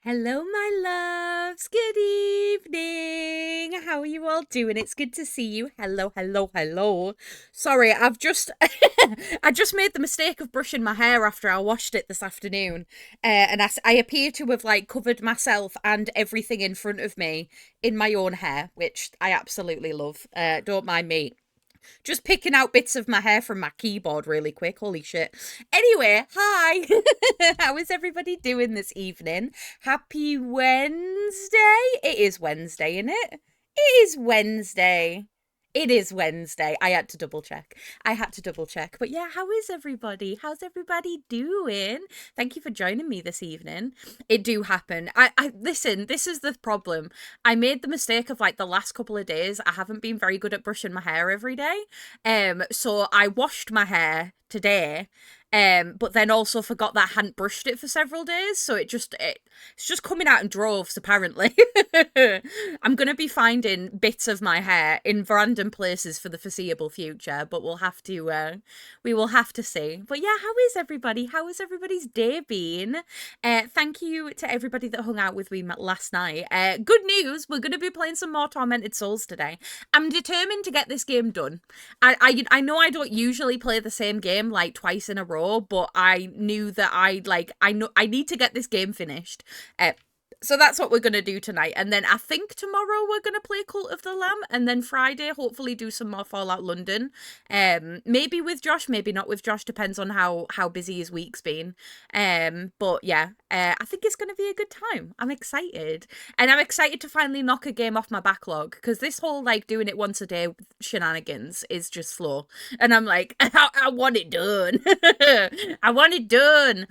Hello, my loves. Good evening. How are you all doing? It's good to see you. Hello, hello, hello. Sorry, I've just I just made the mistake of brushing my hair after I washed it this afternoon, and I appear to have like covered myself and everything in front of me in my own hair, which I absolutely love. Don't mind me. Just picking out bits of my hair from my keyboard really quick. Holy shit. Anyway, hi. How is everybody doing this evening? Happy Wednesday. It is Wednesday, isn't it? It is Wednesday. It is Wednesday. I had to double check. I had to double check. But yeah, how is everybody? How's everybody doing? Thank you for joining me this evening. It do happen. I listen, this is the problem. I made the mistake of like the last couple of days. I haven't been very good at brushing my hair every day. So I washed my hair today. But then also forgot that I hadn't brushed it for several days, so it's just coming out in droves apparently. I'm gonna be finding bits of my hair in random places for the foreseeable future, but we will have to see. But yeah, how is everybody? How has everybody's day been? Thank you to everybody that hung out with me last night. Good news, we're gonna be playing some more Tormented Souls today. I'm determined to get this game done. I know I don't usually play the same game like twice in a row, but I knew that I know I need to get this game finished. So that's what we're going to do tonight. And then I think tomorrow we're going to play Cult of the Lamb. And then Friday, hopefully do some more Fallout London. Maybe with Josh, maybe not with Josh. Depends on how busy his week's been. But yeah, I think it's going to be a good time. I'm excited. And I'm excited to finally knock a game off my backlog. Because this whole like doing it once a day shenanigans is just slow. And I'm like, I want it done. I want it done.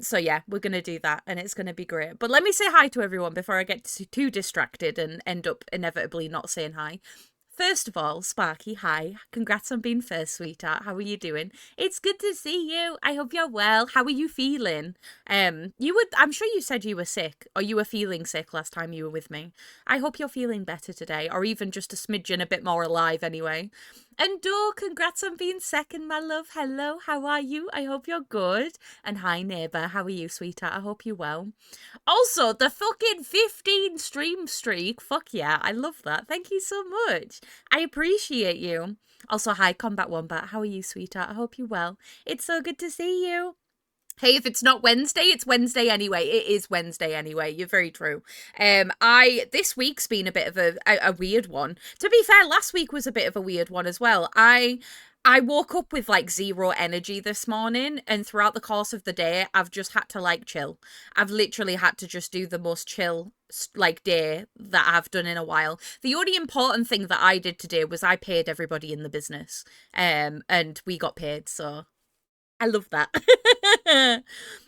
So yeah, we're gonna do that, and it's gonna be great. But let me say hi to everyone before I get too distracted and end up inevitably not saying hi. First of all, Sparky, hi. Congrats on being first, sweetheart. How are you doing? It's good to see you. I hope you're well. How are you feeling? I'm sure you said you were sick, or you were feeling sick last time you were with me. I hope you're feeling better today, or even just a smidgen a bit more alive anyway. And Dor, congrats on being second, my love. Hello, how are you? I hope you're good. And hi, neighbour. How are you, sweetheart? I hope you're well. Also, the fucking 15 stream streak. Fuck yeah, I love that. Thank you so much. I appreciate you. Also, hi, Combat Wombat. How are you, sweetheart? I hope you're well. It's so good to see you. Hey, if it's not Wednesday, it's Wednesday anyway. It is Wednesday anyway. You're very true. I this week's been a bit of a weird one. To be fair, last week was a bit of a weird one as well. I woke up with like zero energy this morning, and throughout the course of the day, I've just had to like chill. I've literally had to just do the most chill like day that I've done in a while. The only important thing that I did today was I paid everybody in the business, and we got paid, so I love that.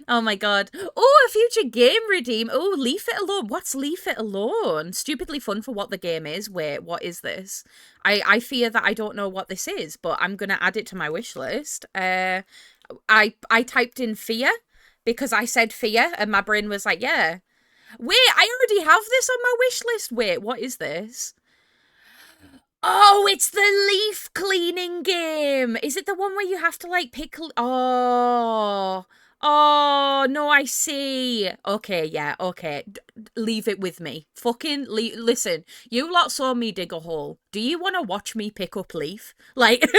Oh my god. Oh, a future game redeem. Oh, Leave It Alone. What's Leave It Alone? Stupidly fun for what the game is. Wait, what is this? I fear that I don't know what this is, but I'm gonna add it to my wish list. I typed in fear because I said fear and my brain was like, yeah. Wait, I already have this on my wish list. Wait, what is this? Oh, it's the leaf cleaning game. Is it the one where you have to like pick? Oh, oh no, I see. Okay, yeah, okay. Leave it with me. Fucking listen. You lot saw me dig a hole. Do you want to watch me pick up leaf? Like,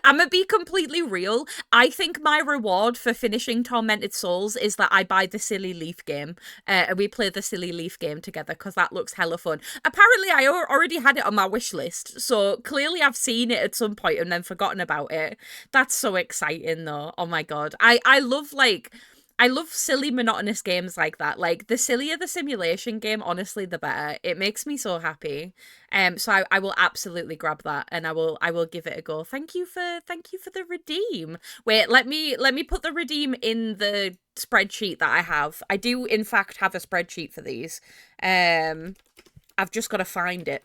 I'm gonna be completely real. I think my reward for finishing Tormented Souls is that I buy the Silly Leaf game, and we play the Silly Leaf game together because that looks hella fun. Apparently, I already had it on my wish list, so clearly I've seen it at some point and then forgotten about it. That's so exciting, though. Oh my god, I love like. I love silly monotonous games like that. Like the sillier the simulation game, honestly, the better. It makes me so happy. So I will absolutely grab that and I will give it a go. Thank you for the redeem. Wait, let me put the redeem in the spreadsheet that I have. I do in fact have a spreadsheet for these. I've just got to find it.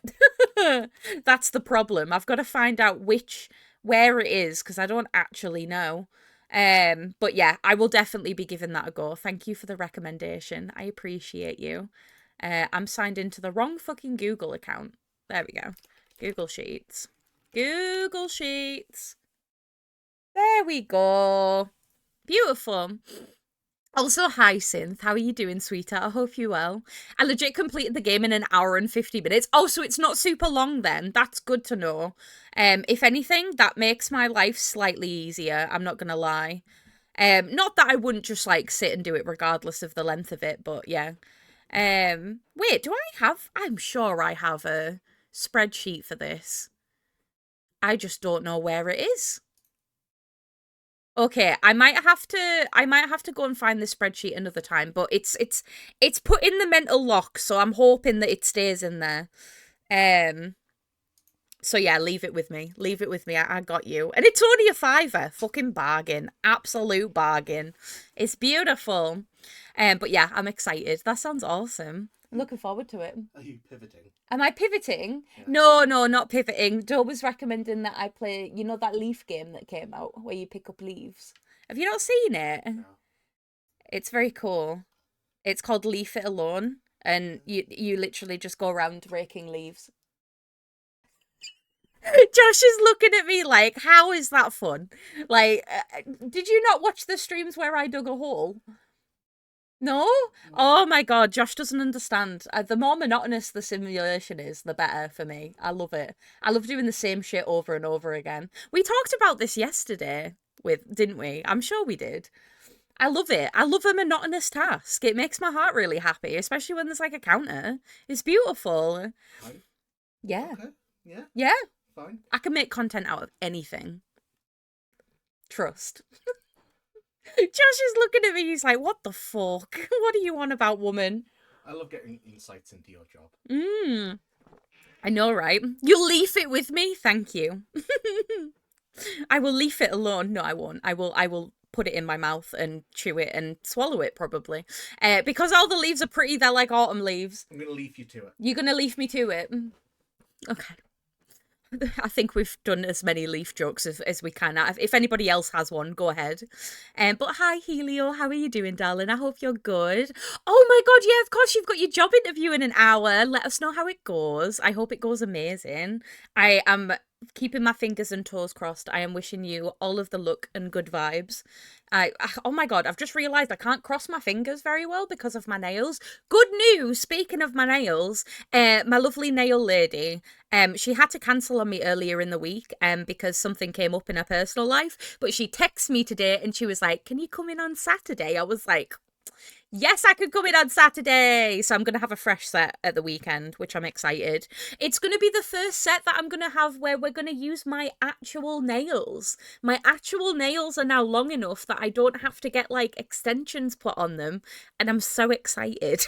That's the problem. I've got to find out where it is because I don't actually know. But yeah, I will definitely be giving that a go. Thank you for the recommendation. I appreciate you. I'm signed into the wrong fucking Google account. There we go. Google Sheets. Google Sheets. There we go. Beautiful. Also, hi Synth, how are you doing, sweetheart? I hope you're well. I legit completed the game in an hour and 50 minutes. Oh, so it's not super long then. That's good to know. If anything, that makes my life slightly easier. I'm not gonna lie. Not that I wouldn't just like sit and do it regardless of the length of it, but yeah. Wait, do I have? I'm sure I have a spreadsheet for this. I just don't know where it is. Okay, I might have to go and find the spreadsheet another time, but it's put in the mental lock, so I'm hoping that it stays in there. Um so yeah, leave it with me. Leave it with me. I got you. And it's only a fiver. Fucking bargain. Absolute bargain. It's beautiful. But yeah, I'm excited. That sounds awesome. I'm looking forward to it. Are you pivoting? Am I pivoting? Yeah. No, no, not pivoting. Joe was recommending that I play, that leaf game that came out where you pick up leaves. Have you not seen it? No. It's very cool. It's called Leave It Alone, and you literally just go around raking leaves. Josh is looking at me like, how is that fun? Like, did you not watch the streams where I dug a hole? No? Oh my god, Josh doesn't understand. The more monotonous the simulation is, the better for me. I love it. I love doing the same shit over and over again. We talked about this yesterday didn't we? I'm sure we did. I love it. I love a monotonous task. It makes my heart really happy, especially when there's like a counter. It's beautiful. Fine. Yeah. Okay. Yeah. Yeah. Fine. I can make content out of anything. Trust. Josh is looking at me. He's like, what the fuck? What are you on about, woman? I love getting insights into your job. I know, right? You'll leave it with me? Thank you. I will leave it alone. No, I won't. I will put it in my mouth and chew it and swallow it probably. Because all the leaves are pretty, they're like autumn leaves. I'm gonna leave you to it. You're gonna leave me to it? Okay. I think we've done as many leaf jokes as we can. If anybody else has one, go ahead. But hi, Helio. How are you doing, darling? I hope you're good. Oh my god, yeah, of course, you've got your job interview in an hour. Let us know how it goes. I hope it goes amazing. I am keeping my fingers and toes crossed. I am wishing you all of the luck and good vibes. Oh my god, I've just realised I can't cross my fingers very well because of my nails. Good news, speaking of my nails, my lovely nail lady, she had to cancel on me earlier in the week because something came up in her personal life, but she texted me today and she was like, can you come in on Saturday? I was like, yes, I could come in on Saturday. So I'm going to have a fresh set at the weekend, which I'm excited. It's going to be the first set that I'm going to have where we're going to use my actual nails. My actual nails are now long enough that I don't have to get like extensions put on them. And I'm so excited.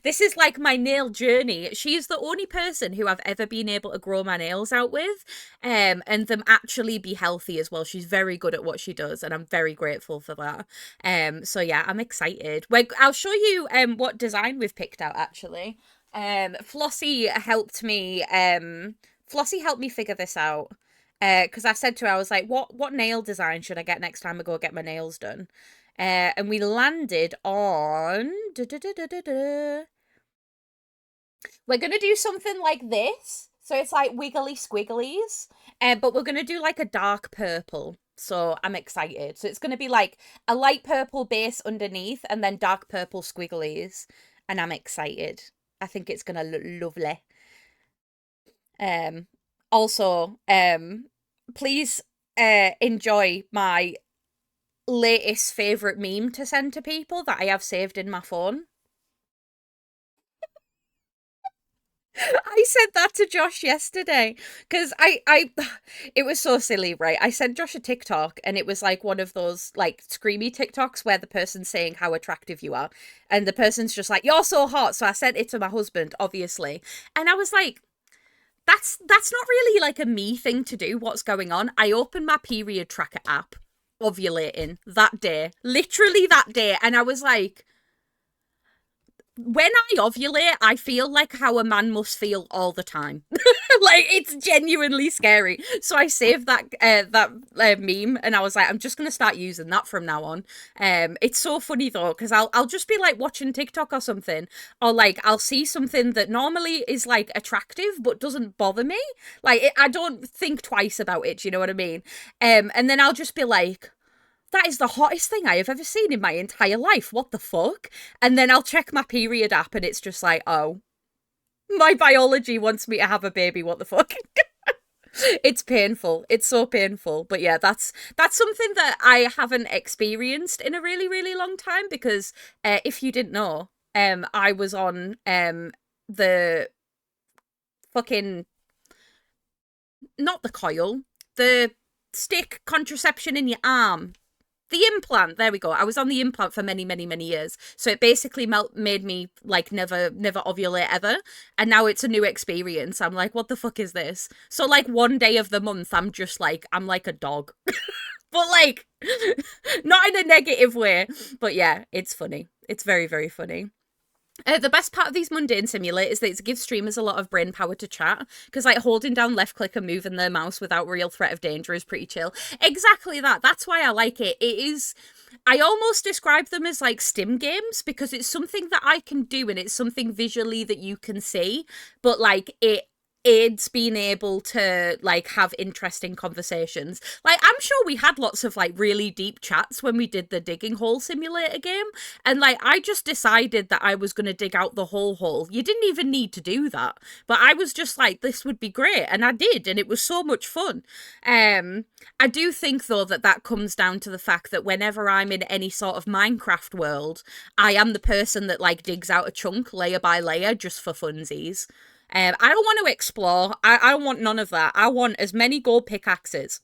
This is like my nail journey. She is the only person who I've ever been able to grow my nails out with, and them actually be healthy as well. She's very good at what she does, and I'm very grateful for that. So yeah, I'm excited. I'll show you what design we've picked out actually. Flossie helped me. Flossie helped me figure this out. Because I said to her, I was like, what nail design should I get next time I go get my nails done? And we landed on. We're gonna do something like this. So it's like wiggly squigglies. But we're gonna do like a dark purple. So I'm excited. So it's gonna be like a light purple base underneath and then dark purple squigglies. And I'm excited. I think it's gonna look lovely. Also, please enjoy my latest favourite meme to send to people that I have saved in my phone. I said that to Josh yesterday because it was so silly, right? I sent Josh a TikTok and it was like one of those like screamy TikToks where the person's saying how attractive you are, and the person's just like, "You're so hot." So I sent it to my husband, obviously, and I was like, "That's not really like a me thing to do. What's going on?" I opened my period tracker app, ovulating that day, literally that day, and I was like, when I ovulate, I feel like how a man must feel all the time. Like it's genuinely scary. So I saved that meme, and I was like, I'm just gonna start using that from now on. It's so funny though, because I'll just be like watching TikTok or something, or like I'll see something that normally is like attractive but doesn't bother me. Like I don't think twice about it. Do you know what I mean? And then I'll just be like, that is the hottest thing I have ever seen in my entire life. What the fuck? And then I'll check my period app and it's just like, oh, my biology wants me to have a baby. What the fuck? It's painful. It's so painful. But yeah, that's something that I haven't experienced in a really, really long time because if you didn't know, I was on the fucking, not the coil, the stick contraception in your arm. The implant, there we go. I was on the implant for many, many, many years. So it basically made me like never ovulate ever. And now it's a new experience. I'm like, what the fuck is this? So like one day of the month, I'm like a dog. But like, not in a negative way. But yeah, it's funny. It's very, very funny. The best part of these mundane simulators is that it gives streamers a lot of brain power to chat, because like holding down left click and moving their mouse without real threat of danger is pretty chill. Exactly that. That's why I like it. It is, I almost describe them as like stim games because it's something that I can do and it's something visually that you can see, but like it aids being able to like have interesting conversations. Like I'm sure we had lots of like really deep chats when we did the digging hole simulator game, and like I just decided that I was going to dig out the whole hole. You didn't even need to do that, but I was just like, this would be great, and I did, and it was so much fun. I do think though that comes down to the fact that whenever I'm in any sort of Minecraft world, I am the person that like digs out a chunk layer by layer just for funsies. I don't want to explore. I don't want none of that. I want as many gold pickaxes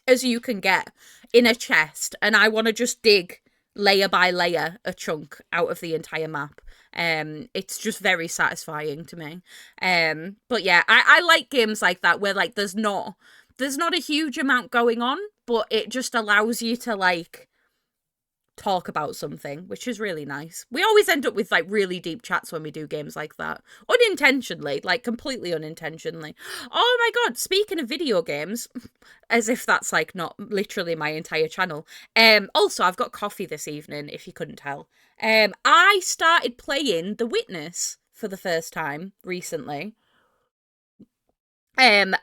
as you can get in a chest, and I want to just dig layer by layer a chunk out of the entire map. It's just very satisfying to me. But yeah, I like games like that where like there's not a huge amount going on, but it just allows you to like talk about something, which is really nice. We always end up with like really deep chats when we do games like that, unintentionally, like completely unintentionally. Oh my god, speaking of video games, as if that's like not literally my entire channel, also I've got coffee this evening, if you couldn't tell. I started playing The Witness for the first time recently. And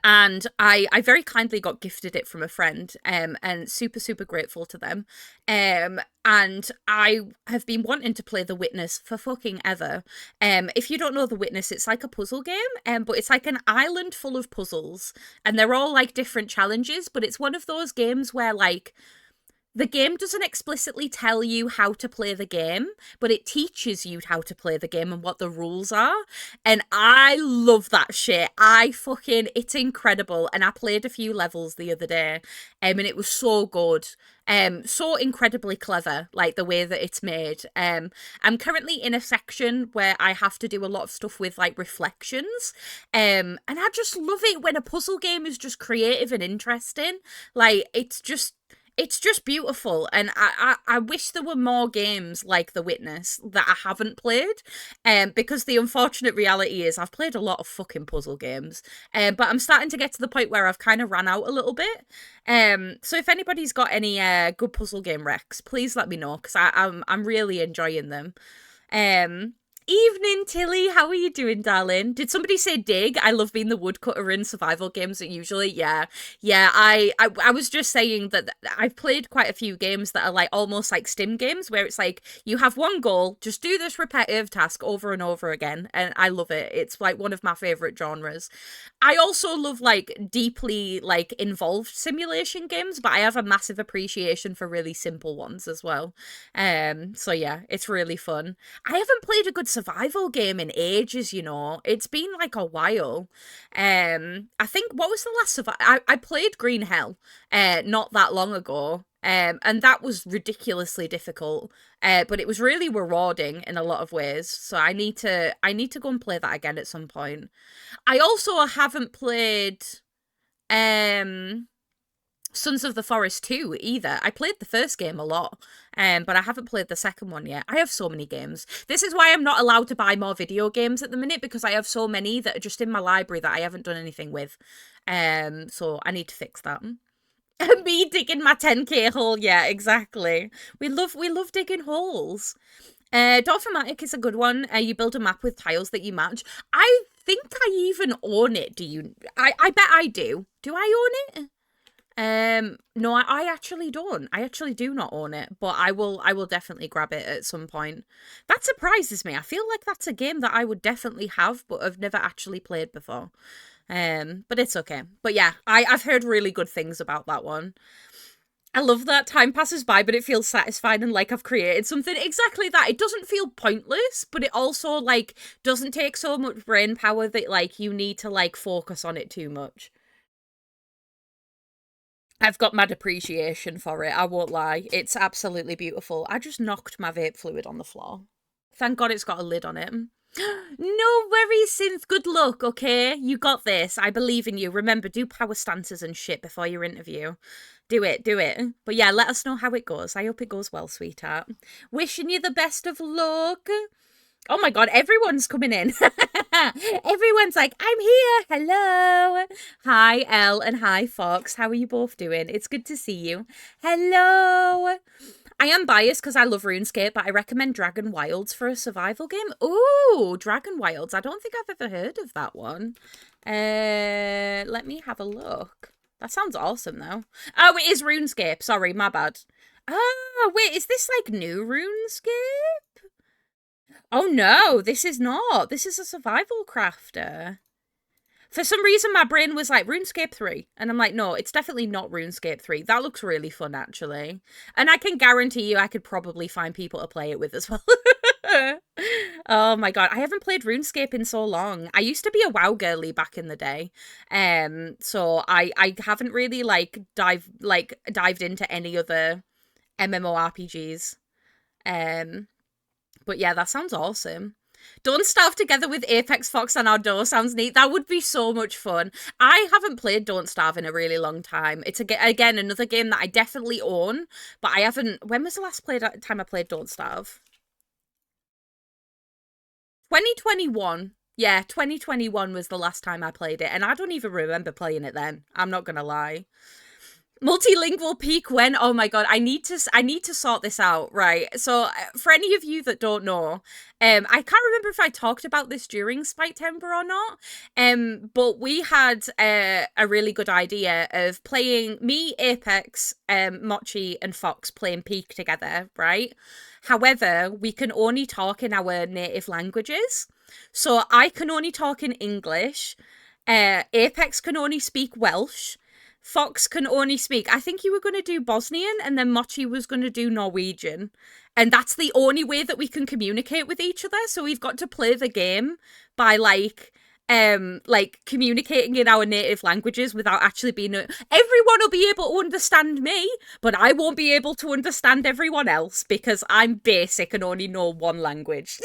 I very kindly got gifted it from a friend, and super, super grateful to them. And I have been wanting to play The Witness for fucking ever. If you don't know The Witness, it's like a puzzle game, but it's like an island full of puzzles, and they're all like different challenges, but it's one of those games where like, the game doesn't explicitly tell you how to play the game, but it teaches you how to play the game and what the rules are. And I love that shit. It's incredible. And I played a few levels the other day, and it was so good. So incredibly clever, like the way that it's made. I'm currently in a section where I have to do a lot of stuff with like reflections. And I just love it when a puzzle game is just creative and interesting. Like it's just beautiful, and I wish there were more games like The Witness that I haven't played, because the unfortunate reality is I've played a lot of fucking puzzle games, but I'm starting to get to the point where I've kind of ran out a little bit. So if anybody's got any good puzzle game recs, please let me know, because I'm really enjoying them. Evening, Tilly. How are you doing, darling? Did somebody say dig? I love being the woodcutter in survival games usually. Yeah. I was just saying that I've played quite a few games that are like almost like stim games where it's like you have one goal, just do this repetitive task over and over again, and I love it. It's like one of my favorite genres. I also love like deeply like involved simulation games, but I have a massive appreciation for really simple ones as well. So yeah, it's really fun. I haven't played a good survival game in ages, you know. It's been like a while. I think, what was the last survival? I played Green Hell not that long ago. And that was ridiculously difficult, but it was really rewarding in a lot of ways. So I need to go and play that again at some point. I also haven't played Sons of the Forest 2 either. I played the first game a lot, but I haven't played the second one yet. I have so many games. This is why I'm not allowed to buy more video games at the minute, because I have so many that are just in my library that I haven't done anything with. So I need to fix that. Me digging my 10k hole. Yeah, exactly. We love digging holes. Dolphimatic is a good one. You build a map with tiles that you match. I think I even own it. Do you? I bet I do. Do I own it? No, I actually don't. I actually do not own it, but I will definitely grab it at some point. That surprises me. I feel like that's a game that I would definitely have, but I've never actually played before. But it's okay. But yeah, I've heard really good things about that one. I love that time passes by, but it feels satisfying and like I've created something. Exactly that. It doesn't feel pointless, but it also like doesn't take so much brain power that like you need to like focus on it too much. I've got mad appreciation for it, I won't lie. It's absolutely beautiful. I just knocked my vape fluid on the floor. Thank God it's got a lid on it. No worries, Synth. Good luck, okay? You got this. I believe in you. Remember, do power stances and shit before your interview. Do it, do it. But yeah, let us know how it goes. I hope it goes well, sweetheart. Wishing you the best of luck. Oh my God, everyone's coming in. Everyone's like, I'm here. Hello. Hi, Elle, and hi, Fox. How are you both doing? It's good to see you. Hello. I am biased because I love RuneScape, but I recommend Dragon Wilds for a survival game. Ooh, Dragon Wilds. I don't think I've ever heard of that one. Let me have a look. That sounds awesome, though. Oh, it is RuneScape. Sorry, my bad. Oh, wait, is this like new RuneScape? Oh no, this is not. This is a survival crafter. For some reason, my brain was like, RuneScape 3. And I'm like, no, it's definitely not RuneScape 3. That looks really fun, actually. And I can guarantee you I could probably find people to play it with as well. Oh my God, I haven't played RuneScape in so long. I used to be a WoW girly back in the day. So I haven't really dived into any other MMORPGs. But yeah, that sounds awesome. Don't Starve together with Apex Fox and Outdoor sounds neat. That would be so much fun. I haven't played Don't Starve in a really long time. It's again another game that I definitely own, but I haven't. When was the last time I played Don't Starve? 2021. Yeah, 2021 was the last time I played it, and I don't even remember playing it then. I'm not gonna lie. Multilingual peak when? Oh my God, I need to sort this out, right? So for any of you that don't know, I can't remember if I talked about this during Spiketember or not, but we had a really good idea of playing me, Apex, Mochi and Fox playing peak together, right? However, we can only talk in our native languages. So I can only talk in English, Apex can only speak Welsh, Fox can only speak. I think you were going to do Bosnian and then Mochi was going to do Norwegian. And that's the only way that we can communicate with each other. So we've got to play the game by like communicating in our native languages without actually being everyone will be able to understand me, but I won't be able to understand everyone else because I'm basic and only know one language.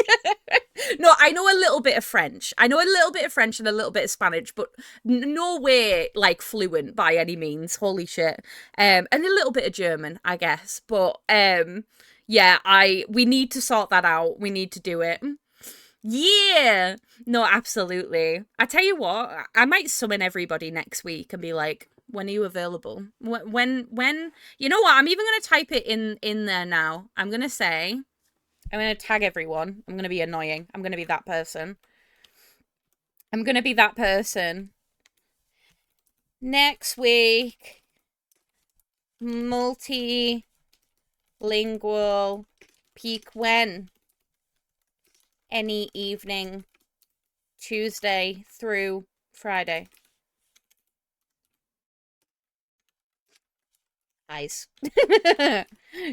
No, I know a little bit of French. I know a little bit of French and a little bit of Spanish, but no way like fluent by any means. Holy shit. And a little bit of German, I guess. But yeah, we need to sort that out. We need to do it. Yeah. No, absolutely. I tell you what, I might summon everybody next week and be like, when are you available? When you know what? I'm even going to type it in there now. I'm going to say I'm going to tag everyone. I'm going to be annoying. I'm going to be that person. I'm going to be that person. Next week, multilingual peak when? Any evening, Tuesday through Friday. Eyes.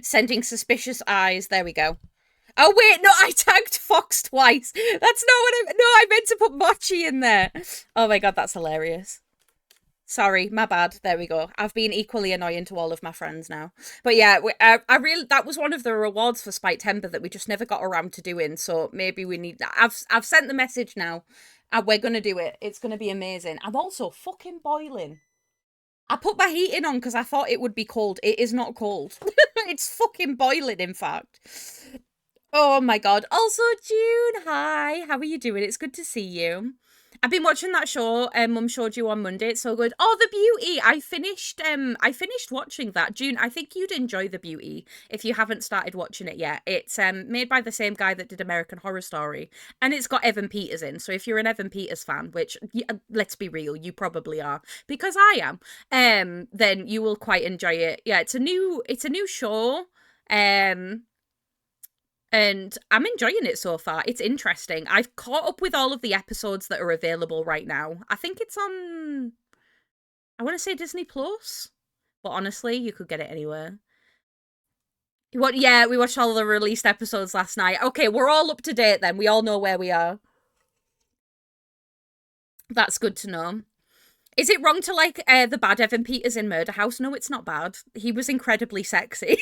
Sending suspicious eyes. There we go. Oh, wait, no, I tagged Fox twice. That's not what I meant to put Mochi in there. Oh my God, that's hilarious. Sorry, my bad. There we go. I've been equally annoying to all of my friends now. But yeah, that was one of the rewards for Spiketember that we just never got around to doing. So maybe we need that. I've sent the message now, and we're gonna do it. It's gonna be amazing. I'm also fucking boiling. I put my heating on because I thought it would be cold. It is not cold. It's fucking boiling, in fact. Oh my God. Also, June, hi. How are you doing? It's good to see you. I've been watching that show. Mum showed you on Monday. It's so good. Oh, The Beauty. I finished. I finished watching that. June. I think you'd enjoy The Beauty if you haven't started watching it yet. It's made by the same guy that did American Horror Story, and it's got Evan Peters in. So if you're an Evan Peters fan, which let's be real, you probably are because I am, then you will quite enjoy it. Yeah, it's a new show. And I'm enjoying it so far. It's interesting. I've caught up with all of the episodes that are available right now. I think it's on, I want to say Disney Plus, but honestly, you could get it anywhere. What? Yeah, we watched all the released episodes last night. Okay, we're all up to date then. We all know where we are. That's good to know. Is it wrong to like the bad Evan Peters in Murder House? No, it's not bad. He was incredibly sexy.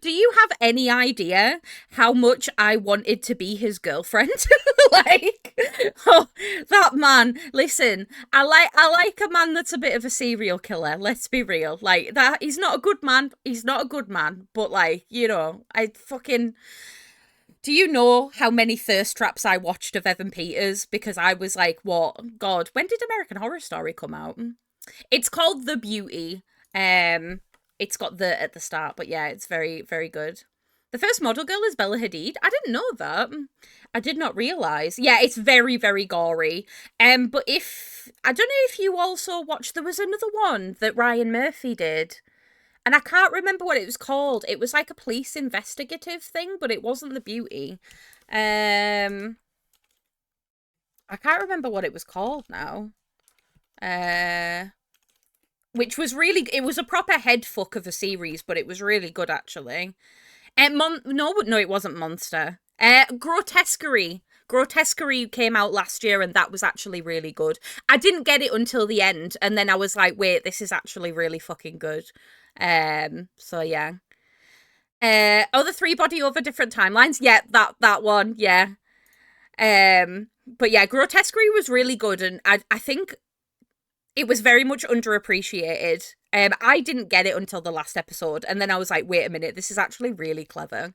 Do you have any idea how much I wanted to be his girlfriend? Like, oh, that man. Listen, I like a man that's a bit of a serial killer. Let's be real. Like that, he's not a good man. He's not a good man. But like, I fucking. Do you know how many thirst traps I watched of Evan Peters? Because I was like, what? God, when did American Horror Story come out? It's called The Beauty. It's got the at the start, but yeah, it's very, very good. The first model girl is Bella Hadid. I didn't know that. I did not realize. Yeah, it's very, very gory. But if I don't know if you also watched, there was another one that Ryan Murphy did. And I can't remember what it was called. It was like a police investigative thing, but it wasn't The Beauty. I can't remember what it was called now. Which was really, it was a proper head fuck of a series, but it was really good actually. No, it wasn't Monster. Grotesquerie. Grotesquerie came out last year, and that was actually really good. I didn't get it until the end, and then I was like, wait, this is actually really fucking good. So yeah. The three body over different timelines. Yeah, that one. Yeah. But yeah, Grotesquerie was really good, and I think it was very much underappreciated. I didn't get it until the last episode, and then I was like, wait a minute, this is actually really clever.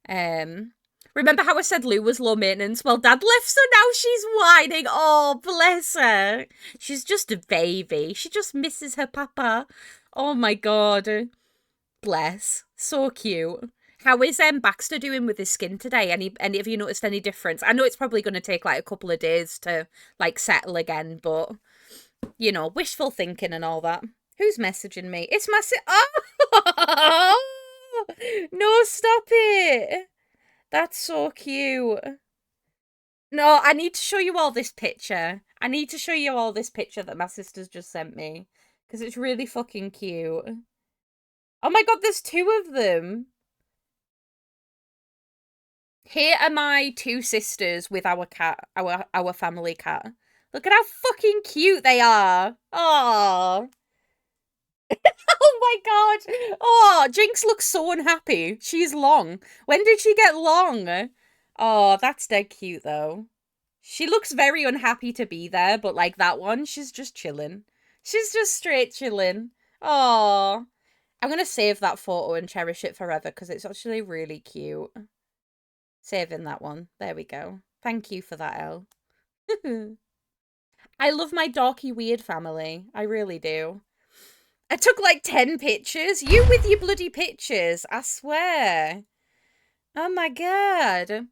Remember how I said Lou was low maintenance? Well, Dad left, so now she's whining. Oh, bless her. She's just a baby. She just misses her papa. Oh my god. Bless. So cute. How is Baxter doing with his skin today? Any have you noticed any difference? I know it's probably going to take like a couple of days to like settle again, but wishful thinking and all that. Who's messaging me? It's my Oh! No, stop it. That's so cute. No, I need to show you all this picture. I need to show you all this picture that my sister's just sent me. Because it's really fucking cute. Oh my god, there's two of them. Here are my two sisters with our cat, our family cat. Look at how fucking cute they are. Oh. Oh my god. Oh, Jinx looks so unhappy. She's long. When did she get long? Oh, that's dead cute though. She looks very unhappy to be there, but like that one, she's just chilling. She's just straight chilling. Oh. I'm going to save that photo and cherish it forever because it's actually really cute. Saving that one. There we go. Thank you for that, Elle. I love my dorky weird family. I really do. I took like 10 pictures. You with your bloody pictures. I swear. Oh my god.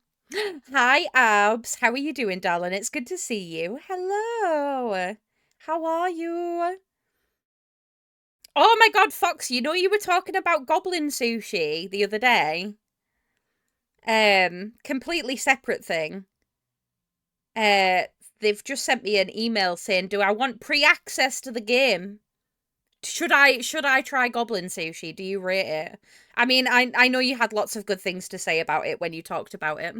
Hi, Abs. How are you doing, darling? It's good to see you. Hello. How are you? Oh my god, Fox, you know you were talking about goblin sushi the other day. Completely separate thing. They've just sent me an email saying, do I want pre-access to the game? Should I try goblin sushi? Do you rate it? I mean, I know you had lots of good things to say about it when you talked about it.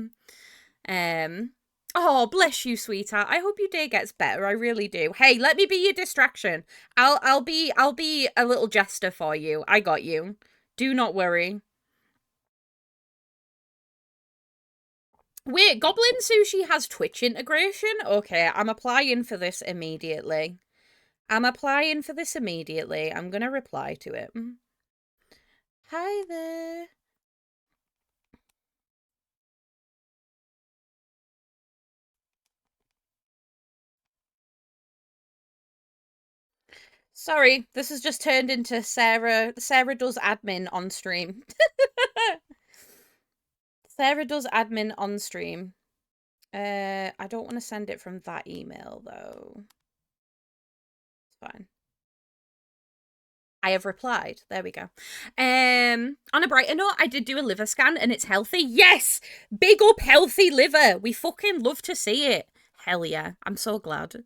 Oh, bless you, sweetheart. I hope your day gets better. I really do. Hey, let me be your distraction. I'll be a little jester for you. I got you. Do not worry. Wait, Goblin Sushi has Twitch integration? Okay, I'm applying for this immediately. I'm gonna reply to it. Hi there. Sorry, this has just turned into Sarah. Sarah does admin on stream. Sarah does admin on stream. I don't want to send it from that email though. It's fine. I have replied. There we go. On a brighter note, I did do a liver scan and it's healthy. Yes! Big up healthy liver. We fucking love to see it. Hell yeah. I'm so glad.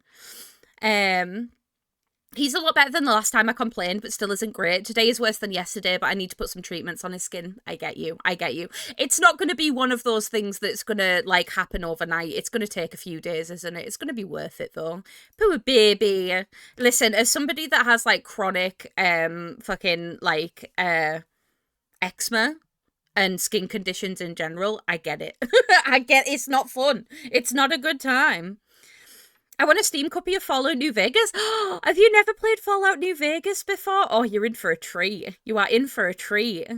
He's a lot better than the last time I complained, but still isn't great. Today is worse than yesterday, but I need to put some treatments on his skin. I get you. I get you. It's not going to be one of those things that's going to, like, happen overnight. It's going to take a few days, isn't it? It's going to be worth it, though. Poor baby. Listen, as somebody that has, like, chronic, fucking, like, eczema and skin conditions in general, I get it. I get it's not fun. It's not a good time. I want a Steam copy of Fallout New Vegas. Have you never played Fallout New Vegas before? Oh, you're in for a treat. You are in for a treat.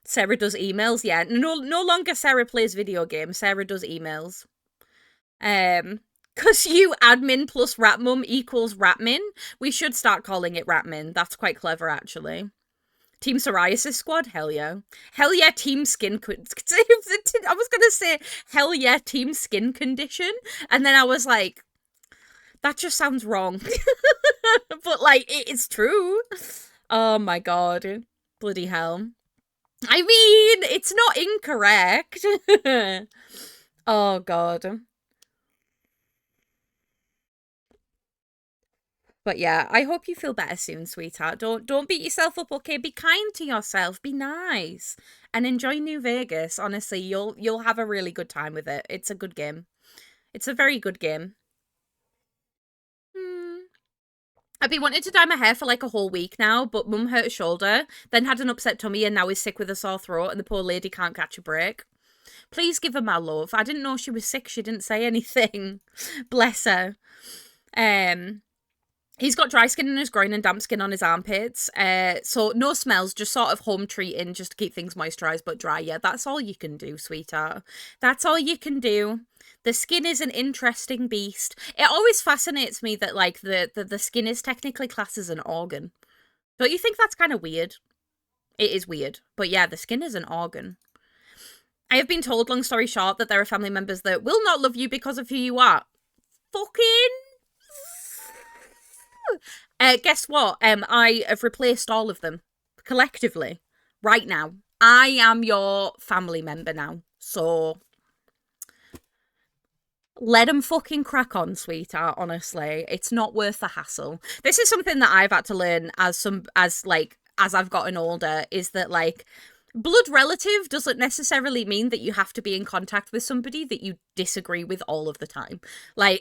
Sarah does emails. Yeah, no longer Sarah plays video games. Sarah does emails. Because you admin plus Ratmum equals Ratmin. We should start calling it Ratmin. That's quite clever, actually. Team Psoriasis Squad? Hell yeah. Hell yeah, Team Skin... I was going to say, hell yeah, Team Skin Condition. And then I was like... That just sounds wrong. But, like, it's true. Oh, my God. Bloody hell. I mean, it's not incorrect. Oh, God. But, yeah, I hope you feel better soon, sweetheart. Don't beat yourself up, okay? Be kind to yourself. Be nice. And enjoy New Vegas. Honestly, you'll have a really good time with it. It's a good game. It's a very good game. I've been wanting to dye my hair for like a whole week now, but Mum hurt her shoulder, then had an upset tummy and now is sick with a sore throat and the poor lady can't catch a break. Please give her my love. I didn't know she was sick. She didn't say anything. Bless her. He's got dry skin in his groin and damp skin on his armpits. So no smells, just sort of home treating just to keep things moisturised but dry. Yeah, that's all you can do, sweetheart. That's all you can do. The skin is an interesting beast. It always fascinates me that, like, the skin is technically classed as an organ. Don't you think that's kind of weird? It is weird. But yeah, the skin is an organ. I have been told, long story short, that there are family members that will not love you because of who you are. Fucking... guess what? I have replaced all of them. Collectively. Right now. I am your family member now. So... let them fucking crack on, sweetheart, honestly. It's not worth the hassle. This is something that I've had to learn as I've gotten older, is that, like, blood relative doesn't necessarily mean that you have to be in contact with somebody that you disagree with all of the time. Like,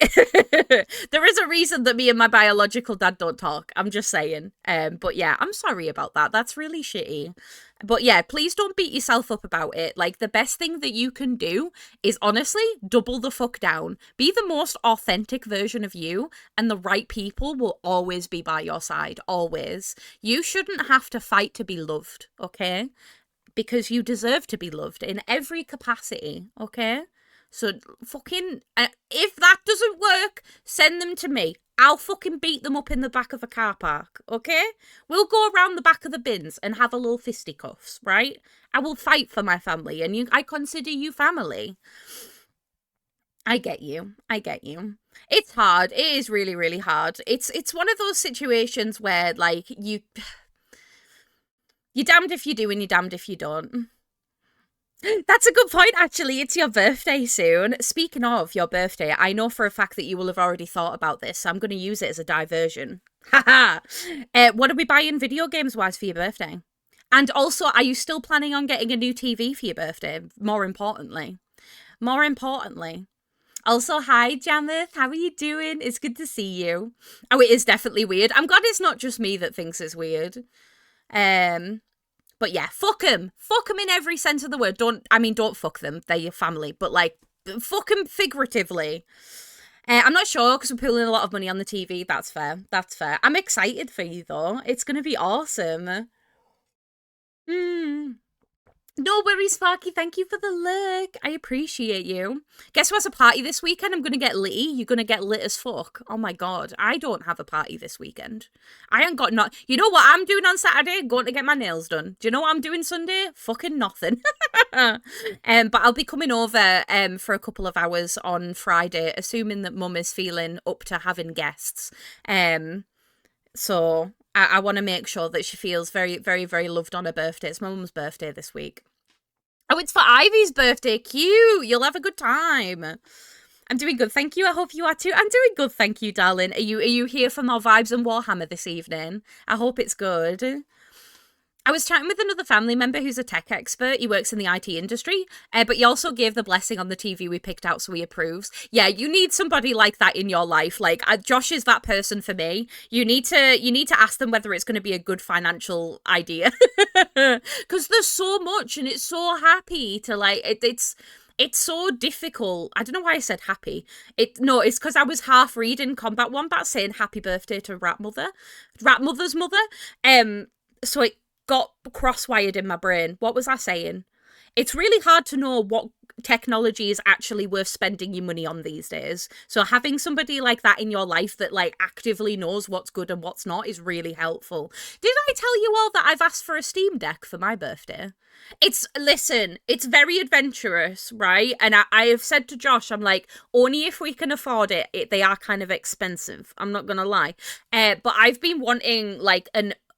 there is a reason that me and my biological dad don't talk. I'm just saying. But yeah, I'm sorry about that. That's really shitty. But yeah, please don't beat yourself up about it. Like, the best thing that you can do is, honestly, double the fuck down. Be the most authentic version of you, and the right people will always be by your side. Always. You shouldn't have to fight to be loved, okay? Because you deserve to be loved in every capacity, okay? So, fucking, if that doesn't work, send them to me. I'll fucking beat them up in the back of a car park, okay? We'll go around the back of the bins and have a little fisticuffs, right? I will fight for my family, and I consider you family. I get you. I get you. It's hard. It is really, really hard. It's one of those situations where, like, you're damned if you do and you're damned if you don't. That's a good point, actually. It's your birthday soon. Speaking of your birthday, I know for a fact that you will have already thought about this, so I'm going to use it as a diversion. Haha! What are we buying video games-wise for your birthday? And also, are you still planning on getting a new TV for your birthday? More importantly. Also, hi, Jameth. How are you doing? It's good to see you. Oh, it is definitely weird. I'm glad it's not just me that thinks it's weird. But yeah, fuck them. Fuck them in every sense of the word. Don't fuck them. They're your family. But, like, fuck them figuratively. I'm not sure because we're pulling a lot of money on the TV. That's fair. That's fair. I'm excited for you, though. It's going to be awesome. No worries, Sparky. Thank you for the look. I appreciate you. Guess who has a party this weekend? I'm going to get litty. You're going to get lit as fuck. Oh my god. I don't have a party this weekend. I ain't got not. You know what I'm doing on Saturday? Going to get my nails done. Do you know what I'm doing Sunday? Fucking nothing. But I'll be coming over for a couple of hours on Friday, assuming that Mum is feeling up to having guests. So I want to make sure that she feels very, very, very loved on her birthday. It's my mum's birthday this week. Oh, it's for Ivy's birthday. Cute. You'll have a good time. I'm doing good, thank you. I hope you are too. I'm doing good, thank you, darling. Are you here for more vibes and Warhammer this evening? I hope it's good. I was chatting with another family member who's a tech expert. He works in the IT industry, but he also gave the blessing on the TV we picked out, so he approves. Yeah, you need somebody like that in your life. Like Josh is that person for me. You need to ask them whether it's going to be a good financial idea, because there's so much, and it's so happy to like It's so difficult. I don't know why I said happy. It's because I was half reading Combat Wombat saying happy birthday to Rat Mother's mother. So it got cross-wired in my brain. What was I saying? It's really hard to know what technology is actually worth spending your money on these days. So having somebody like that in your life that like actively knows what's good and what's not is really helpful. Did I tell you all that I've asked for a Steam Deck for my birthday? It's very adventurous, right? And I have said to Josh, I'm like, only if we can afford it. They are kind of expensive, I'm not gonna lie. But I've been wanting like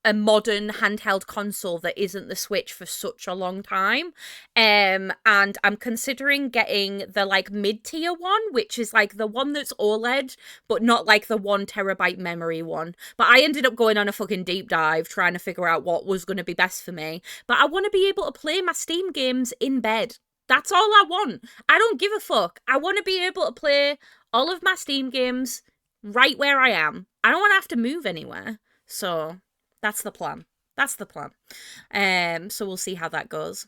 a modern handheld console that isn't the Switch for such a long time. And I'm considering getting the like mid-tier one, which is like the one that's OLED, but not like the 1 terabyte memory one. But I ended up going on a fucking deep dive trying to figure out what was going to be best for me. But I want to be able to play my Steam games in bed. That's all I want. I don't give a fuck. I want to be able to play all of my Steam games right where I am. I don't want to have to move anywhere. So that's the plan. So we'll see how that goes.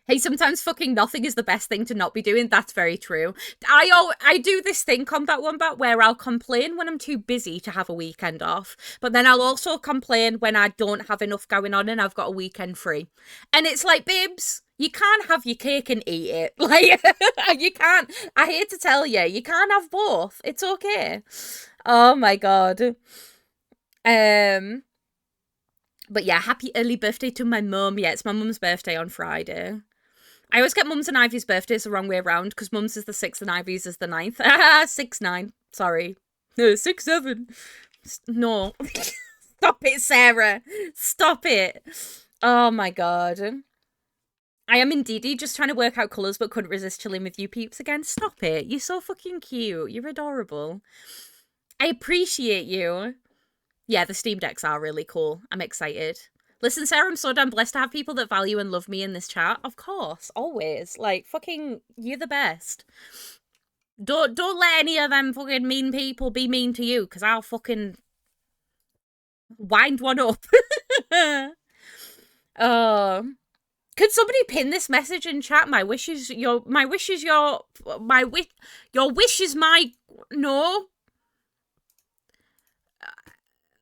Hey, sometimes fucking nothing is the best thing to not be doing. That's very true. I do this thing, Combat Wombat, where I'll complain when I'm too busy to have a weekend off, but then I'll also complain when I don't have enough going on and I've got a weekend free. And it's like, babes, you can't have your cake and eat it. Like, you can't. I hate to tell you, you can't have both. It's okay. Oh my god. But yeah, happy early birthday to my mum. Yeah, it's my mum's birthday on Friday. I always get mum's and Ivy's birthdays the wrong way around, because mum's is the 6th and Ivy's is the 9th. 6-9. Sorry. No, 6-7. No. Stop it, Sarah. Stop it. Oh my god. I am indeed just trying to work out colours, but couldn't resist chilling with you peeps again. Stop it. You're so fucking cute. You're adorable. I appreciate you. Yeah, the Steam Decks are really cool. I'm excited. Listen, Sarah, I'm so damn blessed to have people that value and love me in this chat. Of course, always. Like, fucking, you're the best. Don't let any of them fucking mean people be mean to you, because I'll fucking wind one up. Could somebody pin this message in chat? Your wish is my... No.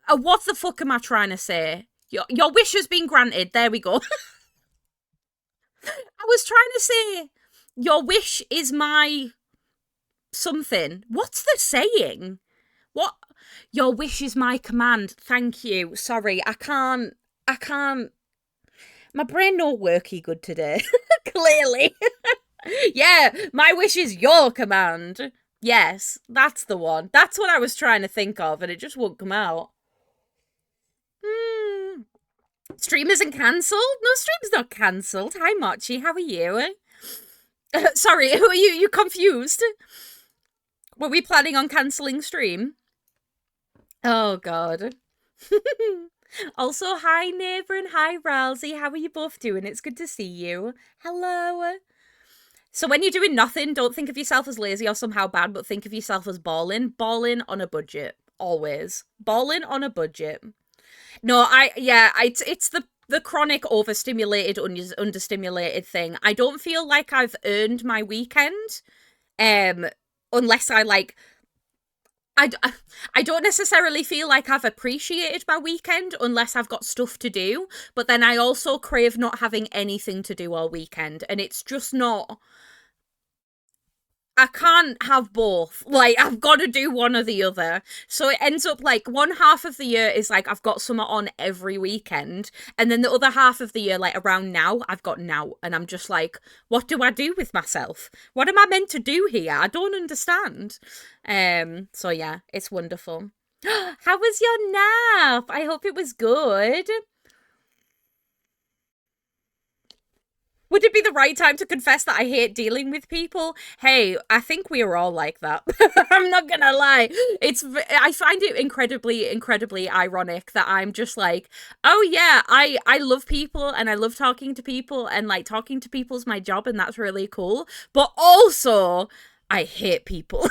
What the fuck am I trying to say? Your wish has been granted. There we go. I was trying to say, your wish is my something. What's the saying? What? Your wish is my command. Thank you. Sorry, I can't. My brain not worky good today. Clearly. Yeah, my wish is your command. Yes, that's the one. That's what I was trying to think of, and it just won't come out. Stream isn't cancelled? No, stream's not cancelled. Hi, Mochi. How are you? Sorry, who are you? You confused? Were we planning on cancelling stream? Oh, God. Also, hi, Neighbour, and hi, Ralsei. How are you both doing? It's good to see you. Hello. So when you're doing nothing, don't think of yourself as lazy or somehow bad, but think of yourself as balling. Balling on a budget. Always. Balling on a budget. No, it's the chronic overstimulated, understimulated thing. I don't feel like I've earned my weekend, unless I like I don't necessarily feel like I've appreciated my weekend unless I've got stuff to do, but then I also crave not having anything to do all weekend, and it's just not. I can't have both. Like, I've got to do one or the other. So it ends up like one half of the year is like I've got summer on every weekend. And then the other half of the year, like around now, I've got now. And I'm just like, what do I do with myself? What am I meant to do here? I don't understand. So yeah, it's wonderful. How was your nap? I hope it was good. Would it be the right time to confess that I hate dealing with people? Hey, I think we are all like that. I'm not gonna lie. I find it incredibly ironic that I'm just like, oh yeah, I love people and I love talking to people and like talking to people's my job and that's really cool. But also I hate people.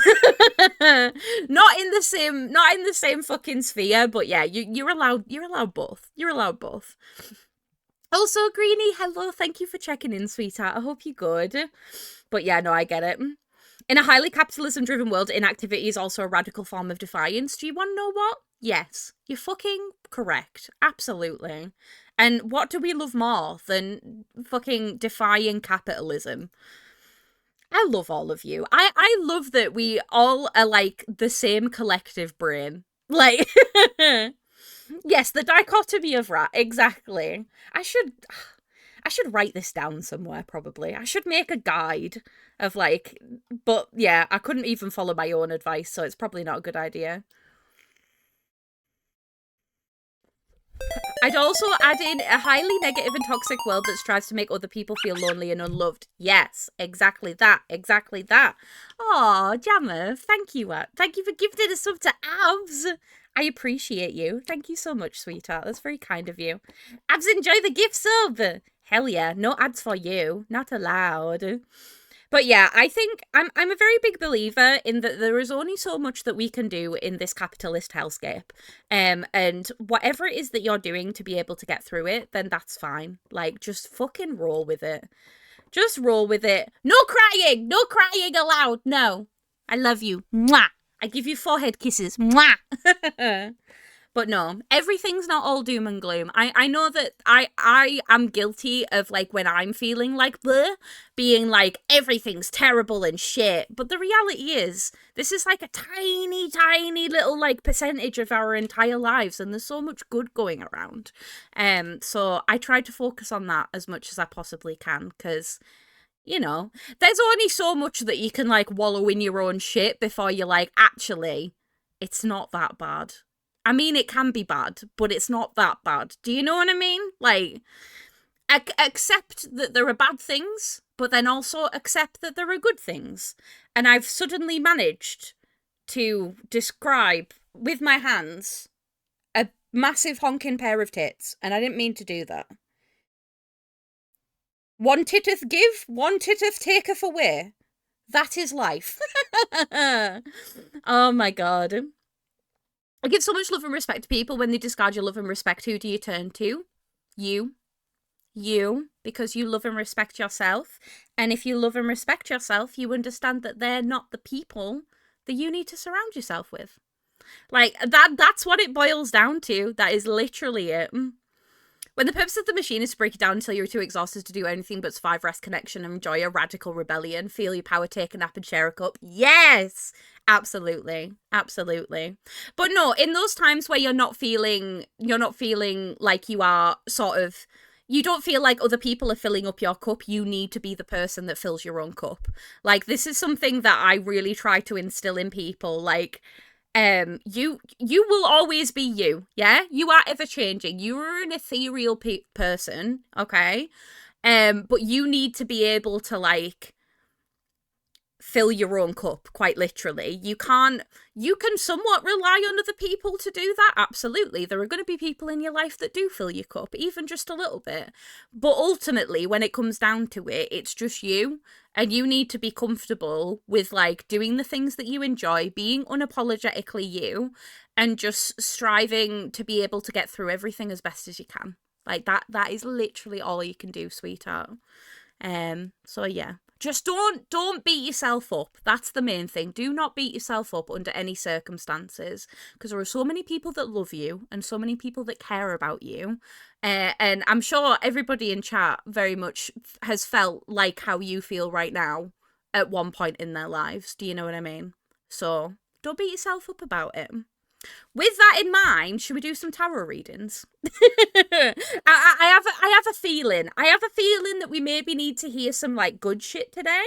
Not in the same fucking sphere, but yeah, you're allowed both. You're allowed both. Also, Greenie, hello. Thank you for checking in, sweetheart. I hope you're good. But yeah, no, I get it. In a highly capitalism driven world, inactivity is also a radical form of defiance. Do you want to know what? Yes, you're fucking correct. Absolutely. And what do we love more than fucking defying capitalism? I love all of you. I love that we all are like the same collective brain. Like, yes, the dichotomy of rat, exactly. I should I should write this down somewhere probably. I should make a guide of like, but yeah, I couldn't even follow my own advice, so it's probably not a good idea. I'd also add in a highly negative and toxic world that strives to make other people feel lonely and unloved. Yes, exactly that. Exactly that. Oh, Jammer, thank you. Thank you for gifting a sub to Abs. I appreciate you. Thank you so much, sweetheart. That's very kind of you. Abs, enjoy the gift sub. Hell yeah, no ads for you. Not allowed. But yeah, I think I'm a very big believer in that there is only so much that we can do in this capitalist hellscape. And whatever it is that you're doing to be able to get through it, then that's fine. Like, just fucking roll with it. Just roll with it. No crying! No crying allowed! No. I love you. Mwah! I give you forehead kisses. Mwah! But no, everything's not all doom and gloom. I know that I am guilty of like when I'm feeling like bleh, being like everything's terrible and shit. But the reality is, this is like a tiny little like percentage of our entire lives, and there's so much good going around. So I try to focus on that as much as I possibly can, because there's only so much that you can like wallow in your own shit before you're like, actually, it's not that bad. I mean, it can be bad, but it's not that bad. Do you know what I mean? Like, accept that there are bad things, but then also accept that there are good things. And I've suddenly managed to describe with my hands a massive honking pair of tits, and I didn't mean to do that. One titteth give, one titteth taketh away. That is life. Oh my god. I give so much love and respect to people. When they discard your love and respect, who do you turn to? You. You, because you love and respect yourself. And if you love and respect yourself, you understand that they're not the people that you need to surround yourself with. Like, that's what it boils down to. That is literally it. When the purpose of the machine is to break it down until you're too exhausted to do anything but survive, rest, connection, and enjoy a radical rebellion, feel your power, take a nap, and share a cup. Yes! Absolutely. Absolutely. But no, in those times where you're not feeling like you are sort of, you don't feel like other people are filling up your cup, you need to be the person that fills your own cup. Like, this is something that I really try to instill in people. Like, you will always be you, yeah? You are ever changing. You are an ethereal person, okay? But you need to be able to, like, fill your own cup, quite literally. You can somewhat rely on other people to do that, absolutely. There are going to be people in your life that do fill your cup, even just a little bit. But ultimately, when it comes down to it, it's just you. And you need to be comfortable with, like, doing the things that you enjoy, being unapologetically you, and just striving to be able to get through everything as best as you can. Like, that is literally all you can do, sweetheart. So yeah. Just don't beat yourself up. That's the main thing. Do not beat yourself up under any circumstances, because there are so many people that love you and so many people that care about you. And I'm sure everybody in chat very much has felt like how you feel right now at one point in their lives. Do you know what I mean? So don't beat yourself up about it. With that in mind, should we do some tarot readings? I have a feeling. I have a feeling that we maybe need to hear some like good shit today.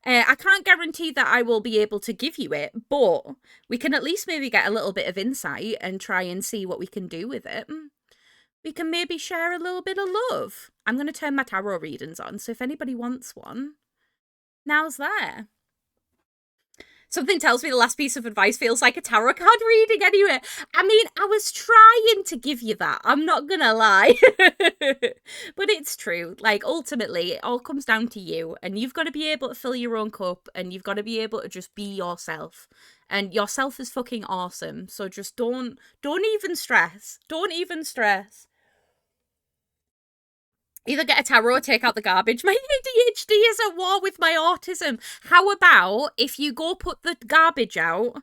I can't guarantee that I will be able to give you it, but we can at least maybe get a little bit of insight and try and see what we can do with it. We can maybe share a little bit of love. I'm going to turn my tarot readings on, so if anybody wants one, now's there. Something tells me the last piece of advice feels like a tarot card reading anyway. I mean, I was trying to give you that. I'm not gonna lie. But it's true. Like, ultimately, it all comes down to you. And you've got to be able to fill your own cup. And you've got to be able to just be yourself. And yourself is fucking awesome. So just don't even stress. Don't even stress. Either get a tarot or take out the garbage. My ADHD is at war with my autism. How about if you go put the garbage out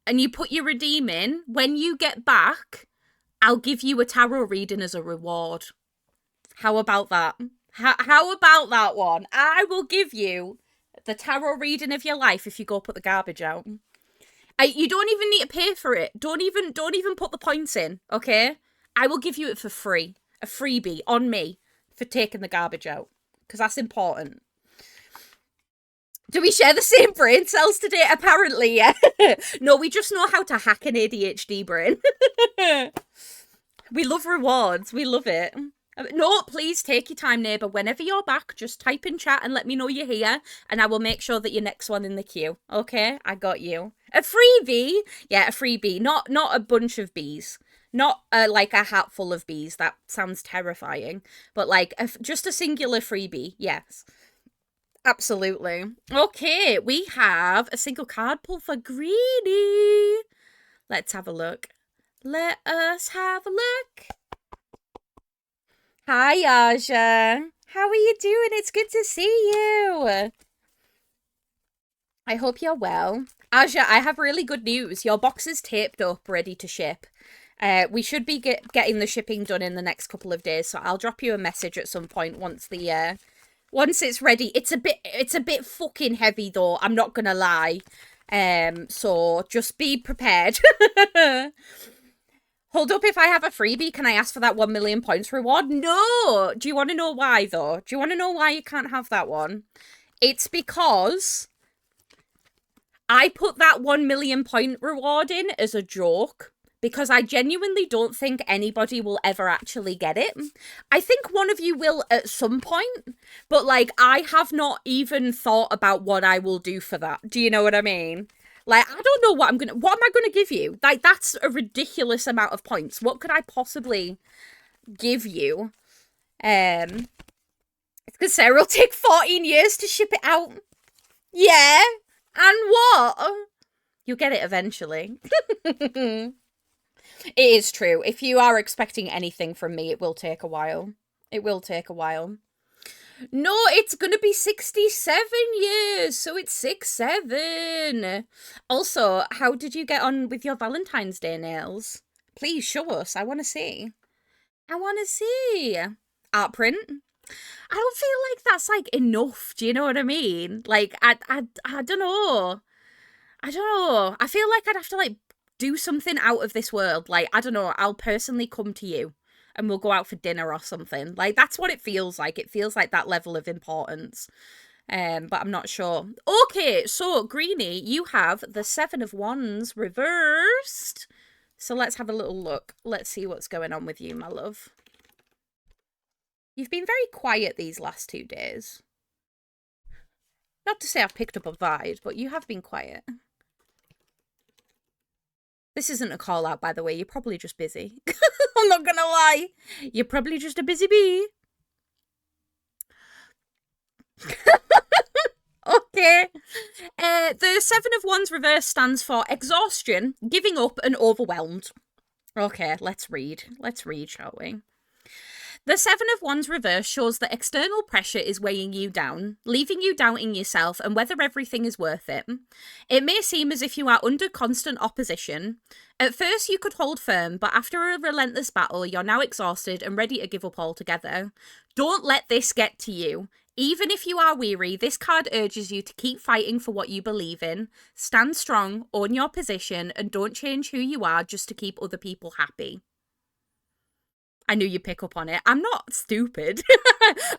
and you put your redeem in, when you get back, I'll give you a tarot reading as a reward. How about that? How about that one? I will give you the tarot reading of your life if you go put the garbage out. You don't even need to pay for it. Don't even put the points in, okay? I will give you it for free. A freebie on me. For taking the garbage out, because that's important. Do we share the same brain cells today? Apparently, yeah. No, we just know how to hack an ADHD brain. We love rewards. We love it. No, please take your time, neighbour. Whenever you're back, just type in chat and let me know you're here, and I will make sure that you're next one in the queue. Okay? I got you. A freebie? Yeah, a freebie. Not a bunch of bees. Not like a hat full of bees. That sounds terrifying. But like just a singular freebie. Yes. Absolutely. Okay, we have a single card pull for Greedy. Let's have a look. Let us have a look. Hi, Aja. How are you doing? It's good to see you. I hope you're well. Aja, I have really good news. Your box is taped up, ready to ship. We should be getting the shipping done in the next couple of days, so I'll drop you a message at some point once it's ready. It's a bit fucking heavy though, I'm not gonna lie. So just be prepared. Hold up, if I have a freebie, can I ask for that 1 million points reward? No! Do you want to know why though? Do you want to know why you can't have that one? It's because I put that 1 million point reward in as a joke. Because I genuinely don't think anybody will ever actually get it. I think one of you will at some point, but like I have not even thought about what I will do for that. Do you know what I mean? Like, I don't know what am I gonna give you? Like, that's a ridiculous amount of points. What could I possibly give you? It's because Sarah will take 14 years to ship it out. Yeah. And what? You'll get it eventually. It is true. If you are expecting anything from me, it will take a while. It will take a while. No, it's going to be 67 years, so it's 6-7. Also, how did you get on with your Valentine's Day nails? Please show us. I want to see. I want to see. Art print? I don't feel like that's, like, enough. Do you know what I mean? Like, I don't know. I don't know. I feel like I'd have to, like, do something out of this world. Like, I don't know, I'll personally come to you and we'll go out for dinner or something. Like, that's what it feels like. It feels like that level of importance. But I'm not sure. Okay, so, Greenie, you have the 7 of Wands reversed. So let's have a little look. Let's see what's going on with you, my love. You've been very quiet these last 2 days. Not to say I've picked up a vibe, but you have been quiet. This isn't a call out, by the way. You're probably just busy. I'm not gonna lie. You're probably just a busy bee. Okay. The 7 of Wands reverse stands for exhaustion, giving up, and overwhelmed. Okay, let's read. Let's read, shall we? The Seven of Wands reverse shows that external pressure is weighing you down, leaving you doubting yourself and whether everything is worth it. It may seem as if you are under constant opposition. At first you could hold firm, but after a relentless battle, you're now exhausted and ready to give up altogether. Don't let this get to you. Even if you are weary, this card urges you to keep fighting for what you believe in. Stand strong, own your position, and don't change who you are just to keep other people happy. I knew you'd pick up on it. I'm not stupid.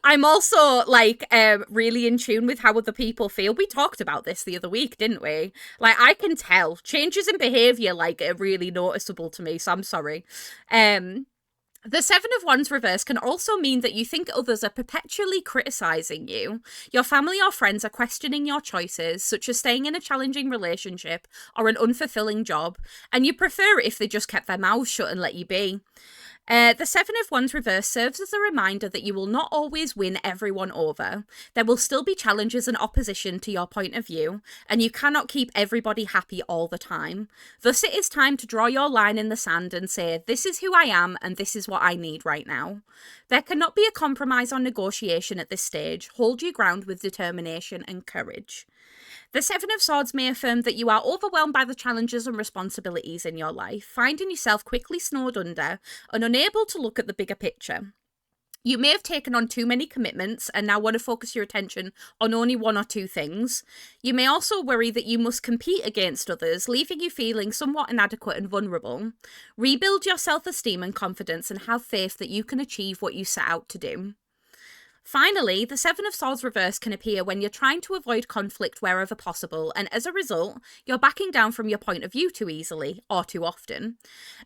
I'm also, like, really in tune with how other people feel. We talked about this the other week, didn't we? Like, I can tell. Changes in behaviour, like, are really noticeable to me, so I'm sorry. The Seven of Wands reverse can also mean that you think others are perpetually criticising you. Your family or friends are questioning your choices, such as staying in a challenging relationship or an unfulfilling job, and you prefer it if they just kept their mouths shut and let you be. The Seven of Wands reverse serves as a reminder that you will not always win everyone over. There will still be challenges and opposition to your point of view, and you cannot keep everybody happy all the time. Thus, it is time to draw your line in the sand and say, this is who I am and this is what I need right now. There cannot be a compromise or negotiation at this stage. Hold your ground with determination and courage. The Seven of Swords may affirm that you are overwhelmed by the challenges and responsibilities in your life, finding yourself quickly snowed under and unable to look at the bigger picture. You may have taken on too many commitments and now want to focus your attention on only one or two things. You may also worry that you must compete against others, leaving you feeling somewhat inadequate and vulnerable. Rebuild your self-esteem and confidence and have faith that you can achieve what you set out to do. Finally, the Seven of Swords reverse can appear when you're trying to avoid conflict wherever possible, and as a result, you're backing down from your point of view too easily, or too often.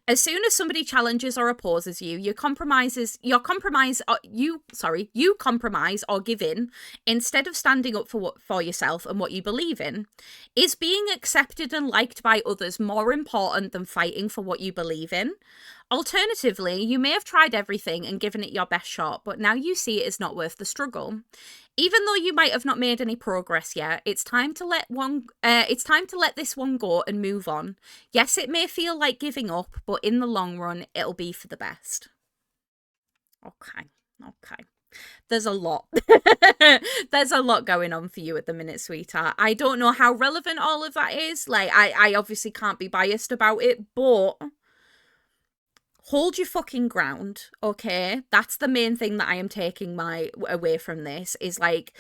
As soon as somebody challenges or opposes you, you compromise or give in, instead of standing up for yourself and what you believe in. Is being accepted and liked by others more important than fighting for what you believe in? Alternatively, you may have tried everything and given it your best shot, but now you see it is not worth the struggle. Even though you might have not made any progress yet, it's time to let this one go and move on. Yes, it may feel like giving up, but in the long run, it'll be for the best. Okay. There's a lot. There's a lot going on for you at the minute, sweetheart. I don't know how relevant all of that is. Like, I obviously can't be biased about it, but hold your fucking ground, okay? That's the main thing that I am taking away from this, is like,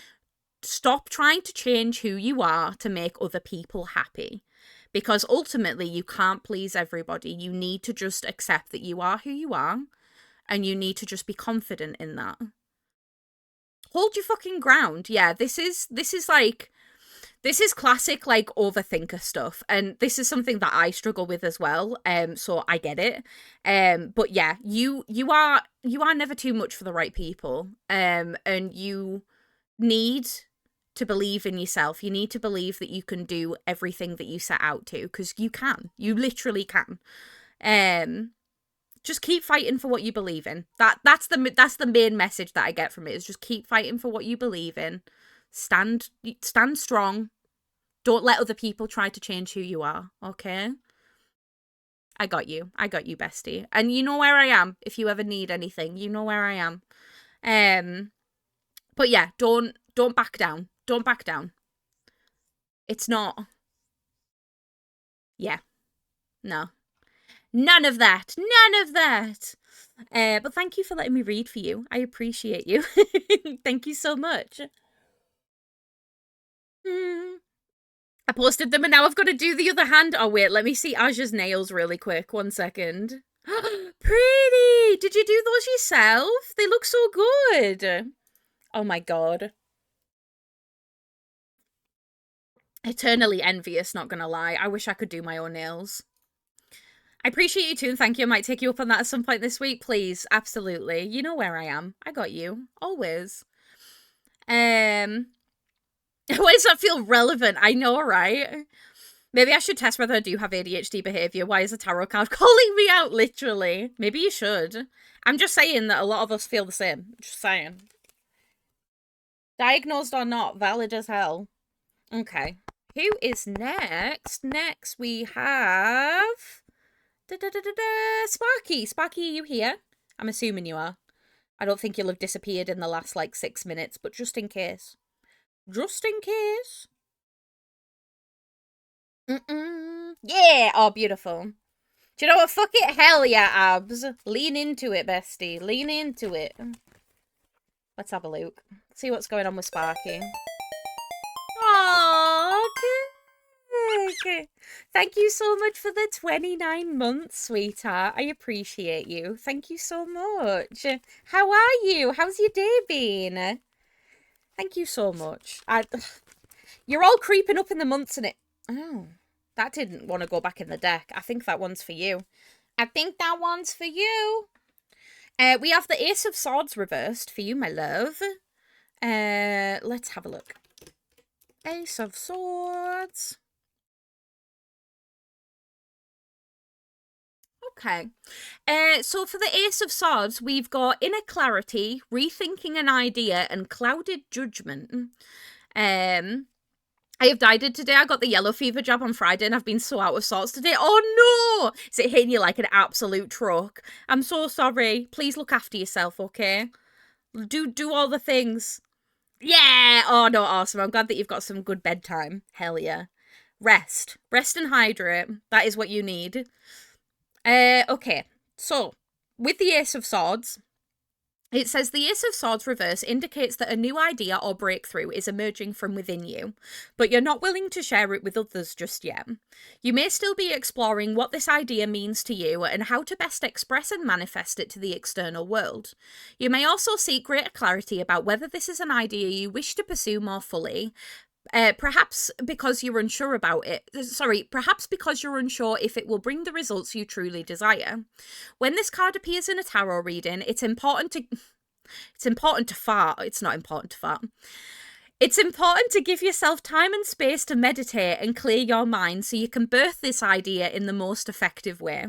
stop trying to change who you are to make other people happy. Because ultimately, you can't please everybody. You need to just accept that you are who you are, and you need to just be confident in that. Hold your fucking ground. Yeah, this is classic, like, overthinker stuff, and this is something that I struggle with as well, so I get it. But yeah, you are never too much for the right people, and you need to believe in yourself. You need to believe that you can do everything that you set out to, because you literally can. Just keep fighting for what you believe in. That's the main message that I get from it, is just keep fighting for what you believe in. Stand strong. Don't let other people try to change who you are, okay? I got you, bestie. And you know where I am if you ever need anything. You know where I am. But yeah, don't back down. Don't back down. It's not. Yeah. No. None of that. But thank you for letting me read for you. I appreciate you. Thank you so much. I posted them and now I've got to do the other hand. Oh, wait, let me see Aja's nails really quick. 1 second. Pretty! Did you do those yourself? They look so good. Oh my god. Eternally envious, not gonna lie. I wish I could do my own nails. I appreciate you too, and thank you. I might take you up on that at some point this week, please. Absolutely. You know where I am. I got you. Always. Why does that feel relevant? I know, right? Maybe I should test whether I do have ADHD behaviour. Why is a tarot card calling me out, literally? Maybe you should. I'm just saying that a lot of us feel the same. Just saying. Diagnosed or not, valid as hell. Okay. Who is next? Next we have... Sparky. Sparky, are you here? I'm assuming you are. I don't think you'll have disappeared in the last like 6 minutes, but just in case. Just in case. Yeah, oh, beautiful. Do you know what? Fuck it, hell yeah, abs. Lean into it, bestie. Lean into it. Let's have a look. See what's going on with Sparky. Aww, okay. Thank you so much for the 29 months, sweetheart. I appreciate you. Thank you so much. How are you? How's your day been? Thank you so much. You're all creeping up in the months and it... Oh, that didn't want to go back in the deck. I think that one's for you. I think that one's for you. We have the Ace of Swords reversed for you, my love. Let's have a look. Ace of Swords. Okay. So for the Ace of Swords, we've got Inner Clarity, Rethinking an Idea, and Clouded Judgment. I have died today. I got the yellow fever jab on Friday and I've been so out of sorts today. Oh no! Is it hitting you like an absolute truck? I'm so sorry. Please look after yourself, okay? Do all the things. Yeah! Oh no, awesome. I'm glad that you've got some good bedtime. Hell yeah. Rest. Rest and hydrate. That is what you need. Okay. So, with the Ace of Swords, it says the Ace of Swords reverse indicates that a new idea or breakthrough is emerging from within you, but you're not willing to share it with others just yet. You may still be exploring what this idea means to you and how to best express and manifest it to the external world. You may also seek greater clarity about whether this is an idea you wish to pursue more fully, perhaps because you're unsure about it. Perhaps because you're unsure if it will bring the results you truly desire. When this card appears in a tarot reading, it's important to fart. It's not important to fart. It's important to give yourself time and space to meditate and clear your mind so you can birth this idea in the most effective way.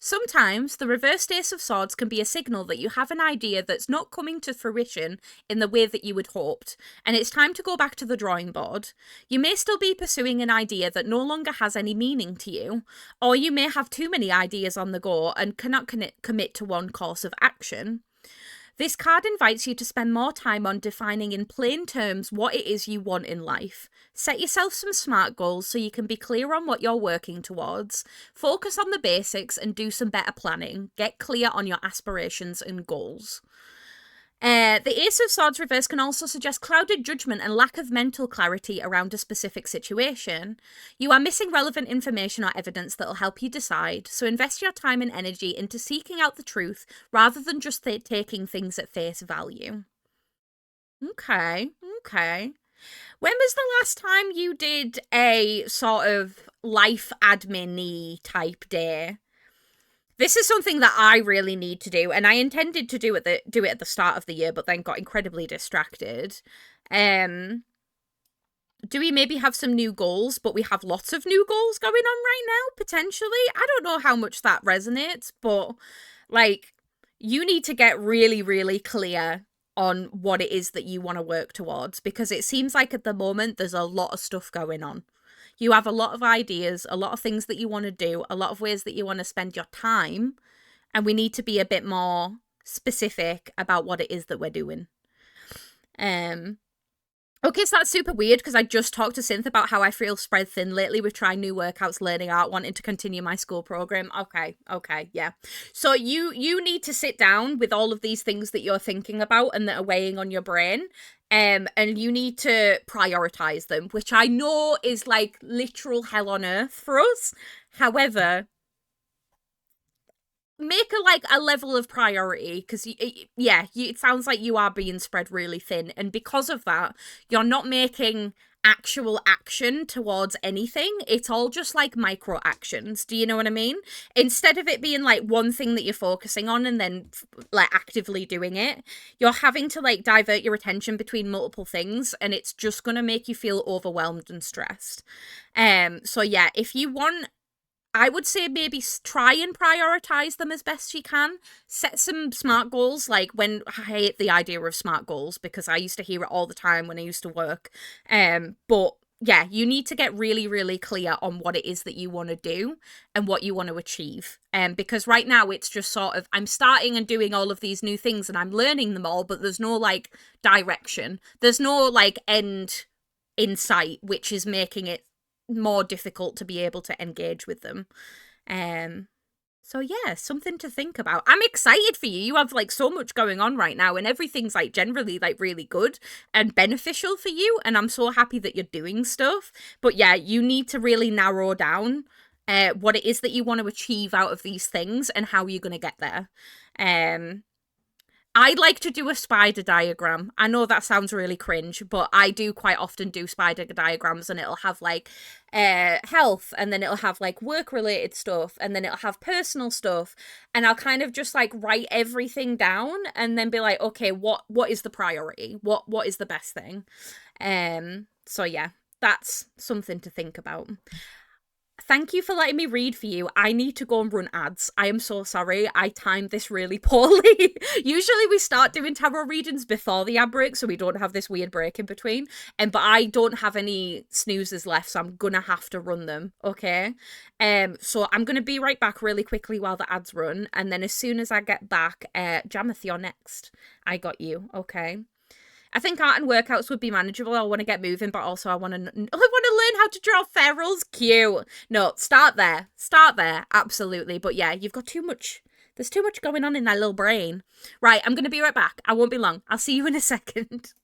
Sometimes, the reversed Ace of Swords can be a signal that you have an idea that's not coming to fruition in the way that you had hoped, and it's time to go back to the drawing board. You may still be pursuing an idea that no longer has any meaning to you, or you may have too many ideas on the go and cannot commit to one course of action. This card invites you to spend more time on defining in plain terms what it is you want in life. Set yourself some SMART goals so you can be clear on what you're working towards. Focus on the basics and do some better planning. Get clear on your aspirations and goals. The Ace of Swords reverse can also suggest clouded judgment and lack of mental clarity around a specific situation. You are missing relevant information or evidence that will help you decide, so invest your time and energy into seeking out the truth rather than just taking things at face value. Okay. When was the last time you did a sort of life admin-y type day? This is something that I really need to do, and I intended to do it at the start of the year, but then got incredibly distracted. Do we maybe have some new goals, but we have lots of new goals going on right now, potentially? I don't know how much that resonates, but, like, you need to get really, really clear on what it is that you want to work towards, because it seems like at the moment there's a lot of stuff going on. You have a lot of ideas, a lot of things that you want to do, a lot of ways that you want to spend your time, and we need to be a bit more specific about what it is that we're doing. Okay, so that's super weird because I just talked to Synth about how I feel spread thin lately with trying new workouts, learning art, wanting to continue my school program. Okay, yeah. So you need to sit down with all of these things that you're thinking about and that are weighing on your brain. And you need to prioritize them, which I know is like literal hell on earth for us. However, make a level of priority, because it sounds like you are being spread really thin, and because of that you're not making actual action towards anything. It's all just like micro actions. Do you know what I mean? Instead of it being like one thing that you're focusing on and then like actively doing it, you're having to like divert your attention between multiple things, and it's just gonna make you feel overwhelmed and stressed. So yeah, if you want, I would say maybe try and prioritize them as best you can. Set some SMART goals. Like, when I hate the idea of SMART goals because I used to hear it all the time when I used to work. But yeah, you need to get really, really clear on what it is that you want to do and what you want to achieve. Because right now it's just sort of, I'm starting and doing all of these new things and I'm learning them all, but there's no like direction. There's no like end in sight, which is making it more difficult to be able to engage with them. Um, so yeah, something to think about. I'm excited for you. You have like so much going on right now and everything's like generally like really good and beneficial for you and I'm so happy that you're doing stuff. But yeah, you need to really narrow down what it is that you want to achieve out of these things and how you're going to get there. Um I like to do a spider diagram. I know that sounds really cringe, but I do quite often do spider diagrams and it'll have like health and then it'll have like work related stuff and then it'll have personal stuff and I'll kind of just like write everything down and then be like, okay, what is the priority? What is the best thing? So yeah, that's something to think about. Thank you for letting me read for you. I need to go and run ads. I am so sorry. I timed this really poorly. Usually we start doing tarot readings before the ad break, so we don't have this weird break in between. But I don't have any snoozes left, so I'm gonna have to run them. Okay. So I'm gonna be right back really quickly while the ads run, and then as soon as I get back, Jameth, you're next. I got you. Okay. I think art and workouts would be manageable. I want to get moving, but also I want to learn how to draw ferals. Cute. No, start there. Start there. Absolutely. But yeah, you've got too much. There's too much going on in that little brain. Right, I'm going to be right back. I won't be long. I'll see you in a second.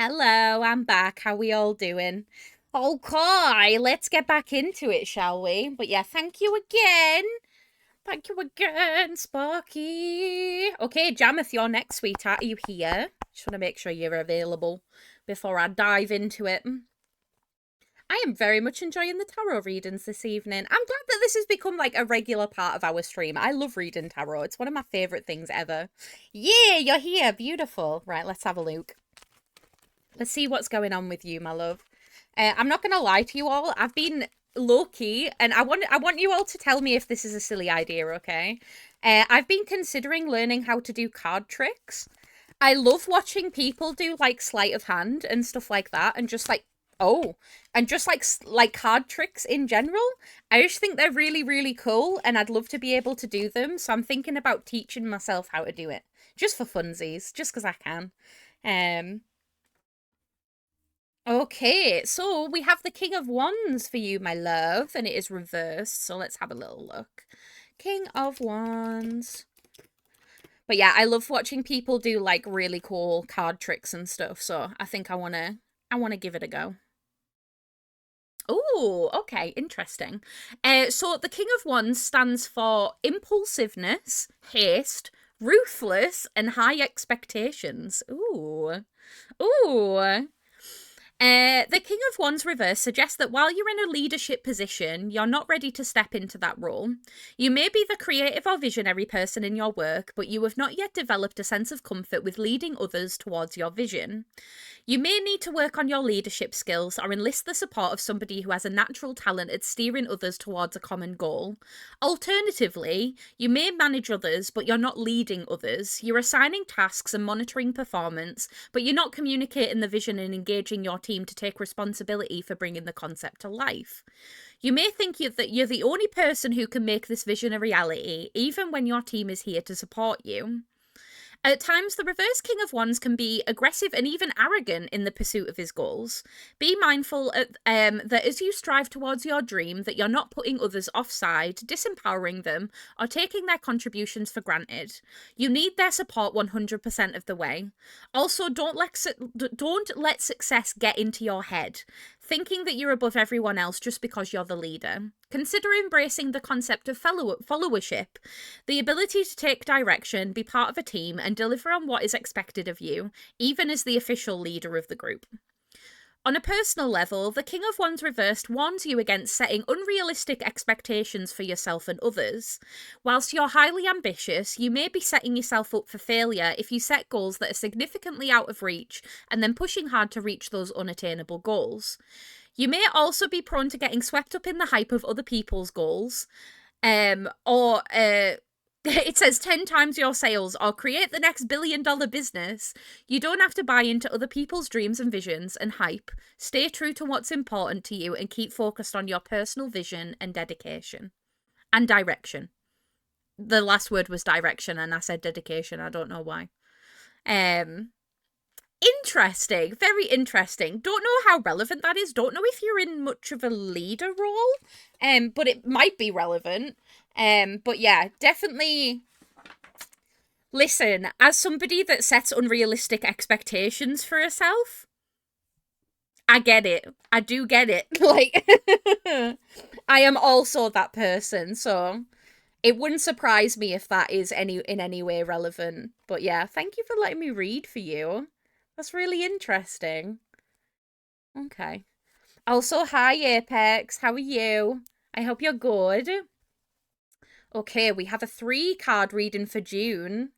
Hello, I'm back. How we all doing? Okay, let's get back into it, shall we? But yeah, thank you again. Thank you again, Sparky. Okay, Jameth, you're next, sweetheart. Are you here? Just want to make sure you're available before I dive into it. I am very much enjoying the tarot readings this evening. I'm glad that this has become like a regular part of our stream. I love reading tarot. It's one of my favourite things ever. Yeah, you're here. Beautiful. Right, let's have a look. Let's see what's going on with you, my love. I'm not going to lie to you all. I've been low-key, and I want you all to tell me if this is a silly idea, okay? I've been considering learning how to do card tricks. I love watching people do, like, sleight of hand and stuff like that, and just, like, and just, like card tricks in general. I just think they're really, really cool, and I'd love to be able to do them, so I'm thinking about teaching myself how to do it. Just for funsies, just because I can. Okay, so we have the King of Wands for you, my love, and it is reversed, so let's have a little look. King of Wands. But yeah, I love watching people do like really cool card tricks and stuff, so I think I wanna give it a go. Oh, okay, interesting. So the King of Wands stands for impulsiveness, haste, ruthless, and high expectations. Ooh. Ooh. The King of Wands reverse suggests that while you're in a leadership position, you're not ready to step into that role. You may be the creative or visionary person in your work, but you have not yet developed a sense of comfort with leading others towards your vision. You may need to work on your leadership skills or enlist the support of somebody who has a natural talent at steering others towards a common goal. Alternatively, you may manage others, but you're not leading others. You're assigning tasks and monitoring performance, but you're not communicating the vision and engaging your team to take responsibility for bringing the concept to life. You may think that you're the only person who can make this vision a reality, even when your team is here to support you. At times, the reverse King of Wands can be aggressive and even arrogant in the pursuit of his goals. Be mindful that as you strive towards your dream, that you're not putting others offside, disempowering them, or taking their contributions for granted. You need their support 100% of the way. Also, don't let success get into your head, thinking that you're above everyone else just because you're the leader. Consider embracing the concept of followership, the ability to take direction, be part of a team, and deliver on what is expected of you, even as the official leader of the group. On a personal level, the King of Wands reversed warns you against setting unrealistic expectations for yourself and others. Whilst you're highly ambitious, you may be setting yourself up for failure if you set goals that are significantly out of reach and then pushing hard to reach those unattainable goals. You may also be prone to getting swept up in the hype of other people's goals, or it says 10 times your sales or create the next billion-dollar business. You don't have to buy into other people's dreams and visions and hype. Stay true to what's important to you and keep focused on your personal vision and dedication. And direction. The last word was direction and I said dedication. I don't know why. Interesting. Very interesting. Don't know how relevant that is. Don't know if you're in much of a leader role. But it might be relevant. But yeah, definitely. Listen, as somebody that sets unrealistic expectations for herself, I get it. I do get it. Like, I am also that person, so it wouldn't surprise me if that is in any way relevant. But yeah, thank you for letting me read for you. That's really interesting. Okay. Also, hi Apex. How are you? I hope you're good. Okay, we have a 3-card reading for June.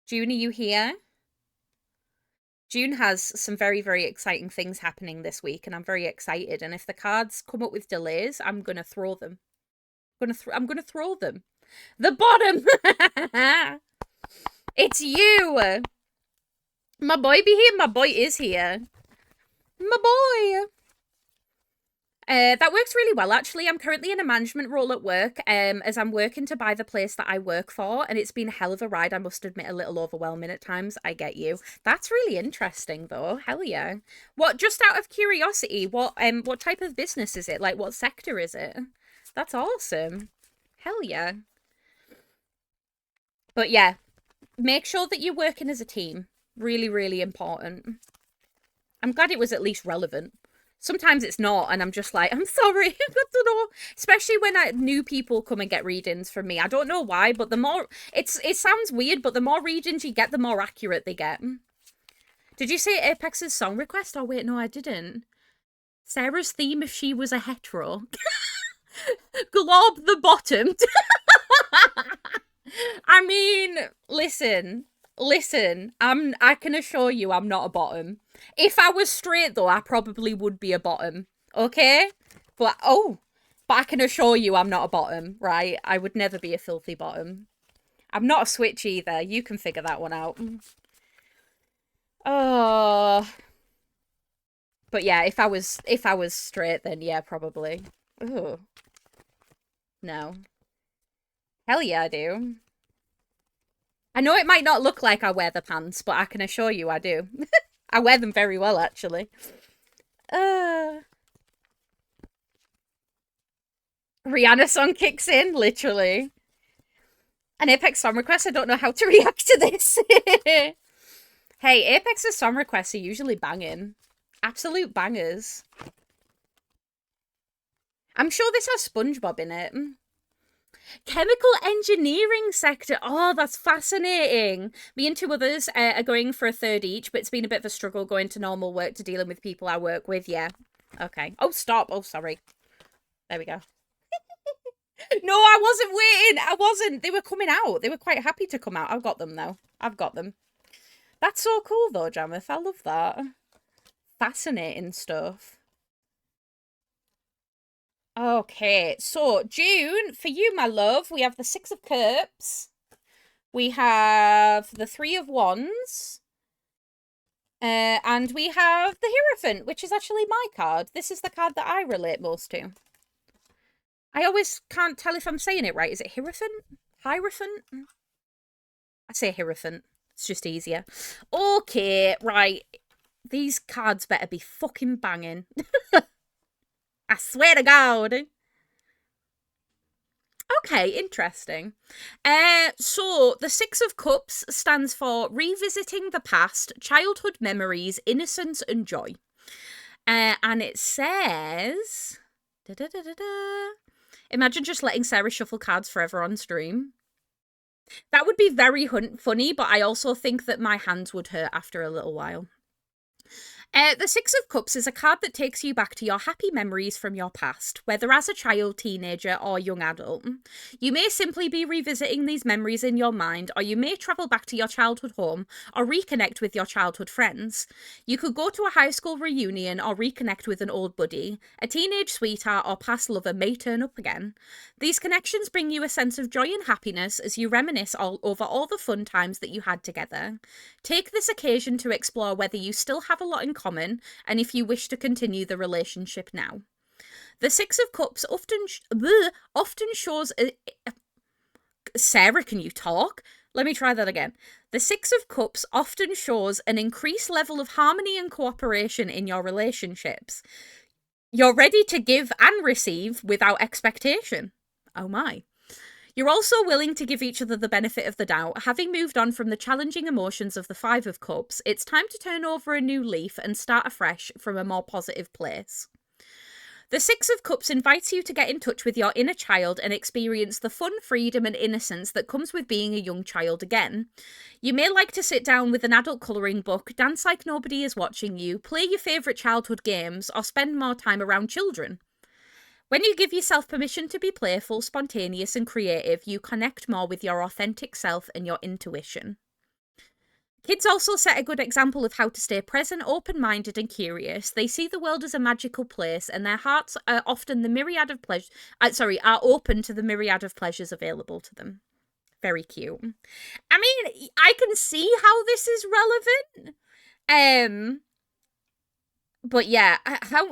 June, are you here? June has some very, very exciting things happening this week, and I'm very excited. And if the cards come up with delays, I'm gonna throw them. I'm gonna throw them. The bottom. It's you. My boy be here. My boy is here. My boy. That works really well, actually. I'm currently in a management role at work, as I'm working to buy the place that I work for, and it's been a hell of a ride, I must admit, a little overwhelming at times. I get you. That's really interesting, though. Hell yeah. What, just out of curiosity, what type of business is it? Like, what sector is it? That's awesome. Hell yeah. But yeah, make sure that you're working as a team. Really, really important. I'm glad it was at least relevant. Sometimes it's not, and I'm just like, I'm sorry, I don't know. Especially when new people come and get readings from me. I don't know why, but the more it sounds weird, but the more readings you get, the more accurate they get. Did you say Apex's song request? Oh wait, no, I didn't. Sarah's theme if she was a hetero. Glob the bottom. I mean, listen. I can assure you I'm not a bottom. If I was straight though, I probably would be a bottom. Okay? But I can assure you I'm not a bottom, right? I would never be a filthy bottom. I'm not a switch either. You can figure that one out. Oh. But yeah, if I was straight then yeah, probably. Ooh. No. Hell yeah, I do. I know it might not look like I wear the pants, but I can assure you I do. I wear them very well, actually. Rihanna song kicks in, literally. An Apex song request, I don't know how to react to this. Hey, Apex's song requests are usually banging. Absolute bangers. I'm sure this has SpongeBob in it. Chemical engineering sector. Oh, that's fascinating. Me and two others are going for a third each, but it's been a bit of a struggle going to normal work to dealing with people I work with. Yeah. Okay. Oh, stop. Oh, sorry. There we go. No, I wasn't waiting. I wasn't. They were coming out. They were quite happy to come out. I've got them, though. I've got them. That's so cool, though, Jameth. I love that. Fascinating stuff. Okay, so June, for you, my love, we have the Six of Cups. We have the Three of Wands. And we have the Hierophant, which is actually my card. This is the card that I relate most to. I always can't tell if I'm saying it right. Is it Hierophant? Hierophant? I say Hierophant. It's just easier. Okay, right. These cards better be fucking banging. I swear to God. Okay, interesting. So the Six of Cups stands for revisiting the past, childhood memories, innocence and joy. And it says... Imagine just letting Sarah shuffle cards forever on stream. That would be very funny, but I also think that my hands would hurt after a little while. The Six of Cups is a card that takes you back to your happy memories from your past, whether as a child, teenager, or young adult. You may simply be revisiting these memories in your mind, or you may travel back to your childhood home, or reconnect with your childhood friends. You could go to a high school reunion, or reconnect with an old buddy. A teenage sweetheart or past lover may turn up again. These connections bring you a sense of joy and happiness as you reminisce over all the fun times that you had together. Take this occasion to explore whether you still have a lot in common, and if you wish to continue the relationship now. The Six of Cups often shows... Sarah, can you talk? Let me try that again. The Six of Cups often shows an increased level of harmony and cooperation in your relationships. You're ready to give and receive without expectation. Oh my. You're also willing to give each other the benefit of the doubt. Having moved on from the challenging emotions of the Five of Cups, it's time to turn over a new leaf and start afresh from a more positive place. The Six of Cups invites you to get in touch with your inner child and experience the fun, freedom and innocence that comes with being a young child again. You may like to sit down with an adult colouring book, dance like nobody is watching you, play your favourite childhood games, or spend more time around children. When you give yourself permission to be playful, spontaneous and creative, you connect more with your authentic self and your intuition. Kids also set a good example of how to stay present, open-minded and curious. They see the world as a magical place and their hearts are often are open to the myriad of pleasures available to them. Very cute. I mean, I can see how this is relevant. But yeah,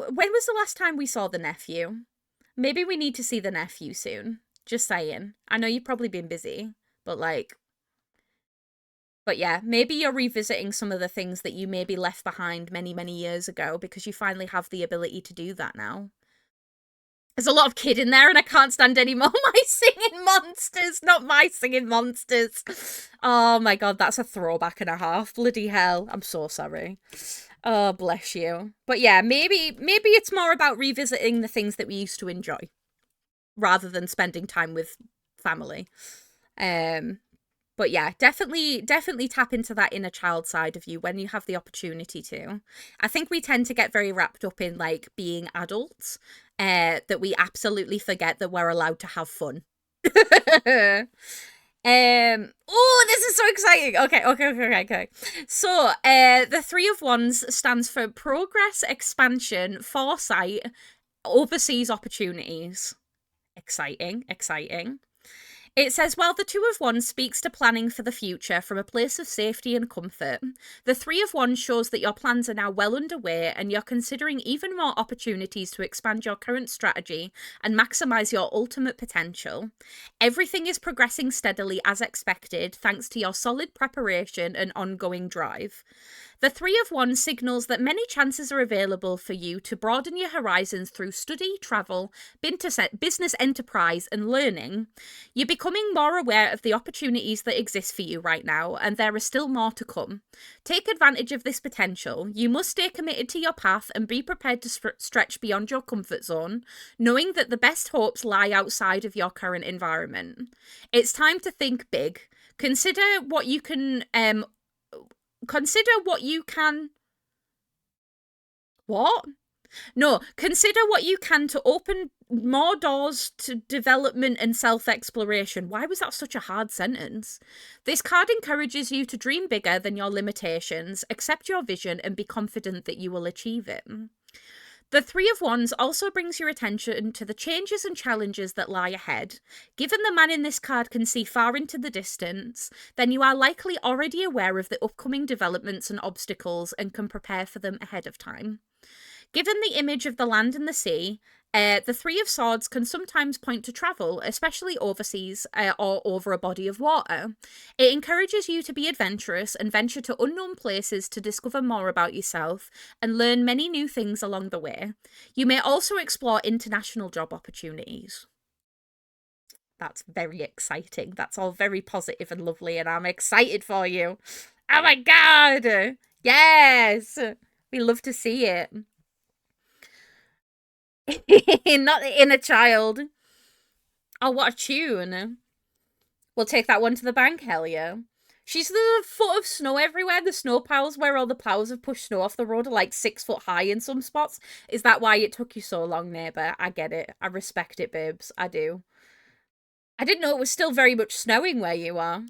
when was the last time we saw the nephew? Maybe we need to see the nephew soon. Just saying. I know you've probably been busy, but yeah, maybe you're revisiting some of the things that you maybe left behind many, many years ago because you finally have the ability to do that now. There's a lot of kid in there and I can't stand any more. My singing monsters, not my singing monsters. Oh my God, that's a throwback and a half. Bloody hell. I'm so sorry. Oh, bless you. But yeah, maybe it's more about revisiting the things that we used to enjoy rather than spending time with family. Um but yeah, definitely tap into that inner child side of you when you have the opportunity to. I think we tend to get very wrapped up in like being adults, that we absolutely forget that we're allowed to have fun. Oh, this is so exciting. Okay. So, the Three of Wands stands for progress, expansion, foresight, overseas opportunities. Exciting. It says, while the Two of Wands speaks to planning for the future from a place of safety and comfort, the Three of Wands shows that your plans are now well underway and you're considering even more opportunities to expand your current strategy and maximize your ultimate potential. Everything is progressing steadily as expected thanks to your solid preparation and ongoing drive. The Three of Wands signals that many chances are available for you to broaden your horizons through study, travel, business enterprise, and learning. You're becoming more aware of the opportunities that exist for you right now, and there are still more to come. Take advantage of this potential. You must stay committed to your path and be prepared to stretch beyond your comfort zone, knowing that the best hopes lie outside of your current environment. It's time to think big. Consider what you can consider what you can what no consider what you can to open more doors to development and self-exploration. Why was that such a hard sentence? This card encourages you to dream bigger than your limitations, accept your vision, and be confident that you will achieve it. The Three of Wands also brings your attention to the changes and challenges that lie ahead. Given the man in this card can see far into the distance, then you are likely already aware of the upcoming developments and obstacles and can prepare for them ahead of time. Given the image of the land and the sea, the Three of Swords can sometimes point to travel, especially overseas or over a body of water. It encourages you to be adventurous and venture to unknown places to discover more about yourself and learn many new things along the way. You may also explore international job opportunities. That's very exciting. That's all very positive and lovely, and I'm excited for you. Oh my god! Yes! We love to see it. Not the inner child. Oh, what a tune. We'll take that one to the bank, hell yeah. She's the foot of snow everywhere. The snow piles where all the plows have pushed snow off the road are like 6 foot high in some spots. Is that why it took you so long, neighbour? I get it. I respect it, babes. I do. I didn't know it was still very much snowing where you are.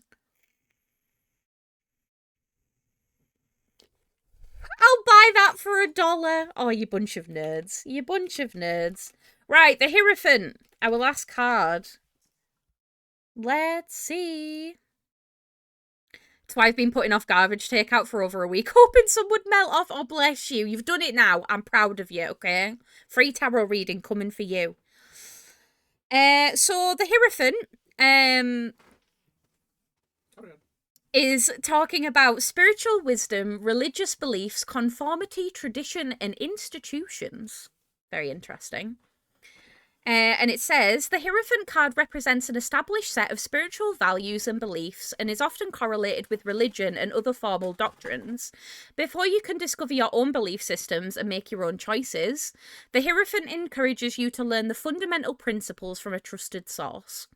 I'll buy that for $1. Oh, you bunch of nerds. You bunch of nerds. Right, the Hierophant. Our last card. Let's see. That's why I've been putting off garbage takeout for over a week, hoping some would melt off. Oh, bless you. You've done it now. I'm proud of you, okay? Free tarot reading coming for you. So the Hierophant, is talking about spiritual wisdom, religious beliefs, conformity, tradition, and institutions. Very interesting. And it says, the Hierophant card represents an established set of spiritual values and beliefs and is often correlated with religion and other formal doctrines. Before you can discover your own belief systems and make your own choices, the Hierophant encourages you to learn the fundamental principles from a trusted source.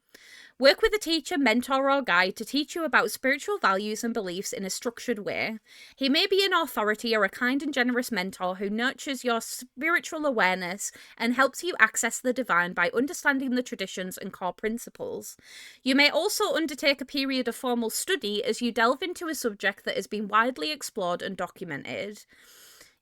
Work with a teacher, mentor, or guide to teach you about spiritual values and beliefs in a structured way. He may be an authority or a kind and generous mentor who nurtures your spiritual awareness and helps you access the divine by understanding the traditions and core principles. You may also undertake a period of formal study as you delve into a subject that has been widely explored and documented.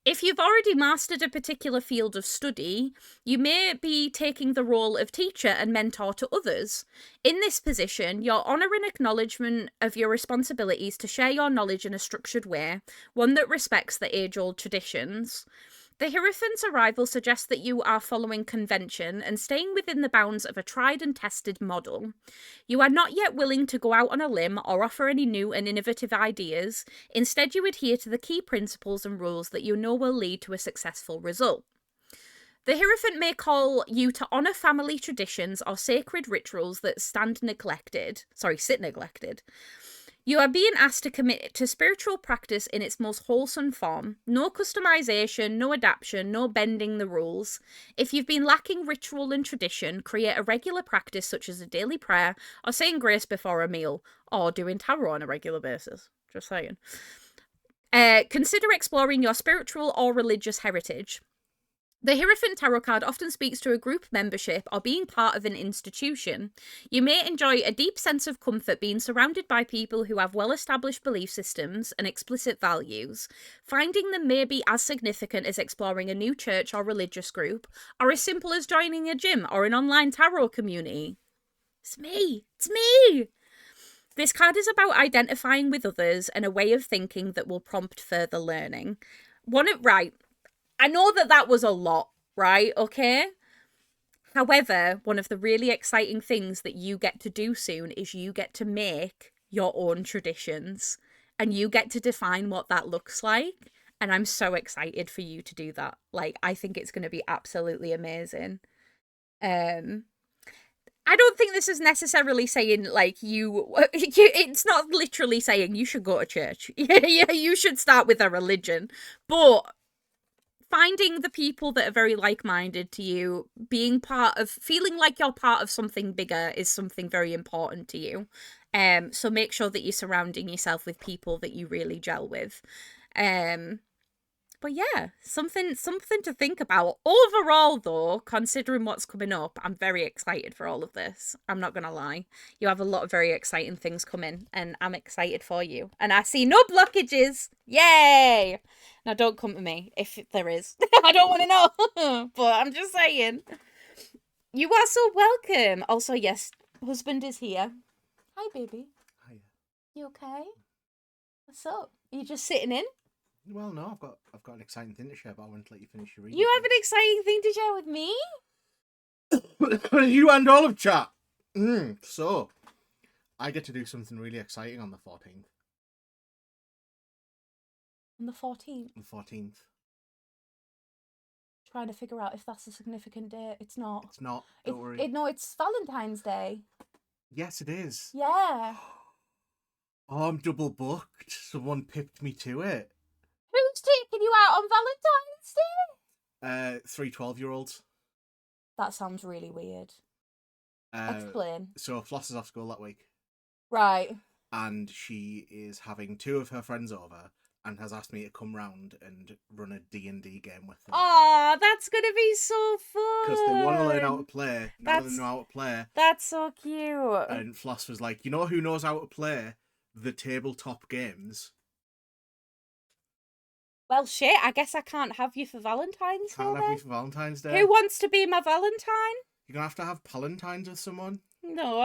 If you've already mastered a particular field of study, you may be taking the role of teacher and mentor to others. In this position, your honour and acknowledgement of your responsibilities to share your knowledge in a structured way, one that respects the age-old traditions. The Hierophant's arrival suggests that you are following convention and staying within the bounds of a tried and tested model. You are not yet willing to go out on a limb or offer any new and innovative ideas. Instead, you adhere to the key principles and rules that you know will lead to a successful result. The Hierophant may call you to honour family traditions or sacred rituals that sit neglected. You are being asked to commit to spiritual practice in its most wholesome form. No customization, no adaptation, no bending the rules. If you've been lacking ritual and tradition, create a regular practice such as a daily prayer, or saying grace before a meal, or doing tarot on a regular basis. Just saying. Consider exploring your spiritual or religious heritage. The Hierophant Tarot card often speaks to a group membership or being part of an institution. You may enjoy a deep sense of comfort being surrounded by people who have well-established belief systems and explicit values. Finding them may be as significant as exploring a new church or religious group, or as simple as joining a gym or an online tarot community. It's me! It's me! This card is about identifying with others and a way of thinking that will prompt further learning. Right. I know that was a lot, right? Okay? However, one of the really exciting things that you get to do soon is you get to make your own traditions and you get to define what that looks like. And I'm so excited for you to do that. Like, I think it's going to be absolutely amazing. I don't think this is necessarily saying, like, it's not literally saying you should go to church. Yeah, you should start with a religion. But finding the people that are very like-minded to you, feeling like you're part of something bigger is something very important to you. So make sure that you're surrounding yourself with people that you really gel with. But yeah, something to think about. Overall, though, considering what's coming up, I'm very excited for all of this. I'm not going to lie. You have a lot of very exciting things coming, and I'm excited for you. And I see no blockages. Yay! Now, don't come to me if there is. I don't want to know. But I'm just saying. You are so welcome. Also, yes, husband is here. Hi, baby. Hiya. You okay? What's up? Are you just sitting in? Well, no, I've got an exciting thing to share, but I won't let you finish your reading. You have an exciting thing to share with me? You and all of chat. So, I get to do something really exciting on the 14th. On the 14th? The 14th. Trying to figure out if that's a significant date. It's not. It's not. Don't worry. No, it's Valentine's Day. Yes, it is. Yeah. Oh, I'm double booked. Someone pipped me to it. Who's taking you out on Valentine's Day? 3 12-year-olds. That sounds really weird. Explain. So Floss is off school that week. Right. And she is having 2 of her friends over and has asked me to come round and run a D&D game with them. Oh, that's going to be so fun. Because they want to learn how to play. None of them know how to play. That's so cute. And Floss was like, you know who knows how to play the tabletop games? Well, shit, I guess I can't have you for Valentine's Day. Can't have me for Valentine's Day. Who wants to be my Valentine? You're going to have Palantines with someone? No,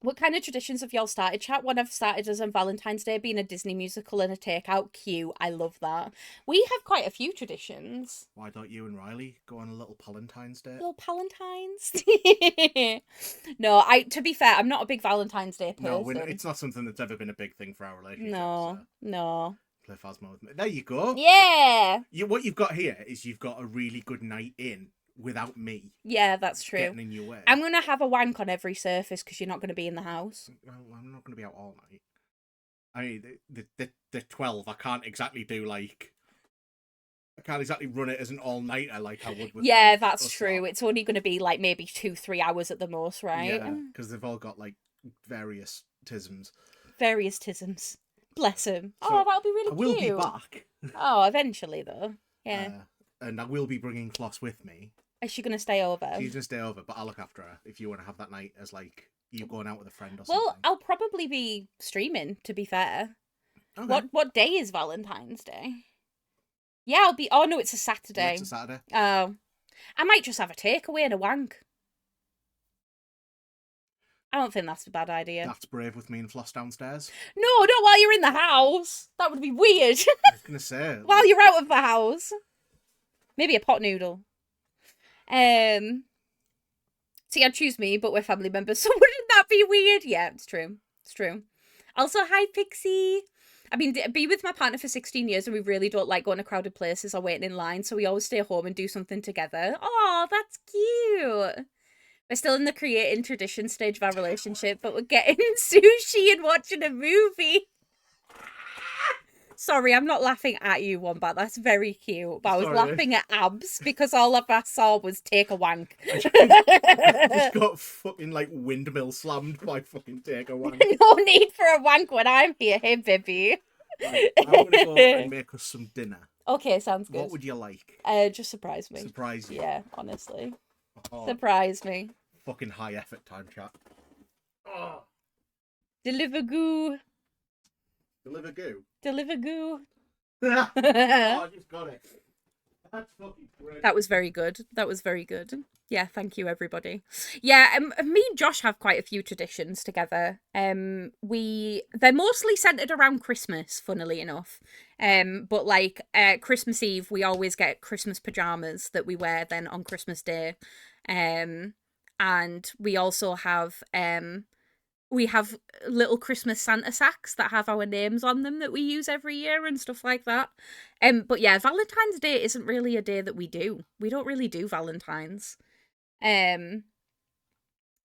What kind of traditions have y'all started, chat? One I've started as on Valentine's Day being a Disney musical and a takeout. Cute. I love that. We have quite a few traditions. Why don't you and Riley go on a little Palentine's Day? Little Palantines? No, to be fair, I'm not a big Valentine's Day person. No, it's not something that's ever been a big thing for our relationship. No. Play Phasma with me. There you go. Yeah. What you've got here is you've got a really good night in without me. Yeah, that's true. Getting in your way. I'm going to have a wank on every surface because you're not going to be in the house. Well, I'm not going to be out all night. I mean, the 12, I can't exactly run it as an all-nighter like I would with... Yeah, that's true. It's only going to be like maybe 2-3 hours at the most, right? Yeah, because they've all got like various tisms. Various tisms. Bless him. So that'll be really I will cute. be back. Oh, eventually though. Yeah. And I will be bringing Floss with me. Is she going to stay over? She's going to stay over, but I'll look after her if you want to have that night as like you going out with a friend or something. Well, I'll probably be streaming, to be fair. Okay. What day is Valentine's Day? Yeah, I'll be... Oh, no, it's a Saturday. Yeah, it's a Saturday. Oh. I might just have a takeaway and a wank. I don't think that's a bad idea. That's brave with me and Floss downstairs. No, not while you're in the house. That would be weird. I was going to say. While you're out of the house. Maybe a pot noodle. See, I'd choose me, but we're family members, so wouldn't that be weird? Yeah, it's true. It's true. Also, hi, Pixie. I mean, be with my partner for 16 years and we really don't like going to crowded places or waiting in line, so we always stay home and do something together. Oh, that's cute. We're still in the creating tradition stage of our relationship, but we're getting sushi and watching a movie. Sorry, I'm not laughing at you, Wombat. That's very cute. But I was laughing at abs because all of I saw was take a wank. I just got fucking like windmill slammed by fucking take a wank. No need for a wank when I'm here. Hey, baby. Right, I'm gonna go and make us some dinner. Okay, sounds good. What would you like? Just surprise me. Surprise you? Yeah, honestly. Oh, surprise me. Fucking high effort time, chat. Oh. Deliver goo. Deliver goo. Deliver goo. Oh, I just got it. That's fucking great. That was very good. That was very good. Yeah, thank you, everybody. Yeah, me and Josh have quite a few traditions together. They're mostly centered around Christmas, funnily enough. But like Christmas Eve, we always get Christmas pajamas that we wear then on Christmas Day. And we also have little Christmas Santa sacks that have our names on them that we use every year and stuff like that. But yeah, Valentine's Day isn't really a day that we do. We don't really do Valentine's.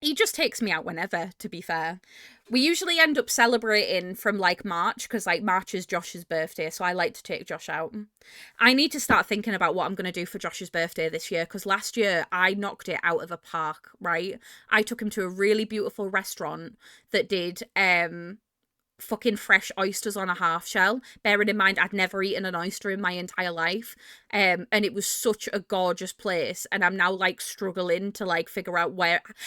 He just takes me out whenever, to be fair. We usually end up celebrating from like March, because like March is Josh's birthday, so I like to take Josh out. I need to start thinking about what I'm going to do for Josh's birthday this year, because last year I knocked it out of the park, right? I took him to a really beautiful restaurant that did fucking fresh oysters on a half shell, bearing in mind I'd never eaten an oyster in my entire life, and it was such a gorgeous place, and I'm now like struggling to like figure out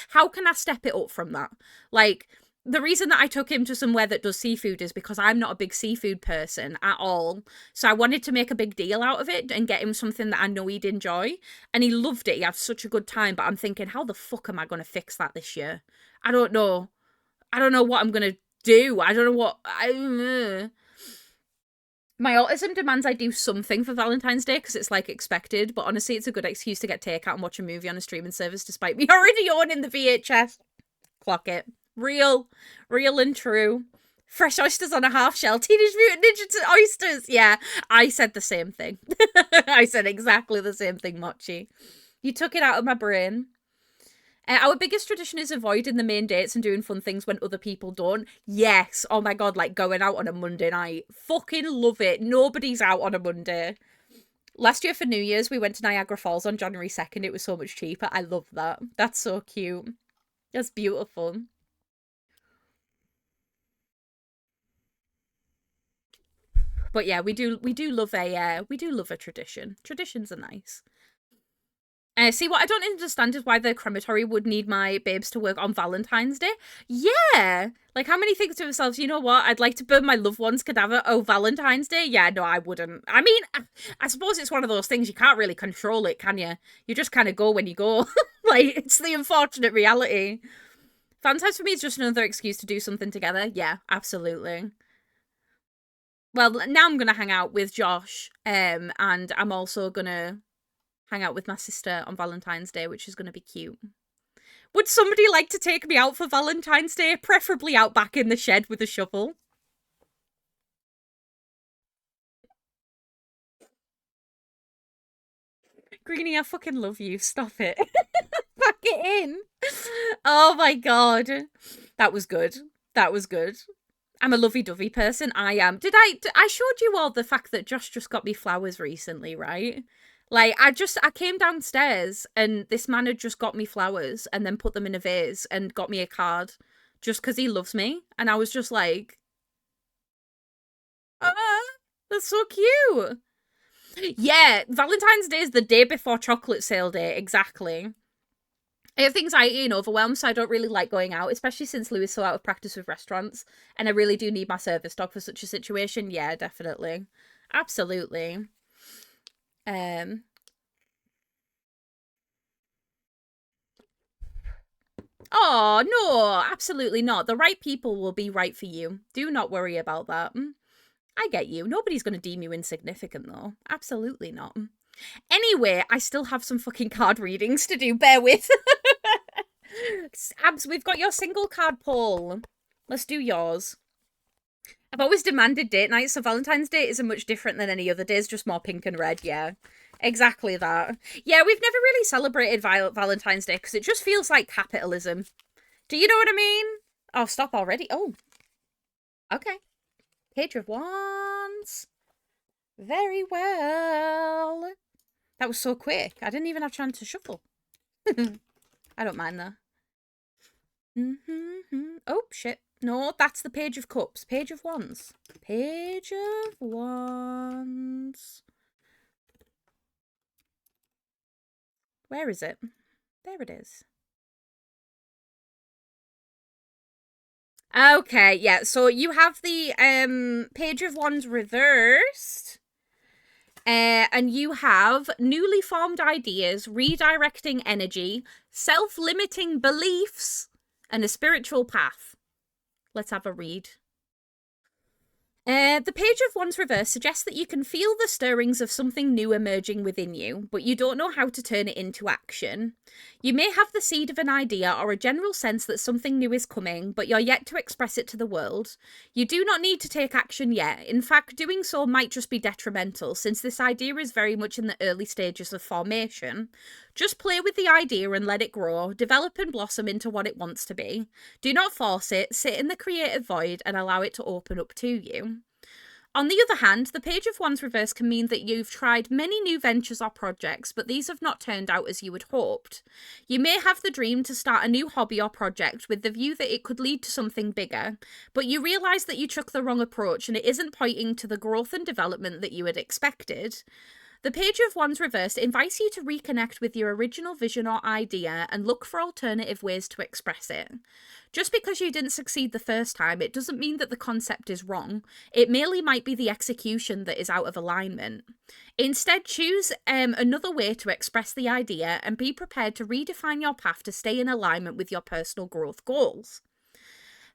how can I step it up from that. Like, the reason that I took him to somewhere that does seafood is because I'm not a big seafood person at all, so I wanted to make a big deal out of it and get him something that I know he'd enjoy, and he loved it. He had such a good time, but I'm thinking, how the fuck am I going to fix that this year? I don't know what I'm going to do. I don't know what my autism demands I do something for Valentine's Day because it's like expected, but honestly it's a good excuse to get takeout and watch a movie on a streaming service despite me already owning the VHS. Clock it. Real and true. Fresh oysters on a half shell. Teenage Mutant Ninja oysters. Yeah, I said the same thing. I said exactly the same thing, Mochi. You took it out of my brain. Our biggest tradition is avoiding the main dates and doing fun things when other people don't. Yes. Oh my god, like going out on a Monday night. Fucking love it. Nobody's out on a Monday. Last year for New Year's, we went to Niagara Falls on January 2nd. It was so much cheaper. I love that. That's so cute. That's beautiful. But yeah, we do love a tradition. Traditions are nice. See, what I don't understand is why the crematory would need my babes to work on Valentine's Day. Yeah! Like, how many think to themselves, you know what, I'd like to burn my loved one's cadaver. Oh, Valentine's Day? Yeah, no, I wouldn't. I mean, I suppose it's one of those things, you can't really control it, can you? You just kind of go when you go. Like, it's the unfortunate reality. Valentine's for me is just another excuse to do something together. Yeah, absolutely. Well, now I'm going to hang out with Josh, and I'm also going to hang out with my sister on Valentine's Day, which is going to be cute. Would somebody like to take me out for Valentine's Day? Preferably out back in the shed with a shovel. Greenie, I fucking love you. Stop it. Back it in. Oh my god. That was good. That was good. I'm a lovey-dovey person. I am. I showed you all the fact that Josh just got me flowers recently, right? Like, I came downstairs and this man had just got me flowers and then put them in a vase and got me a card just because he loves me. And I was just like, that's so cute. Yeah, Valentine's Day is the day before chocolate sale day, exactly. I have anxiety and overwhelm, so I don't really like going out, especially since Louis is so out of practice with restaurants, and I really do need my service dog for such a situation. Yeah, definitely. Absolutely. Oh, no, absolutely not. The right people will be right for you. Do not worry about that. I get you. Nobody's going to deem you insignificant, though. Absolutely not. Anyway, I still have some fucking card readings to do. Bear with. Abs, we've got your single card poll. Let's do yours. I've always demanded date nights, so Valentine's Day isn't much different than any other days, just more pink and red, yeah. Exactly that. Yeah, we've never really celebrated Valentine's Day because it just feels like capitalism. Do you know what I mean? Oh, stop already. Oh, okay. Page of Wands. Very well. That was so quick. I didn't even have time to shuffle. I don't mind that. Oh, shit. No, that's the Page of Cups. Page of Wands. Page of Wands. Where is it? There it is. Okay, yeah. So you have the Page of Wands reversed. And you have newly formed ideas, redirecting energy, self-limiting beliefs, and a spiritual path. Let's have a read. The Page of Wands reverse suggests that you can feel the stirrings of something new emerging within you, but you don't know how to turn it into action. You may have the seed of an idea or a general sense that something new is coming, but you're yet to express it to the world. You do not need to take action yet. In fact, doing so might just be detrimental, since this idea is very much in the early stages of formation. Just play with the idea and let it grow, develop and blossom into what it wants to be. Do not force it, sit in the creative void and allow it to open up to you. On the other hand, the Page of Wands reverse can mean that you've tried many new ventures or projects, but these have not turned out as you had hoped. You may have the dream to start a new hobby or project with the view that it could lead to something bigger, but you realise that you took the wrong approach and it isn't pointing to the growth and development that you had expected. The Page of Wands reversed invites you to reconnect with your original vision or idea and look for alternative ways to express it. Just because you didn't succeed the first time, it doesn't mean that the concept is wrong. It merely might be the execution that is out of alignment. Instead, choose another way to express the idea and be prepared to redefine your path to stay in alignment with your personal growth goals.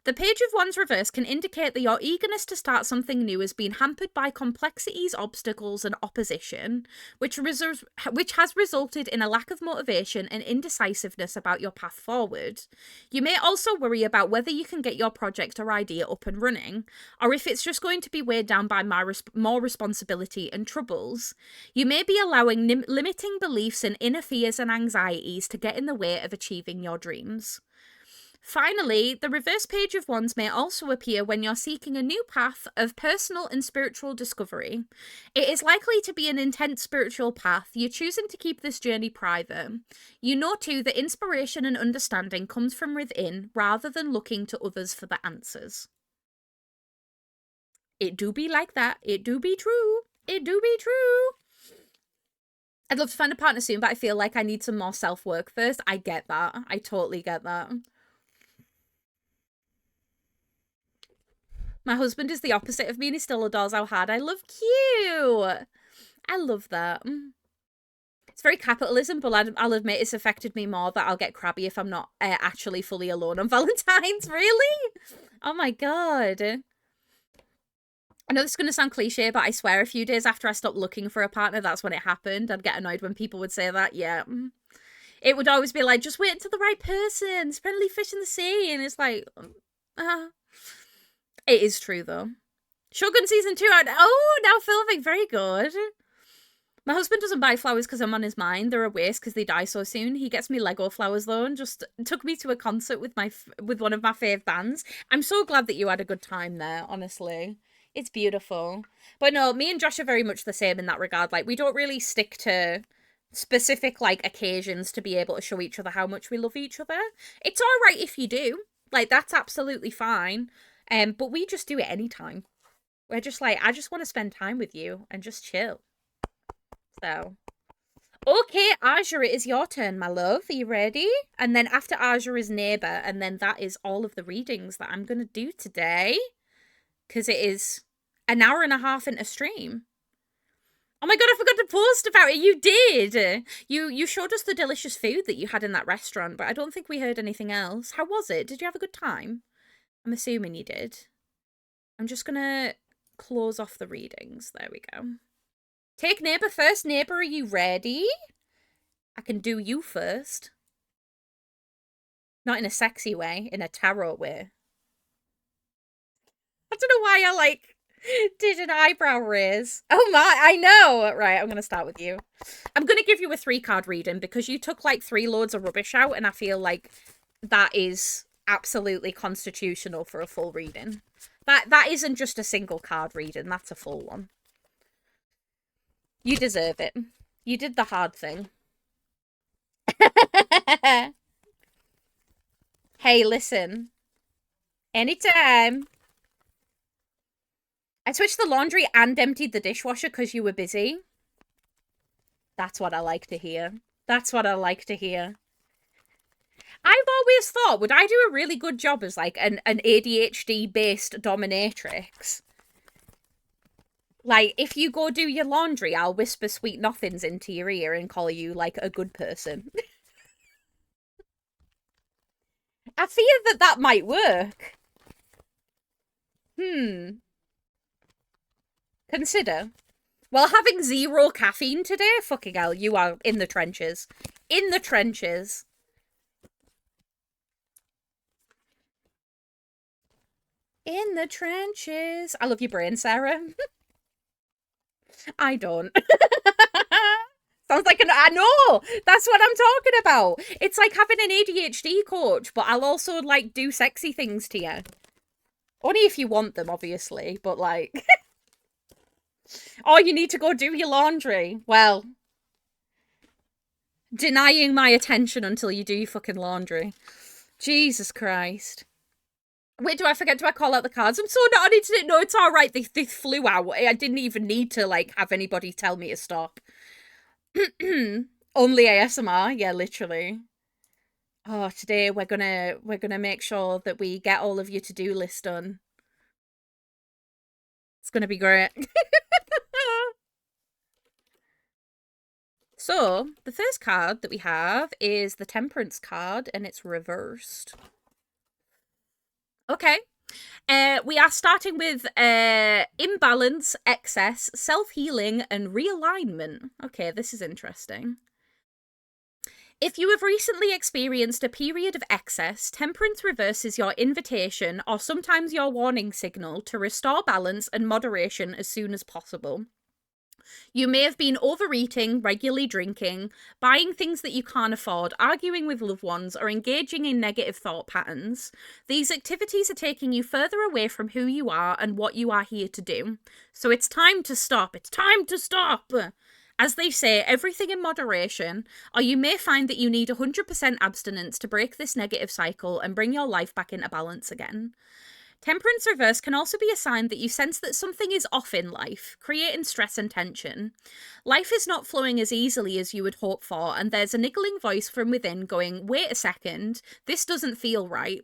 The Page of Wands reverse can indicate that your eagerness to start something new has been hampered by complexities, obstacles, and opposition, which has resulted in a lack of motivation and indecisiveness about your path forward. You may also worry about whether you can get your project or idea up and running, or if it's just going to be weighed down by more responsibility and troubles. You may be allowing limiting beliefs and inner fears and anxieties to get in the way of achieving your dreams. Finally, the reverse Page of Wands may also appear when you're seeking a new path of personal and spiritual discovery. It is likely to be an intense spiritual path. You're choosing to keep this journey private. You know too that inspiration and understanding comes from within rather than looking to others for the answers. It do be like that. It do be true. It do be true. I'd love to find a partner soon, but I feel like I need some more self-work first. I get that. I totally get that. My husband is the opposite of me and he still adores how hard I love Q. I love that. It's very capitalism, but I'll admit it's affected me more that I'll get crabby if I'm not actually fully alone on Valentine's. Really? Oh my god. I know this is going to sound cliche, but I swear a few days after I stopped looking for a partner, that's when it happened. I'd get annoyed when people would say that. Yeah. It would always be like, just wait until the right person. It's friendly fish in the sea. And it's like, It is true, though. Shogun Season 2 out. Oh, now filming. Very good. My husband doesn't buy flowers because I'm on his mind. They're a waste because they die so soon. He gets me Lego flowers, though, and just took me to a concert with one of my fave bands. I'm so glad that you had a good time there, honestly. It's beautiful. But no, me and Josh are very much the same in that regard. Like, we don't really stick to specific, like, occasions to be able to show each other how much we love each other. It's all right if you do. Like, that's absolutely fine. But we just do it anytime. We're just like, I just want to spend time with you and just chill. So, okay, Aja, it is your turn, my love. Are you ready? And then after Aja is Neighbour, and then that is all of the readings that I'm going to do today. Because it is an hour and a half into stream. Oh my god, I forgot to post about it. You did. You showed us the delicious food that you had in that restaurant, but I don't think we heard anything else. How was it? Did you have a good time? I'm assuming you did. I'm just going to close off the readings. There we go. Take Neighbour first. Neighbour, are you ready? I can do you first. Not in a sexy way, in a tarot way. I don't know why I like Did an eyebrow raise. Oh my, I know. Right, I'm going to start with you. I'm going to give you a 3-card reading because you took like 3 loads of rubbish out, and I feel like that is absolutely constitutional for a full reading. That isn't just a single card reading, that's a full one. You deserve it. You did the hard thing. Hey, listen. Anytime. I switched the laundry and emptied the dishwasher because you were busy. That's what I like to hear. That's what I like to hear. I've always thought, would I do a really good job as like an ADHD-based dominatrix? Like, if you go do your laundry, I'll whisper sweet nothings into your ear and call you, like, a good person. I fear that might work. Consider. While having 0 caffeine today, fucking hell, you are in the trenches. In the trenches. In the trenches. I love your brain, Sarah. I don't. Sounds like I know! That's what I'm talking about! It's like having an ADHD coach, but I'll also, like, do sexy things to you. Only if you want them, obviously, but, like... Oh, you need to go do your laundry. Well... Denying my attention until you do your fucking laundry. Jesus Christ. Wait, do I forget? Do I call out the cards? I'm so not on internet. No, it's alright. They flew out. I didn't even need to, like, have anybody tell me to stop. Only ASMR. Yeah, literally. Oh, today we're gonna make sure that we get all of your to-do list done. It's gonna be great. So, the first card that we have is the Temperance card, and it's reversed. Okay. We are starting with imbalance, excess, self-healing, and realignment. Okay, this is interesting. If you have recently experienced a period of excess, Temperance reverses your invitation, or sometimes your warning signal, to restore balance and moderation as soon as possible. You may have been overeating, regularly drinking, buying things that you can't afford, arguing with loved ones, or engaging in negative thought patterns. These activities are taking you further away from who you are and what you are here to do. So it's time to stop. It's time to stop! As they say, everything in moderation, or you may find that you need 100% abstinence to break this negative cycle and bring your life back into balance again. Temperance reverse can also be a sign that you sense that something is off in life, creating stress and tension. Life is not flowing as easily as you would hope for, and there's a niggling voice from within going, wait a second, this doesn't feel right.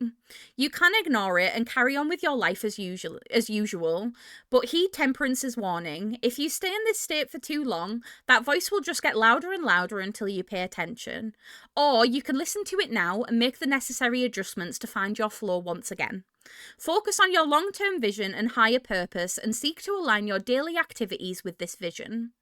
You can ignore it and carry on with your life as usual, but heed Temperance's warning. If you stay in this state for too long, that voice will just get louder and louder until you pay attention. Or you can listen to it now and make the necessary adjustments to find your flow once again. Focus on your long-term vision and higher purpose and seek to align your daily activities with this vision.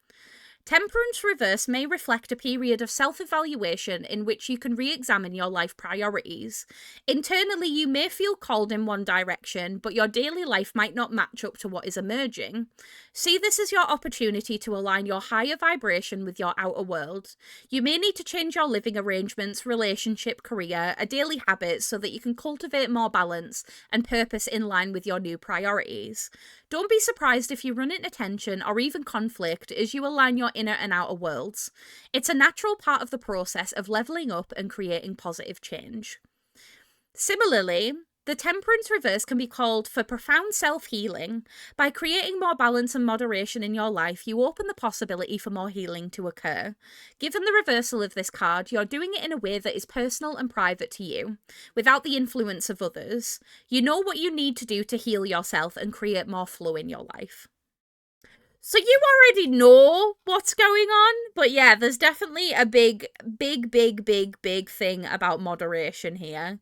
Temperance reverse may reflect a period of self-evaluation in which you can re-examine your life priorities. Internally, you may feel called in one direction, but your daily life might not match up to what is emerging. See this as your opportunity to align your higher vibration with your outer world. You may need to change your living arrangements, relationship, career, or daily habits so that you can cultivate more balance and purpose in line with your new priorities. Don't be surprised if you run into tension or even conflict as you align your inner and outer worlds. It's a natural part of the process of leveling up and creating positive change. Similarly, the Temperance reverse can be called for profound self-healing. By creating more balance and moderation in your life, you open the possibility for more healing to occur. Given the reversal of this card, you're doing it in a way that is personal and private to you, without the influence of others. You know what you need to do to heal yourself and create more flow in your life. So you already know what's going on, but yeah, there's definitely a big thing about moderation here.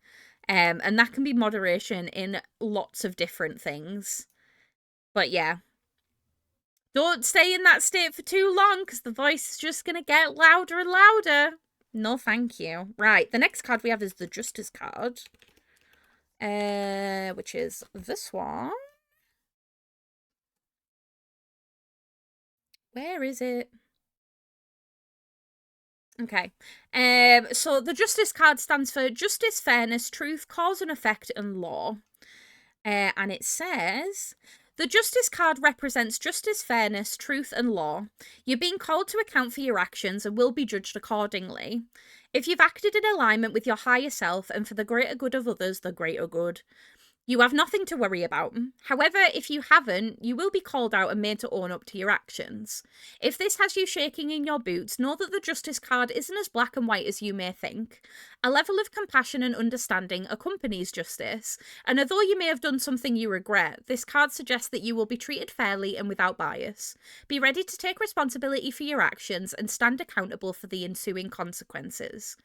And that can be moderation in lots of different things. But yeah. Don't stay in that state for too long, because the voice is just going to get louder and louder. No, thank you. Right, the next card we have is the Justice card. Which is this one. Where is it? Okay. So the Justice card stands for Justice, Fairness, Truth, Cause and Effect, and Law. And it says, the Justice card represents justice, fairness, truth, and law. You're being called to account for your actions and will be judged accordingly. If you've acted in alignment with your higher self and for the greater good of others, the greater good, you have nothing to worry about. However, if you haven't, you will be called out and made to own up to your actions. If this has you shaking in your boots, know that the Justice card isn't as black and white as you may think. A level of compassion and understanding accompanies justice, and although you may have done something you regret, this card suggests that you will be treated fairly and without bias. Be ready to take responsibility for your actions and stand accountable for the ensuing consequences.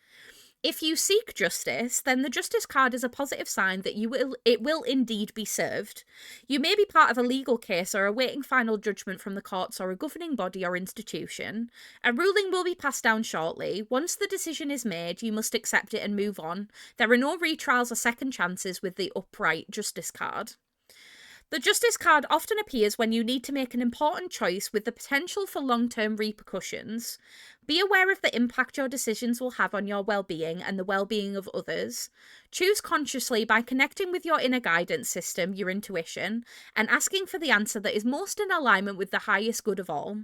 If you seek justice, then the Justice card is a positive sign that it will indeed be served. You may be part of a legal case or awaiting final judgment from the courts or a governing body or institution. A ruling will be passed down shortly. Once the decision is made, you must accept it and move on. There are no retrials or second chances with the upright Justice card. The Justice card often appears when you need to make an important choice with the potential for long-term repercussions. Be aware of the impact your decisions will have on your well-being and the well-being of others. Choose consciously by connecting with your inner guidance system, your intuition, and asking for the answer that is most in alignment with the highest good of all.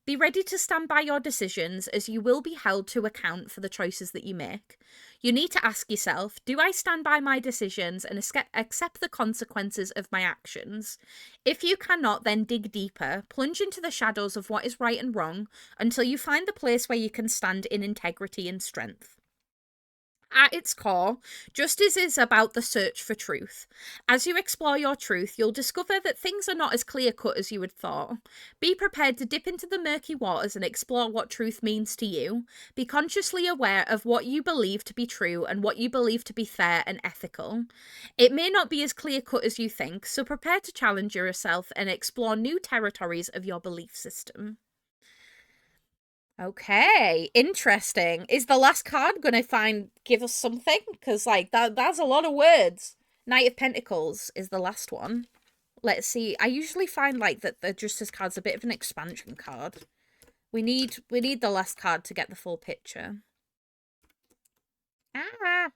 Be ready to stand by your decisions, as you will be held to account for the choices that you make. You need to ask yourself, do I stand by my decisions and accept the consequences of my actions? If you cannot, then dig deeper, plunge into the shadows of what is right and wrong, until you find the place where you can stand in integrity and strength. At its core, justice is about the search for truth. As you explore your truth, you'll discover that things are not as clear-cut as you had thought. Be prepared to dip into the murky waters and explore what truth means to you. Be consciously aware of what you believe to be true and what you believe to be fair and ethical. It may not be as clear-cut as you think, so prepare to challenge yourself and explore new territories of your belief system. Okay, interesting. Is the last card gonna give us something? Because like that's a lot of words. Knight of Pentacles is the last one. Let's see. I usually find like that the Justice card's a bit of an expansion card. We need the last card to get the full picture. Ah,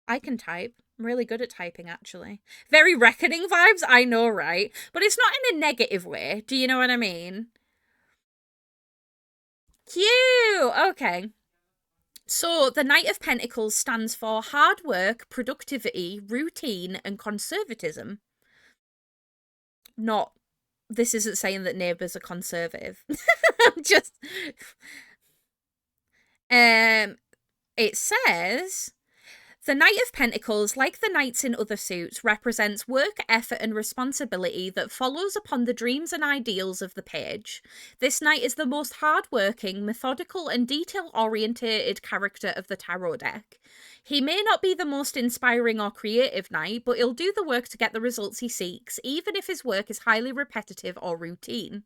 I can type. I'm really good at typing, actually. Very Reckoning vibes, I know, right? But it's not in a negative way. Do you know what I mean? Cute! Okay. So, the Knight of Pentacles stands for hard work, productivity, routine, and conservatism. Not, this isn't saying that neighbours are conservative. Just, it says, the Knight of Pentacles, like the knights in other suits, represents work, effort, and responsibility that follows upon the dreams and ideals of the page. This knight is the most hard-working, methodical, and detail-orientated character of the tarot deck. He may not be the most inspiring or creative knight, but he'll do the work to get the results he seeks, even if his work is highly repetitive or routine.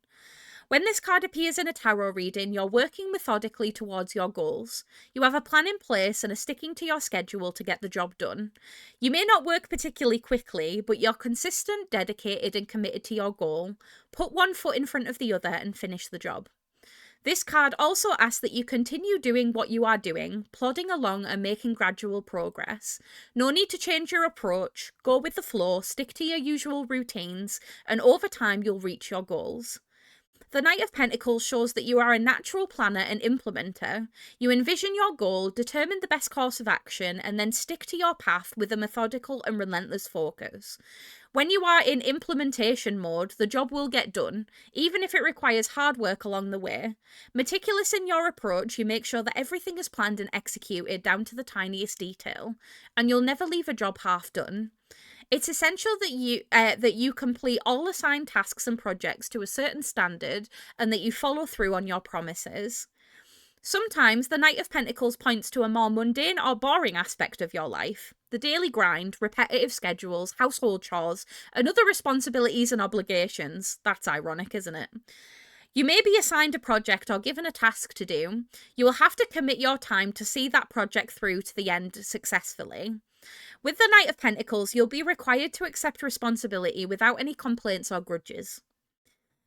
When this card appears in a tarot reading, you're working methodically towards your goals. You have a plan in place and are sticking to your schedule to get the job done. You may not work particularly quickly, but you're consistent, dedicated, and committed to your goal. Put one foot in front of the other and finish the job. This card also asks that you continue doing what you are doing, plodding along and making gradual progress. No need to change your approach. Go with the flow, stick to your usual routines, and over time you'll reach your goals. The Knight of Pentacles shows that you are a natural planner and implementer. You envision your goal, determine the best course of action, and then stick to your path with a methodical and relentless focus. When you are in implementation mode, the job will get done, even if it requires hard work along the way. Meticulous in your approach, you make sure that everything is planned and executed down to the tiniest detail, and you'll never leave a job half done. It's essential that you complete all assigned tasks and projects to a certain standard and that you follow through on your promises. Sometimes the Knight of Pentacles points to a more mundane or boring aspect of your life. The daily grind, repetitive schedules, household chores, and other responsibilities and obligations. That's ironic, isn't it? You may be assigned a project or given a task to do. You will have to commit your time to see that project through to the end successfully. With the Knight of Pentacles, you'll be required to accept responsibility without any complaints or grudges.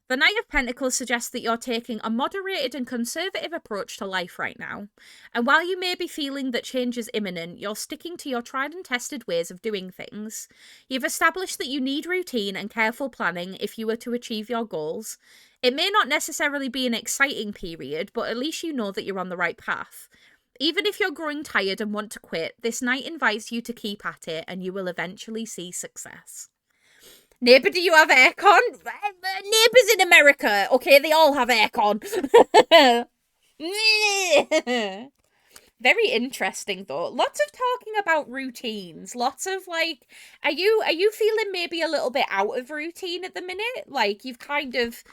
The Knight of Pentacles suggests that you're taking a moderated and conservative approach to life right now. And while you may be feeling that change is imminent, you're sticking to your tried and tested ways of doing things. You've established that you need routine and careful planning if you were to achieve your goals. It may not necessarily be an exciting period, but at least you know that you're on the right path. Even if you're growing tired and want to quit, this Knight invites you to keep at it and you will eventually see success. Neighbour, do you have aircon? Neighbours in America. Okay, they all have aircon. Very interesting though. Lots of talking about routines. Lots of like, are you feeling maybe a little bit out of routine at the minute? Like you've kind of,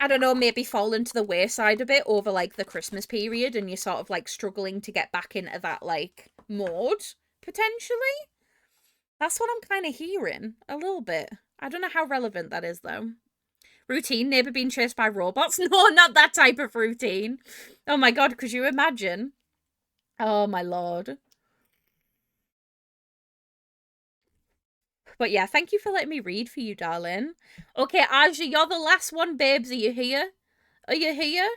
I don't know, maybe fallen to the wayside a bit over like the Christmas period and you're sort of like struggling to get back into that like mode, potentially? That's what I'm kind of hearing a little bit. I don't know how relevant that is, though. Routine, neighbour being chased by robots? No, not that type of routine. Oh my god, could you imagine? Oh my lord. But yeah, thank you for letting me read for you, darling. Okay, Aja, you're the last one, babes. Are you here? Are you here?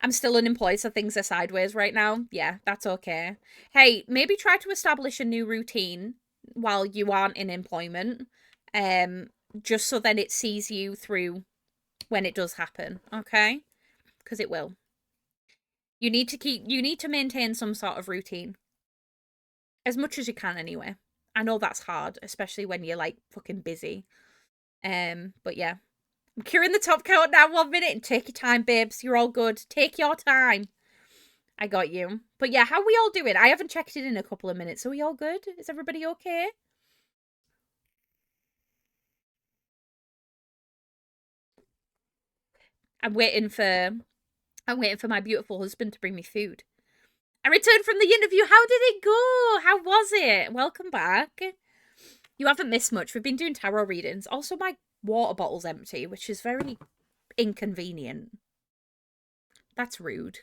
I'm still unemployed, so things are sideways right now. Yeah, that's okay. Hey, maybe try to establish a new routine while you aren't in employment. Just so then it sees you through when it does happen, okay? Because it will. You need to maintain some sort of routine. As much as you can anyway. I know that's hard, especially when you're like fucking busy. But yeah. I'm curing the top coat now 1 minute and take your time, babes. You're all good. Take your time. I got you. But yeah, how are we all doing? I haven't checked it in a couple of minutes. Are we all good? Is everybody okay? I'm waiting for my beautiful husband to bring me food. I returned from the interview. How did it go? How was it? Welcome back. You haven't missed much. We've been doing tarot readings. Also, my water bottle's empty, which is very inconvenient. That's rude.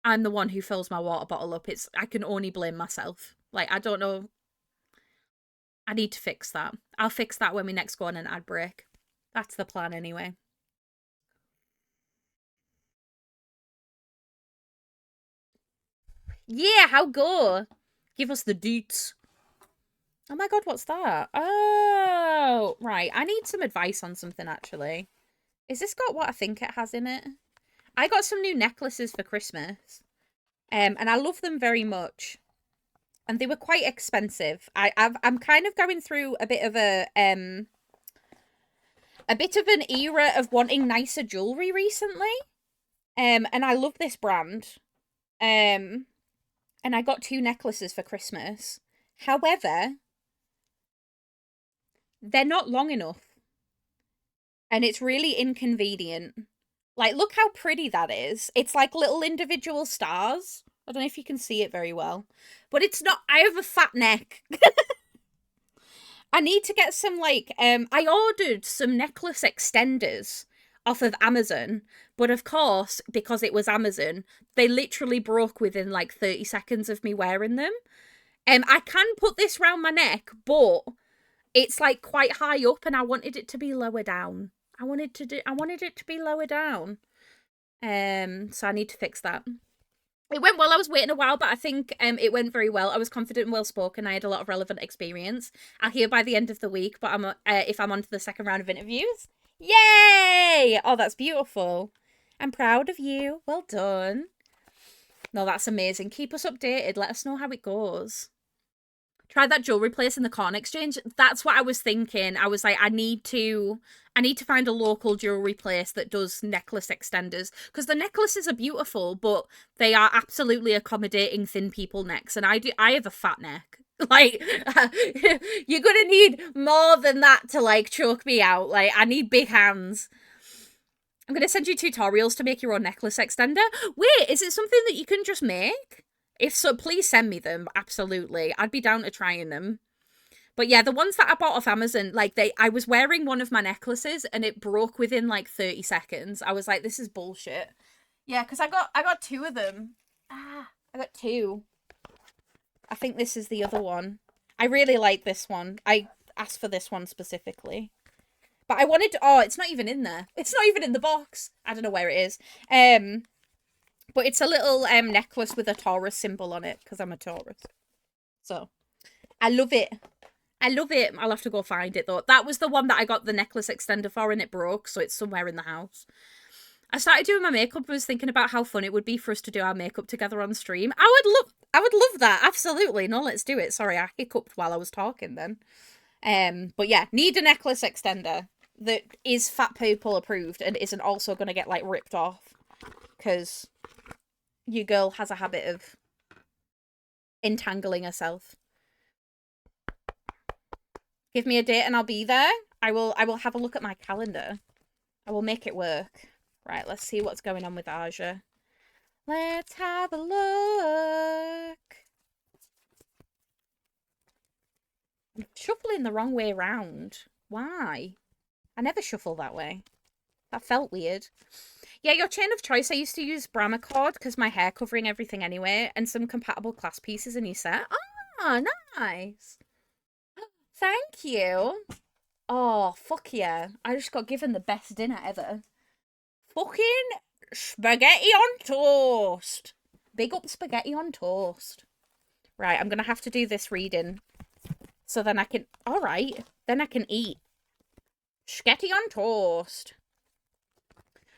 I'm the one who fills my water bottle up. I can only blame myself. Like, I don't know. I need to fix that. I'll fix that when we next go on an ad break. That's the plan anyway. Yeah, how go? Give us the deets. Oh my god, what's that? Oh, right. I need some advice on something, actually. Is this got what I think it has in it? I got some new necklaces for Christmas. And I love them very much. And they were quite expensive. I'm kind of going through a bit of an era of wanting nicer jewelry recently. And I love this brand. And I got 2 necklaces for Christmas. However, they're not long enough. And it's really inconvenient. Like, look how pretty that is. It's like little individual stars. I don't know if you can see it very well. But it's not... I have a fat neck. I need to get some, like... I ordered some necklace extenders off of Amazon. But of course, because it was Amazon, they literally broke within, like, 30 seconds of me wearing them. I can put this round my neck, but it's, like, quite high up, and I wanted it to be lower down. I wanted it to be lower down. So I need to fix that. It went well. I was waiting a while, but I think it went very well. I was confident and well spoken. I had a lot of relevant experience. I'll hear by the end of the week, but if I'm on to the second round of interviews. Yay! Oh, that's beautiful. I'm proud of you. Well done. No, that's amazing. Keep us updated. Let us know how it goes. Try that jewelry place in the Corn Exchange. That's what I was thinking. I was like, I need to find a local jewelry place that does necklace extenders, because the necklaces are beautiful, but they are absolutely accommodating thin people necks, and I have a fat neck. Like, you're gonna need more than that to like choke me out. Like, I need big hands. I'm gonna send you tutorials to make your own necklace extender. Wait, is it something that you can just make? If so, please send me them. Absolutely. I'd be down to trying them. But yeah, the ones that I bought off Amazon, like I was wearing one of my necklaces and it broke within like 30 seconds. I was like, this is bullshit. Yeah, because I got 2 of them. I got 2. I think this is the other one. I really like this one. I asked for this one specifically. But I wanted to, oh, it's not even in there. It's not even in the box. I don't know where it is. But it's a little necklace with a Taurus symbol on it because I'm a Taurus. So I love it. I love it. I'll have to go find it though. That was the one that I got the necklace extender for and it broke, so it's somewhere in the house. I started doing my makeup and was thinking about how fun it would be for us to do our makeup together on stream. I would love that. Absolutely. No, let's do it. Sorry, I hiccuped while I was talking then. But yeah, need a necklace extender that is Fat People approved and isn't also going to get like ripped off because your girl has a habit of entangling herself. Give me a date and I'll be there. I will have a look at my calendar. I will make it work. Right, let's see what's going on with Aja. Let's have a look. I'm shuffling the wrong way around. Why? I never shuffle that way. That felt weird. Yeah, your chain of choice. I used to use Bramacord because my hair covering everything anyway, and some compatible clasp pieces in your set. Ah, nice. Thank you. Oh, fuck yeah. I just got given the best dinner ever. Fucking spaghetti on toast. Big up spaghetti on toast. Right, I'm going to have to do this reading. So then I can... Alright, then I can eat. Spaghetti on toast.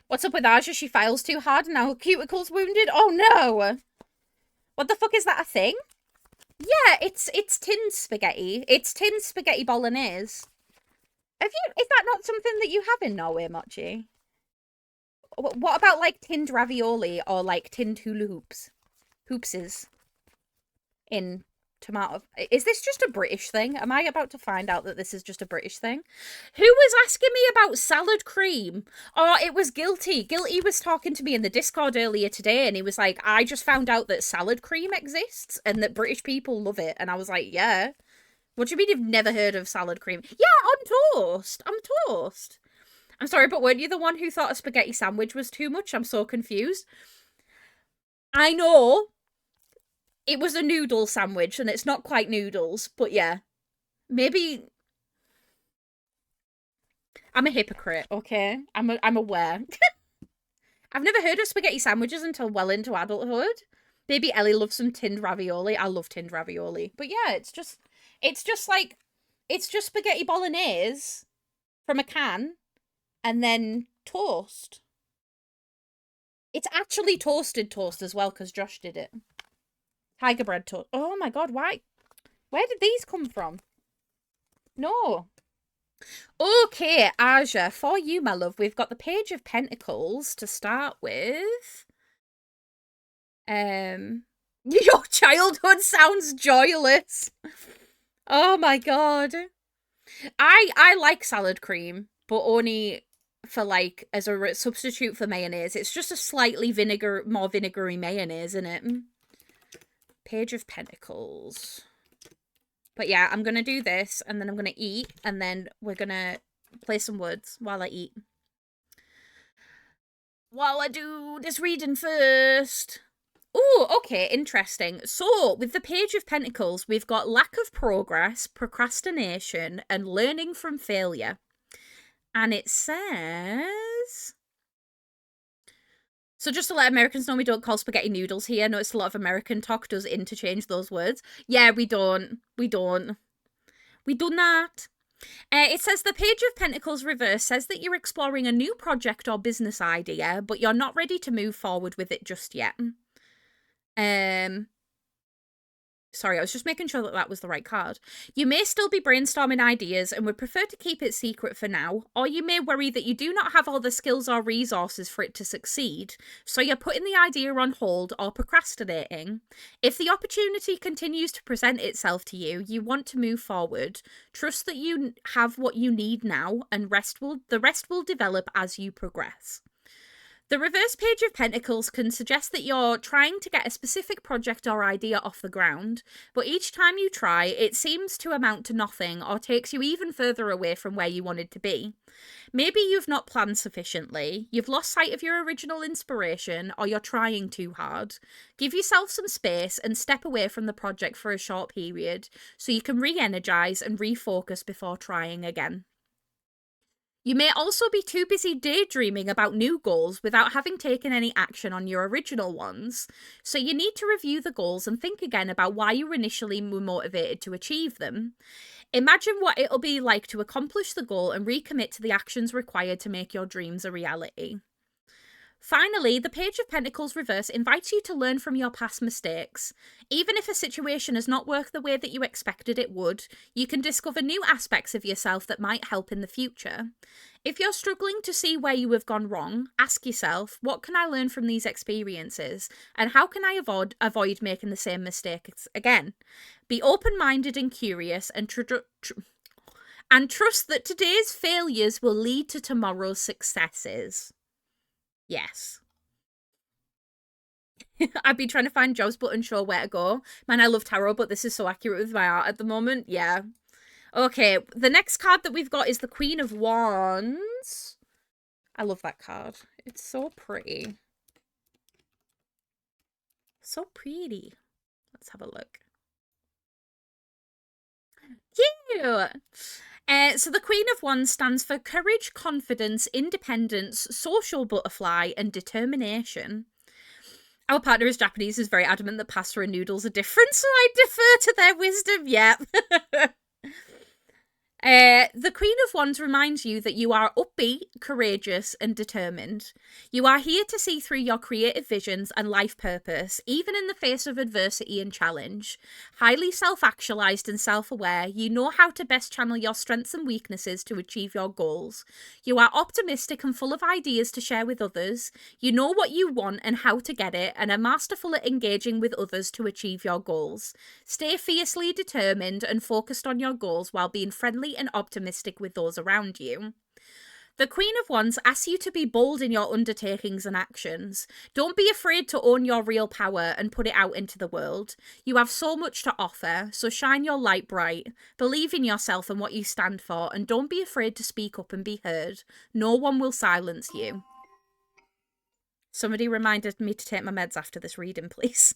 What's up with Aja? She files too hard and now her cuticle's wounded? Oh no! What the fuck, is that a thing? Yeah, it's tinned spaghetti. It's tinned spaghetti bolognese. Is that not something that you have in Norway, Mochi? What about like tinned ravioli or like tinned hula hoops? Hoopses. In tomato. Is this just a British thing? Am I about to find out that this is just a British thing? Who was asking me about salad cream? Oh, it was Guilty. Guilty was talking to me in the Discord earlier today and he was like, I just found out that salad cream exists and that British people love it. And I was like, yeah. What do you mean you've never heard of salad cream? Yeah, on toast. I'm toast. I'm sorry, but weren't you the one who thought a spaghetti sandwich was too much? I'm so confused. I know. It was a noodle sandwich, and it's not quite noodles, but yeah. Maybe... I'm a hypocrite, okay? I'm aware. I've never heard of spaghetti sandwiches until well into adulthood. Maybe Ellie loves some tinned ravioli. I love tinned ravioli. But yeah, it's just spaghetti bolognese from a can, and then toast. It's actually toasted toast as well, because Josh did it. Tiger bread toast. Oh my god, why? Where did these come from? No. Okay, Aja, for you, my love, we've got the Page of Pentacles to start with. Your childhood sounds joyless. Oh my god. I like salad cream, but only for like as a substitute for mayonnaise. It's just a slightly more vinegary mayonnaise, isn't it? Page of Pentacles. But yeah, I'm gonna do this and then I'm gonna eat and then we're gonna play some words while I eat. While I do this reading first. Oh, okay, interesting. So, with the Page of Pentacles, we've got lack of progress, procrastination, and learning from failure. And it says... So just to let Americans know, we don't call spaghetti noodles here. I noticed a lot of American talk does interchange those words. Yeah, we don't. We do not. It says the Page of Pentacles reverse says that you're exploring a new project or business idea, but you're not ready to move forward with it just yet. Sorry, I was just making sure that that was the right card. You may still be brainstorming ideas and would prefer to keep it secret for now, or you may worry that you do not have all the skills or resources for it to succeed, so you're putting the idea on hold or procrastinating. If the opportunity continues to present itself to you, you want to move forward. Trust that you have what you need now, and the rest will develop as you progress. The reverse Page of Pentacles can suggest that you're trying to get a specific project or idea off the ground, but each time you try, it seems to amount to nothing or takes you even further away from where you wanted to be. Maybe you've not planned sufficiently, you've lost sight of your original inspiration, or you're trying too hard. Give yourself some space and step away from the project for a short period so you can re-energize and refocus before trying again. You may also be too busy daydreaming about new goals without having taken any action on your original ones. So you need to review the goals and think again about why you initially were motivated to achieve them. Imagine what it'll be like to accomplish the goal and recommit to the actions required to make your dreams a reality. Finally, the Page of Pentacles reverse invites you to learn from your past mistakes. Even if a situation has not worked the way that you expected it would, you can discover new aspects of yourself that might help in the future. If you're struggling to see where you have gone wrong, ask yourself, what can I learn from these experiences? And how can I avoid making the same mistakes again? Be open-minded and curious, and trust that today's failures will lead to tomorrow's successes. Yes. I've been trying to find jobs but unsure where to go. Man, I love tarot, but this is so accurate with my art at the moment. Yeah. Okay, the next card that we've got is the Queen of Wands. I love that card. It's so pretty. So pretty. Let's have a look. Cute! So the Queen of Wands stands for courage, confidence, independence, social butterfly, and determination. Our partner is Japanese, is very adamant that pasta and noodles are different, so I defer to their wisdom. Yep. The Queen of Wands reminds you that you are upbeat, courageous, and determined. You are here to see through your creative visions and life purpose, even in the face of adversity and challenge. Highly self-actualized and self-aware, you know how to best channel your strengths and weaknesses to achieve your goals. You are optimistic and full of ideas to share with others. You know what you want and how to get it, and are masterful at engaging with others to achieve your goals. Stay fiercely determined and focused on your goals while being friendly and optimistic with those around you. The Queen of Wands asks you to be bold in your undertakings and actions. Don't be afraid to own your real power and put it out into the world. You have so much to offer, so shine your light bright. Believe in yourself and what you stand for, and don't be afraid to speak up and be heard. No one will silence you. Somebody reminded me to take my meds after this reading, please.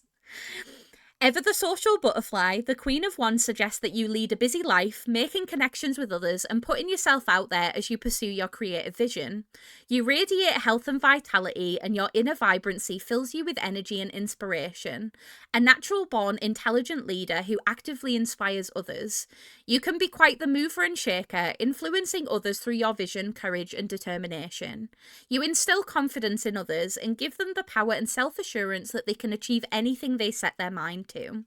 Ever the social butterfly, the Queen of Wands suggests that you lead a busy life, making connections with others and putting yourself out there as you pursue your creative vision. You radiate health and vitality, and your inner vibrancy fills you with energy and inspiration. A natural-born, intelligent leader who actively inspires others. You can be quite the mover and shaker, influencing others through your vision, courage, and determination. You instill confidence in others and give them the power and self-assurance that they can achieve anything they set their mind to.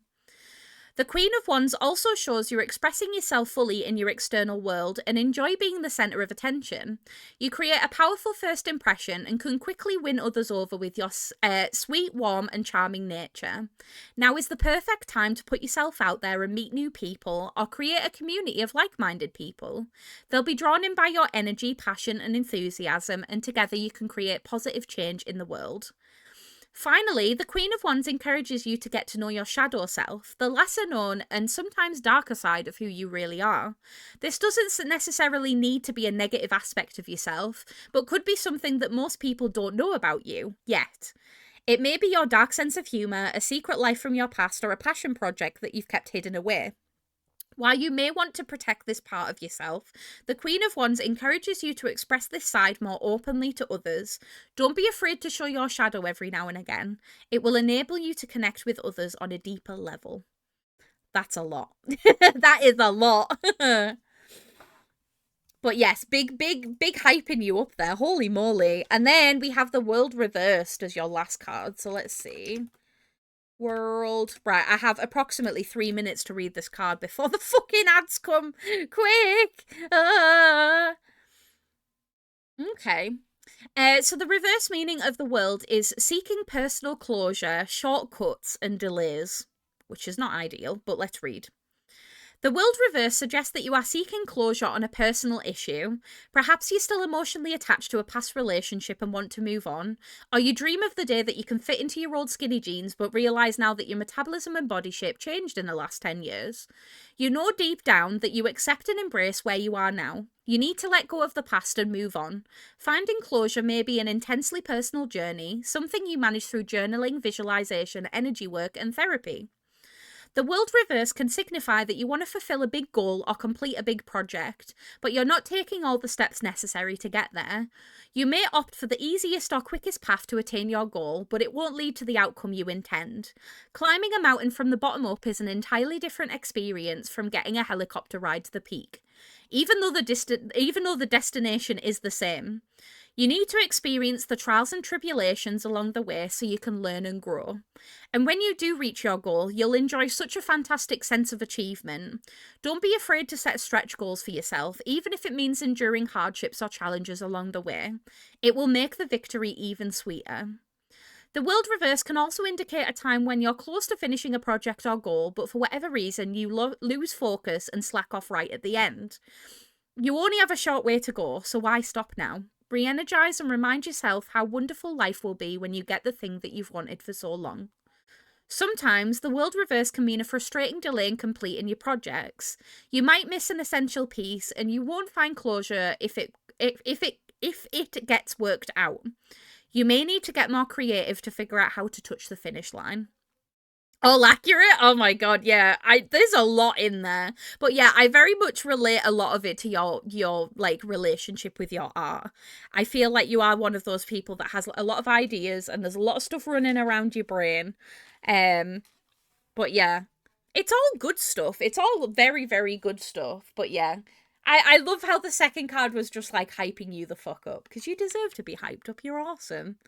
The Queen of Wands also shows you're expressing yourself fully in your external world and enjoy being the centre of attention. You create a powerful first impression and can quickly win others over with your sweet, warm and charming nature. Now is the perfect time to put yourself out there and meet new people or create a community of like-minded people. They'll be drawn in by your energy, passion and enthusiasm, and together you can create positive change in the world. Finally, the Queen of Wands encourages you to get to know your shadow self, the lesser known and sometimes darker side of who you really are. This doesn't necessarily need to be a negative aspect of yourself, but could be something that most people don't know about you, yet. It may be your dark sense of humour, a secret life from your past, or a passion project that you've kept hidden away. While you may want to protect this part of yourself, the Queen of Wands encourages you to express this side more openly to others. Don't be afraid to show your shadow every now and again. It will enable you to connect with others on a deeper level. That's a lot. That is a lot. But yes, big hyping you up there. Holy moly. And then we have the World reversed as your last card. So let's see. World. Right, I have approximately 3 minutes to read this card before the fucking ads come. Quick! Okay. So the reverse meaning of the World is seeking personal closure, shortcuts, and delays, which is not ideal, but let's read. The World reverse suggests that you are seeking closure on a personal issue. Perhaps you're still emotionally attached to a past relationship and want to move on. Or you dream of the day that you can fit into your old skinny jeans but realise now that your metabolism and body shape changed in the last 10 years. You know deep down that you accept and embrace where you are now. You need to let go of the past and move on. Finding closure may be an intensely personal journey, something you manage through journaling, visualisation, energy work and therapy. The world reverse can signify that you want to fulfill a big goal or complete a big project, but you're not taking all the steps necessary to get there. You may opt for the easiest or quickest path to attain your goal, but it won't lead to the outcome you intend. Climbing a mountain from the bottom up is an entirely different experience from getting a helicopter ride to the peak, even though the destination is the same. You need to experience the trials and tribulations along the way so you can learn and grow. And when you do reach your goal, you'll enjoy such a fantastic sense of achievement. Don't be afraid to set stretch goals for yourself, even if it means enduring hardships or challenges along the way. It will make the victory even sweeter. The world reverse can also indicate a time when you're close to finishing a project or goal, but for whatever reason, you lose focus and slack off right at the end. You only have a short way to go, so why stop now? Re-energize and remind yourself how wonderful life will be when you get the thing that you've wanted for so long. Sometimes the world reverse can mean a frustrating delay in completing your projects. You might miss an essential piece, and you won't find closure if it gets worked out. You may need to get more creative to figure out how to touch the finish line. All accurate? Oh my god, yeah. There's a lot in there. But yeah, I very much relate a lot of it to your like relationship with your art. I feel like you are one of those people that has a lot of ideas and there's a lot of stuff running around your brain. But yeah. It's all good stuff. It's all very, very good stuff. But yeah. I love how the second card was just like hyping you the fuck up. Because you deserve to be hyped up. You're awesome.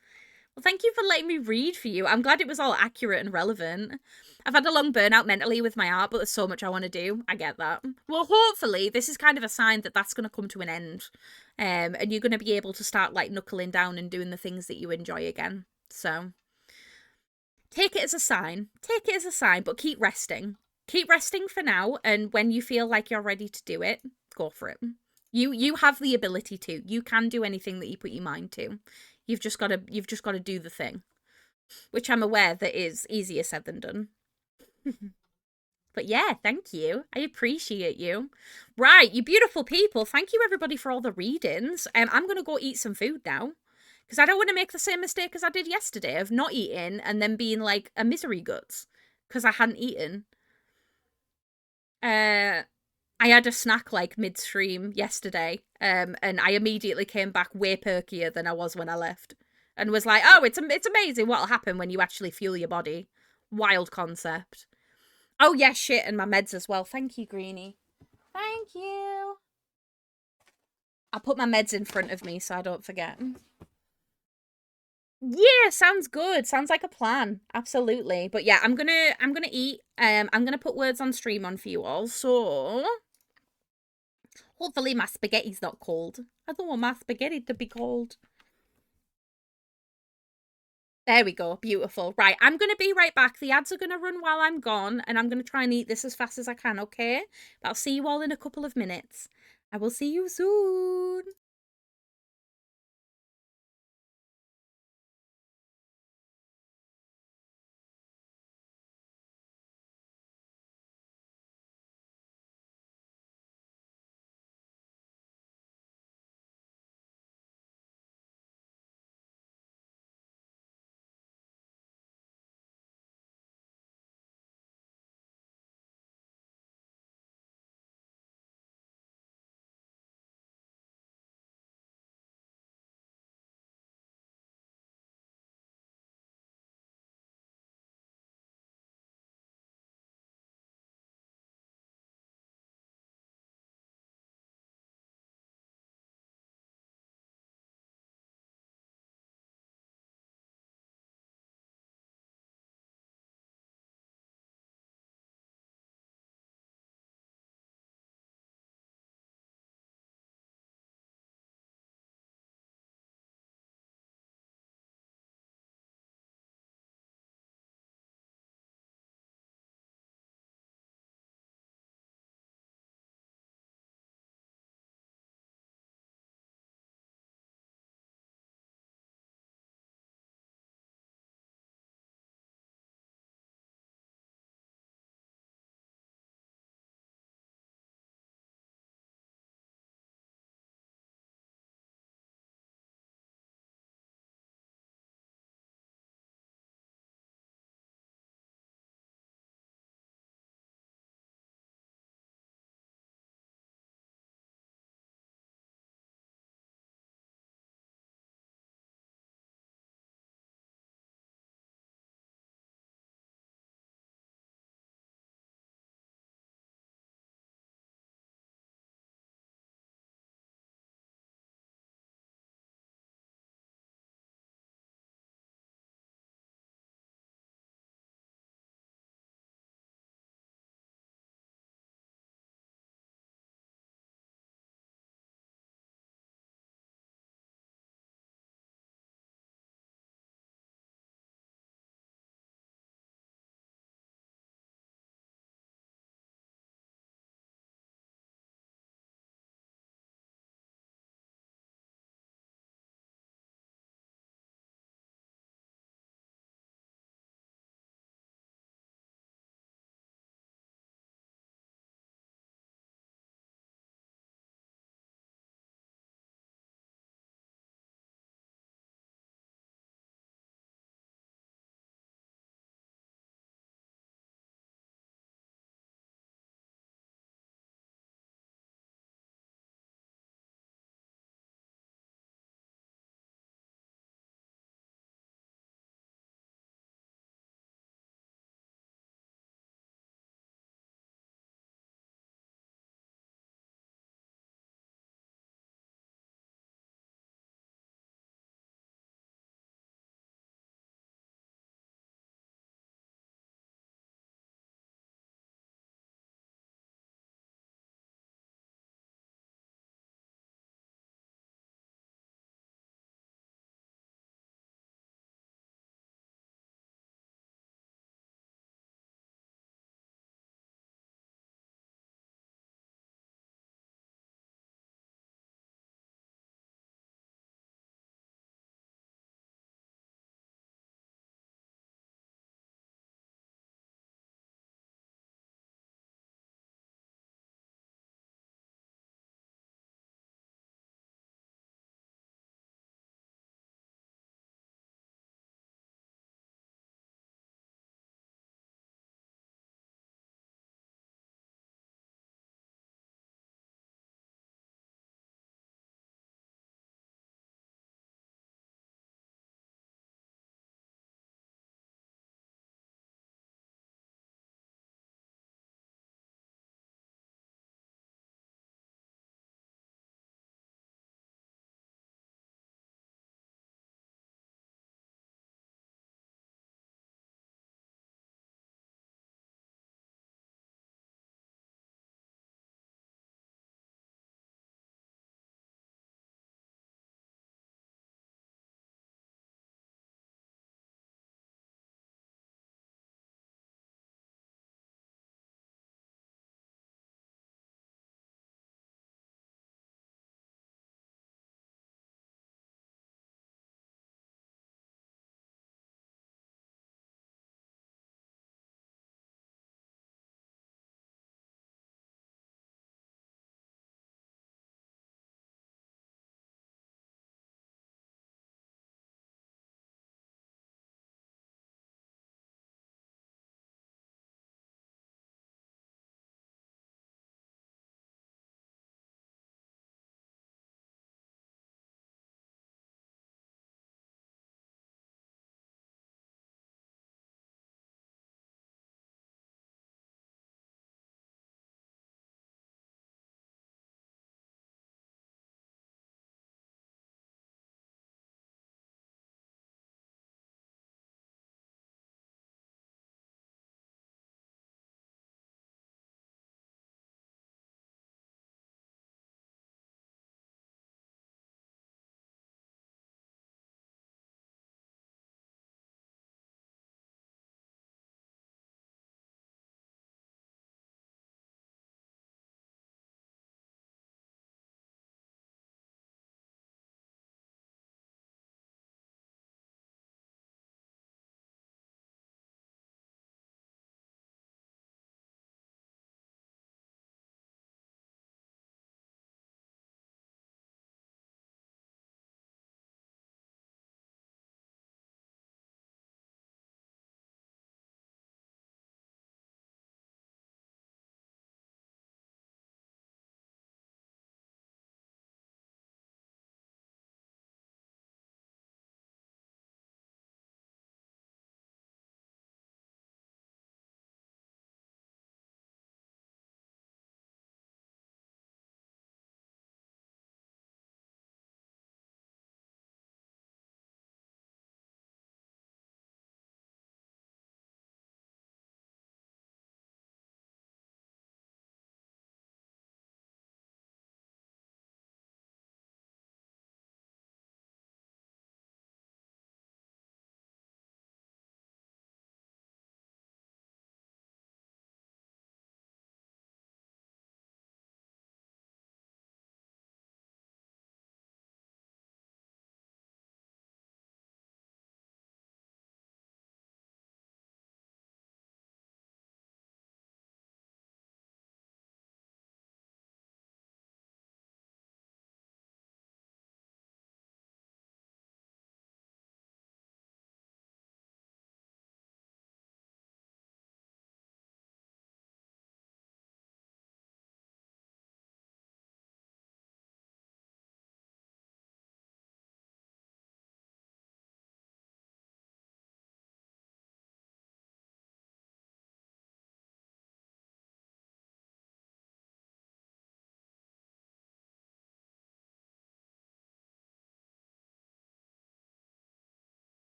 Well, thank you for letting me read for you. I'm glad it was all accurate and relevant. I've had a long burnout mentally with my art, but there's so much I want to do. I get that. Well, hopefully, this is kind of a sign that that's going to come to an end. And you're going to be able to start, like, knuckling down and doing the things that you enjoy again. So, take it as a sign. Take it as a sign, but keep resting. Keep resting for now, and when you feel like you're ready to do it, go for it. You have the ability to. You can do anything that you put your mind to. You've just got to do the thing, which I'm aware that is easier said than done. But yeah, thank you. I appreciate you. Right, you beautiful people. Thank you everybody for all the readings. I'm going to go eat some food now because I don't want to make the same mistake as I did yesterday of not eating and then being like a misery guts because I hadn't eaten. I had a snack like midstream yesterday, and I immediately came back way perkier than I was when I left, and was like, "Oh, it's amazing what'll happen when you actually fuel your body." Wild concept. Oh yeah, shit, and my meds as well. Thank you, Greenie. Thank you. I'll put my meds in front of me so I don't forget. Yeah, sounds good. Sounds like a plan. Absolutely. But yeah, I'm gonna eat. I'm gonna put words on stream on for you all. So hopefully my spaghetti's not cold. I don't want my spaghetti to be cold. There we go. Beautiful. Right, I'm going to be right back. The ads are going to run while I'm gone, and I'm going to try and eat this as fast as I can, okay? But I'll see you all in a couple of minutes. I will see you soon.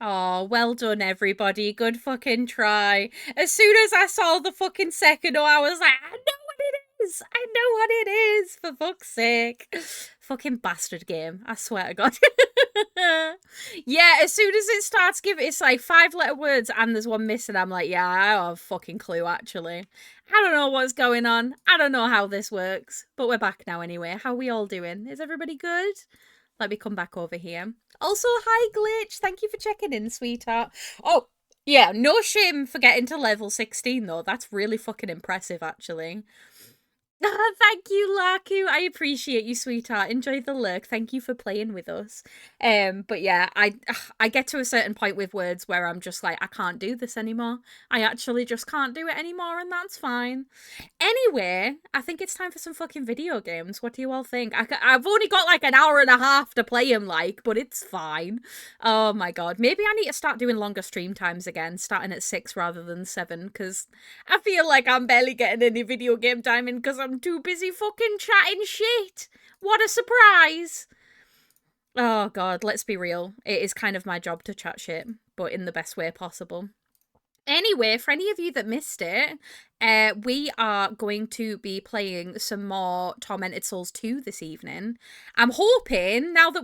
Oh, well done, everybody. Good fucking try. As soon as I saw the fucking second, I was like, I know what it is. I know what it is. For fuck's sake. Fucking bastard game. I swear to God. Yeah, as soon as it starts giving, it's like 5-letter words and there's one missing. I'm like, yeah, I don't have a fucking clue, actually. I don't know what's going on. I don't know how this works. But we're back now anyway. How are we all doing? Is everybody good? Let me come back over here. Also, hi Glitch. Thank you for checking in, sweetheart. Oh, yeah, no shame for getting to level 16 though. That's really fucking impressive, actually. Thank you, Laku. I appreciate you, sweetheart. Enjoy the lurk. Thank you for playing with us. But yeah, I get to a certain point with words where I'm just like, I can't do this anymore. I actually just can't do it anymore, and that's fine. Anyway, I think it's time for some fucking video games. What do you all think? I've only got like an hour and a half to play them, like, but it's fine. Oh my god, maybe I need to start doing longer stream times again, starting at 6 rather than 7, because I feel like I'm barely getting any video game time in because I'm too busy fucking chatting shit. What a surprise. Oh god, let's be real. It is kind of my job to chat shit, but in the best way possible. Anyway, for any of you that missed it, we are going to be playing some more Tormented Souls 2 this evening. I'm hoping, now that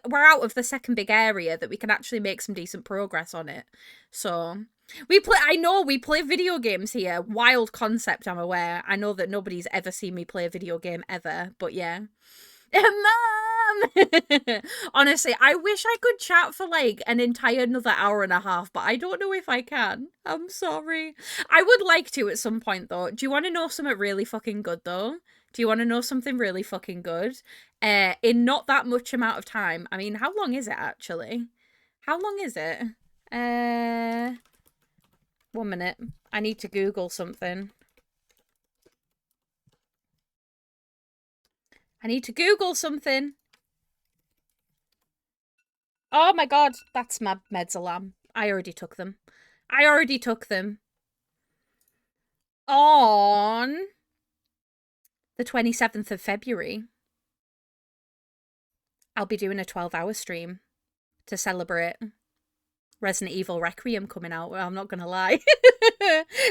we're out of the second big area, that we can actually make some decent progress on it. So, I know we play video games here. Wild concept, I'm aware. I know that nobody's ever seen me play a video game ever, but yeah. Mom! Honestly, I wish I could chat for like an entire another hour and a half, but I don't know if I can. I'm sorry. I would like to at some point though. Do you want to know something really fucking good though? Do you want to know something really fucking good? In not that much amount of time. I mean, how long is it actually? How long is it? 1 minute. I need to Google something. I need to Google something. Oh my god, that's my meds alarm. I already took them. On the 27th of February, I'll be doing a 12-hour stream to celebrate Resident Evil Requiem coming out. I'm not gonna lie.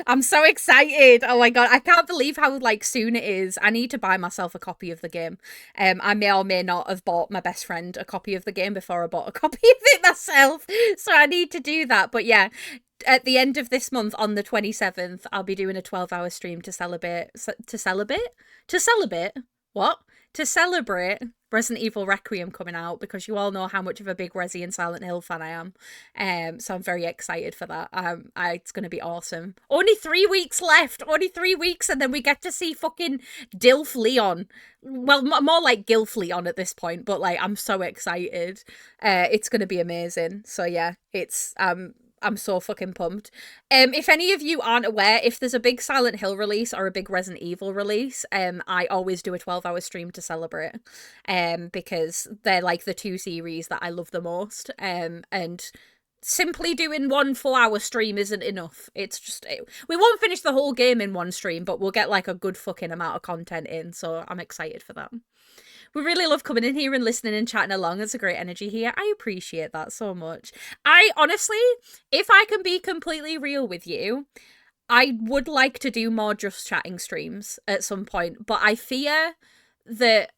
I'm so excited. Oh my god, I can't believe how like soon it is. I need to buy myself a copy of the game. I may or may not have bought my best friend a copy of the game before I bought a copy of it myself. So I need to do that. But yeah, at the end of this month on the 27th, I'll be doing a 12-hour stream to celebrate what? To celebrate Resident Evil Requiem coming out, because you all know how much of a big Resi and Silent Hill fan I am. So I'm very excited for that. It's going to be awesome. Only 3 weeks left. Only 3 weeks, and then we get to see fucking Dilf Leon. Well, more like Gilf Leon at this point, but like I'm so excited. It's going to be amazing. So yeah, I'm so fucking pumped. If any of you aren't aware, if there's a big Silent Hill release or a big Resident Evil release, I always do a 12-hour stream to celebrate. Because they're like the two series that I love the most. And simply doing one 4-hour stream isn't enough. It's just, we won't finish the whole game in one stream, but we'll get like a good fucking amount of content in. So I'm excited for that. We really love coming in here and listening and chatting along. It's a great energy here. I appreciate that so much. I honestly, if I can be completely real with you, I would like to do more just chatting streams at some point, but I fear that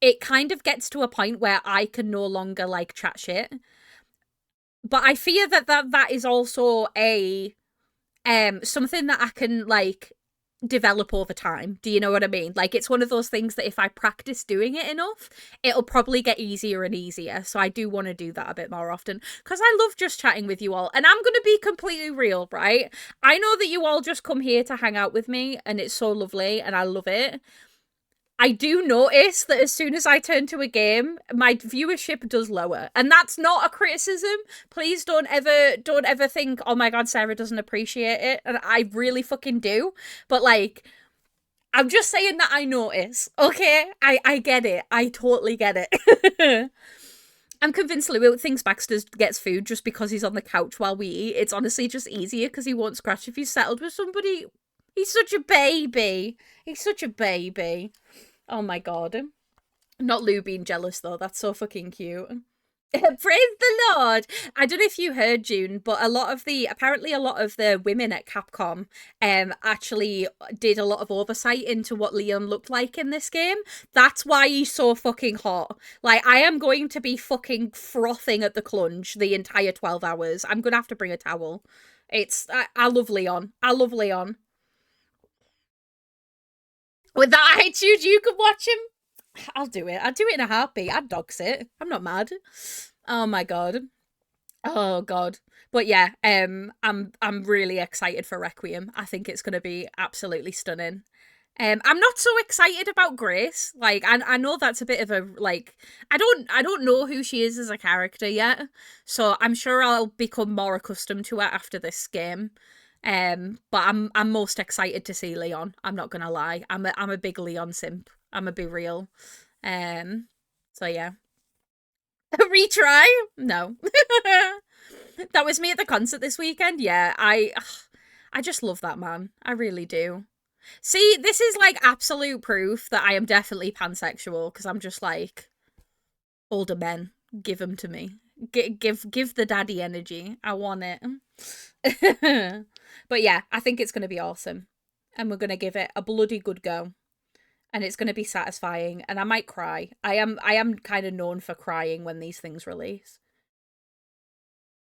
it kind of gets to a point where I can no longer like chat shit. But I fear that is also a something that I can like develop over time. Do you know what I mean? Like, it's one of those things that if I practice doing it enough, it'll probably get easier and easier. So I do want to do that a bit more often, because I love just chatting with you all. And I'm going to be completely real, right? I know that you all just come here to hang out with me, and it's so lovely, and I love it. I do notice that as soon as I turn to a game, my viewership does lower. And that's not a criticism. Please don't ever think, oh my god, Sarah doesn't appreciate it. And I really fucking do. But like, I'm just saying that I notice. Okay? I get it. I totally get it. I'm convinced Louis thinks Baxter gets food just because he's on the couch while we eat. It's honestly just easier because he won't scratch if he's settled with somebody. He's such a baby. He's such a baby. Oh my god. Not Lou being jealous though. That's so fucking cute. Praise the Lord. I don't know if you heard, June, but apparently a lot of the women at Capcom actually did a lot of oversight into what Leon looked like in this game. That's why he's so fucking hot. Like, I am going to be fucking frothing at the clunge the entire 12 hours. I'm gonna have to bring a towel. I love Leon. I love Leon. With that attitude, you could watch him. I'll do it. I'd do it in a heartbeat. I'd dox it. I'm not mad. Oh my god. Oh god. But yeah, I'm really excited for Requiem. I think it's gonna be absolutely stunning. I'm not so excited about Grace. Like, I know that's a bit of a like. I don't know who she is as a character yet, so I'm sure I'll become more accustomed to her after this game. But I'm most excited to see Leon. I'm not gonna lie. I'm a big Leon simp. I'm a be real. So yeah. A retry? No. That was me at the concert this weekend. Yeah, I just love that man. I really do. See, this is like absolute proof that I am definitely pansexual because I'm just like older men. Give them to me. Give the daddy energy. I want it. But yeah, I think it's gonna be awesome, and we're gonna give it a bloody good go. And it's going to be satisfying, and I might cry. I am kind of known for crying when these things release.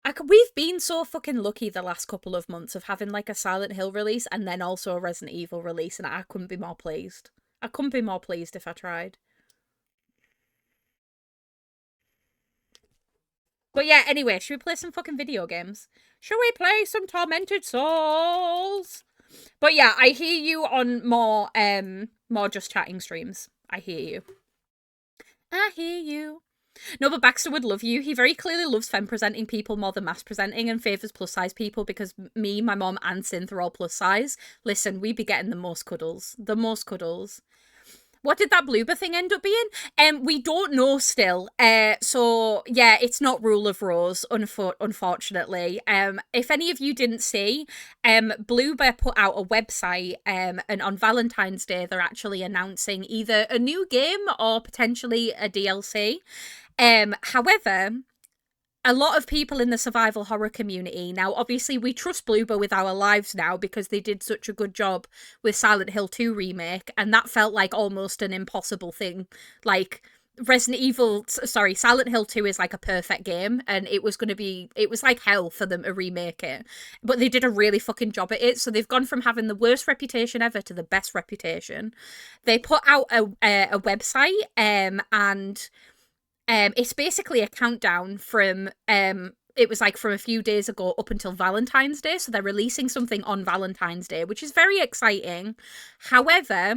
We've been so fucking lucky the last couple of months of having like a Silent Hill release and then also a Resident Evil release, and I couldn't be more pleased. I couldn't be more pleased if I tried. But yeah, anyway, should we play some fucking video games? Shall we play some Tormented Souls? But yeah, I hear you on more just chatting streams. I hear you. I hear you. No, but Baxter would love you. He very clearly loves femme presenting people more than mass presenting and favours plus size people because me, my mom, and Synth are all plus size. Listen, we be getting the most cuddles. The most cuddles. What did that bloober thing end up being? We don't know still. So yeah, it's not Rule of Rose, unfortunately. If any of you didn't see, Bloober put out a website, and on Valentine's Day they're actually announcing either a new game or potentially a DLC. However, a lot of people in the survival horror community now, obviously we trust Bloober with our lives now because they did such a good job with Silent Hill 2 remake, and that felt like almost an impossible thing. Like Silent Hill 2 is like a perfect game, and it was like hell for them to remake it, but they did a really fucking job at it. So they've gone from having the worst reputation ever to the best reputation. They put out a website, and it's basically a countdown from it was like from a few days ago up until Valentine's Day. So they're releasing something on Valentine's Day, which is very exciting. However,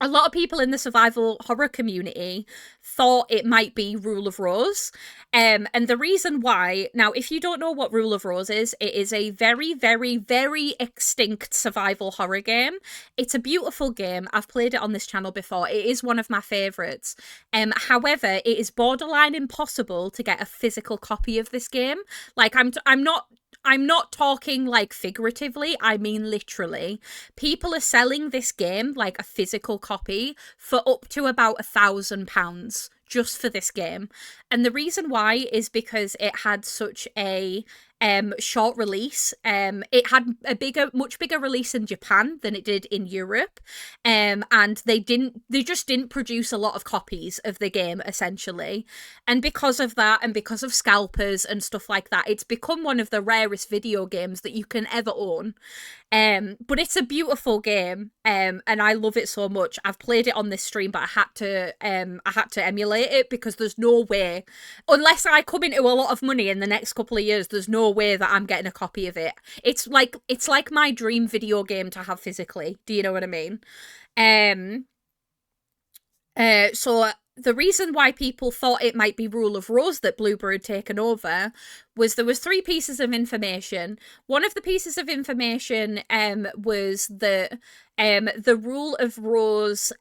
a lot of people in the survival horror community thought it might be Rule of Rose. And the reason why, now, if you don't know what Rule of Rose is, it is a very, very, very extinct survival horror game. It's a beautiful game. I've played it on this channel before. It is one of my favourites. However, it is borderline impossible to get a physical copy of this game. Like, I'm not talking like figuratively, I mean literally. People are selling this game, like a physical copy, for up to about £1,000 just for this game. And the reason why is because it had such a short release. It had a much bigger release in Japan than it did in Europe. And they just didn't produce a lot of copies of the game, essentially. And because of that, and because of scalpers and stuff like that, it's become one of the rarest video games that you can ever own. But it's a beautiful game, and I love it so much. I've played it on this stream, but I had to emulate it because there's no way, unless I come into a lot of money in the next couple of years, there's no way that I'm getting a copy of it. It's like my dream video game to have physically. Do you know what I mean? So the reason why people thought it might be Rule of Rose that Bloober had taken over was there was 3 pieces of information. One of the pieces of information was the Rule of Rose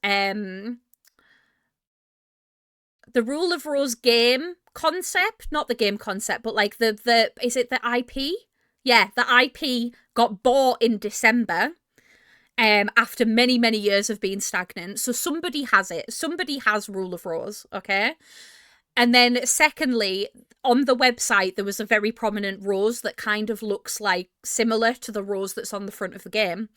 game concept, not the game concept, but like the is it the IP? Yeah, the IP got bought in December. After many, many years of being stagnant. So somebody has it. Somebody has Rule of Rose, okay? And then secondly, on the website, there was a very prominent rose that kind of looks like similar to the rose that's on the front of the game.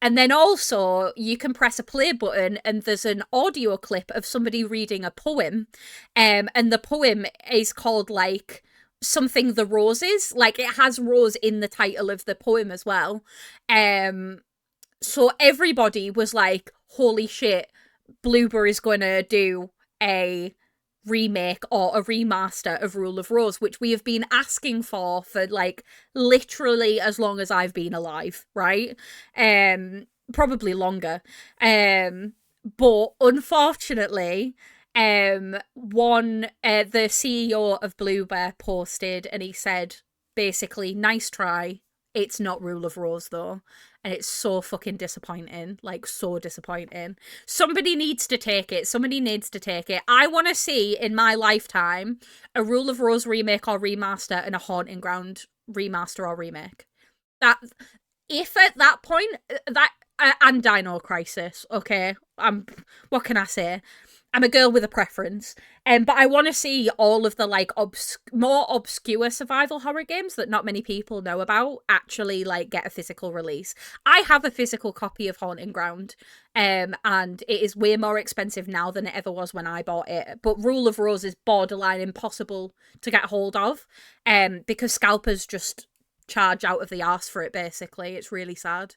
And then also you can press a play button and there's an audio clip of somebody reading a poem. And the poem is called like something the roses, like it has rose in the title of the poem as well. So everybody was like, holy shit, Bloober is going to do a remake or a remaster of Rule of Rose, which we have been asking for like literally as long as I've been alive, right? Probably longer. But unfortunately, the CEO of Bloober posted and he said basically, nice try. It's not Rule of Rose though. And it's so fucking disappointing. Like, so disappointing. Somebody needs to take it. Somebody needs to take it. I want to see, in my lifetime, a Rule of Rose remake or remaster and a Haunting Ground remaster or remake. That, if at that point, and Dino Crisis, okay? What can I say? I'm a girl with a preference. But I want to see all of the like more obscure survival horror games that not many people know about actually like get a physical release. I have a physical copy of Haunting Ground, and it is way more expensive now than it ever was when I bought it. But Rule of Rose is borderline impossible to get hold of, because scalpers just charge out of the arse for it. Basically, it's really sad.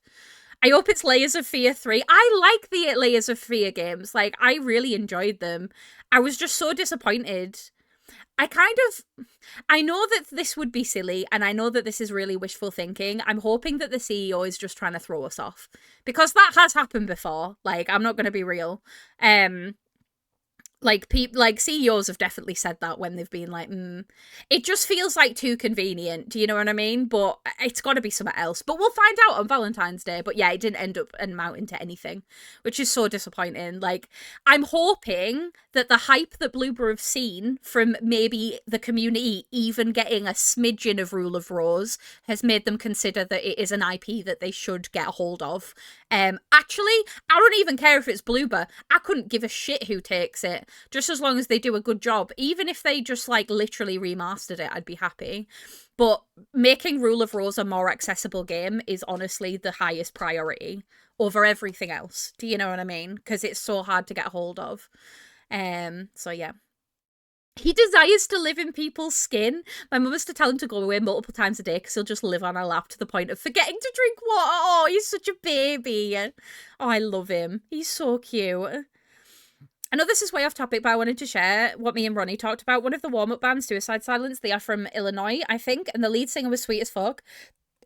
I hope it's Layers of Fear 3. I like the Layers of Fear games. Like, I really enjoyed them. I was just so disappointed. I know that this would be silly, and I know that this is really wishful thinking. I'm hoping that the CEO is just trying to throw us off. Because that has happened before. Like, I'm not going to be real. Like CEOs have definitely said that when they've been like, it just feels like too convenient. Do you know what I mean? But it's got to be something else. But we'll find out on Valentine's Day. But yeah, it didn't end up amounting to anything, which is so disappointing. Like, I'm hoping that the hype that Bloober have seen from maybe the community even getting a smidgen of Rule of Rose has made them consider that it is an IP that they should get a hold of. Actually, I don't even care if it's Bloober. I couldn't give a shit who takes it. Just as long as they do a good job. Even if they just like literally remastered it, I'd be happy. But making Rule of Rose a more accessible game is honestly the highest priority over everything else. Do you know what I mean? Because it's so hard to get hold of. So yeah. He desires to live in people's skin. My mum has to tell him to go away multiple times a day because he'll just live on our lap to the point of forgetting to drink water. Oh, he's such a baby. Oh, I love him. He's so cute. I know this is way off topic, but I wanted to share what me and Ronnie talked about. One of the warm-up bands, Suicide Silence, they are from Illinois, I think, and the lead singer was sweet as fuck.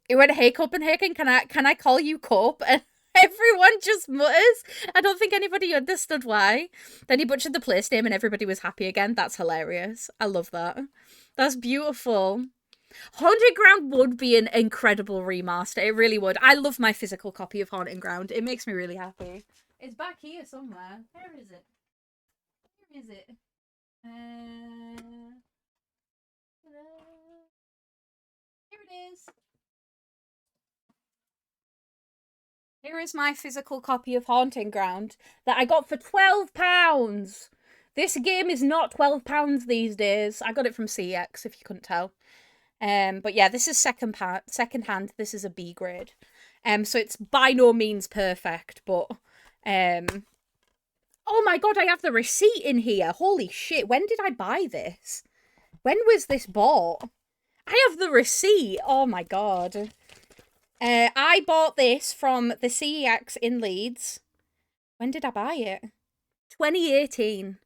He went, "Hey Copenhagen, can I call you Cope?" And everyone just mutters. I don't think anybody understood why. Then he butchered the place name and everybody was happy again. That's hilarious. I love that. That's beautiful. Haunting Ground would be an incredible remaster. It really would. I love my physical copy of Haunting Ground. It makes me really happy. It's back here somewhere. Where is it? Where is it? Here it is. Here is my physical copy of Haunting Ground that I got for £12. This game is not £12 these days. I got it from CX, if you couldn't tell. But yeah, this is second hand. This is a B grade. So it's by no means perfect, but oh my god, I have the receipt in here. Holy shit, when did I buy this? When was this bought? I have the receipt. Oh my god. I bought this from the CEX in Leeds. When did I buy it? 2018.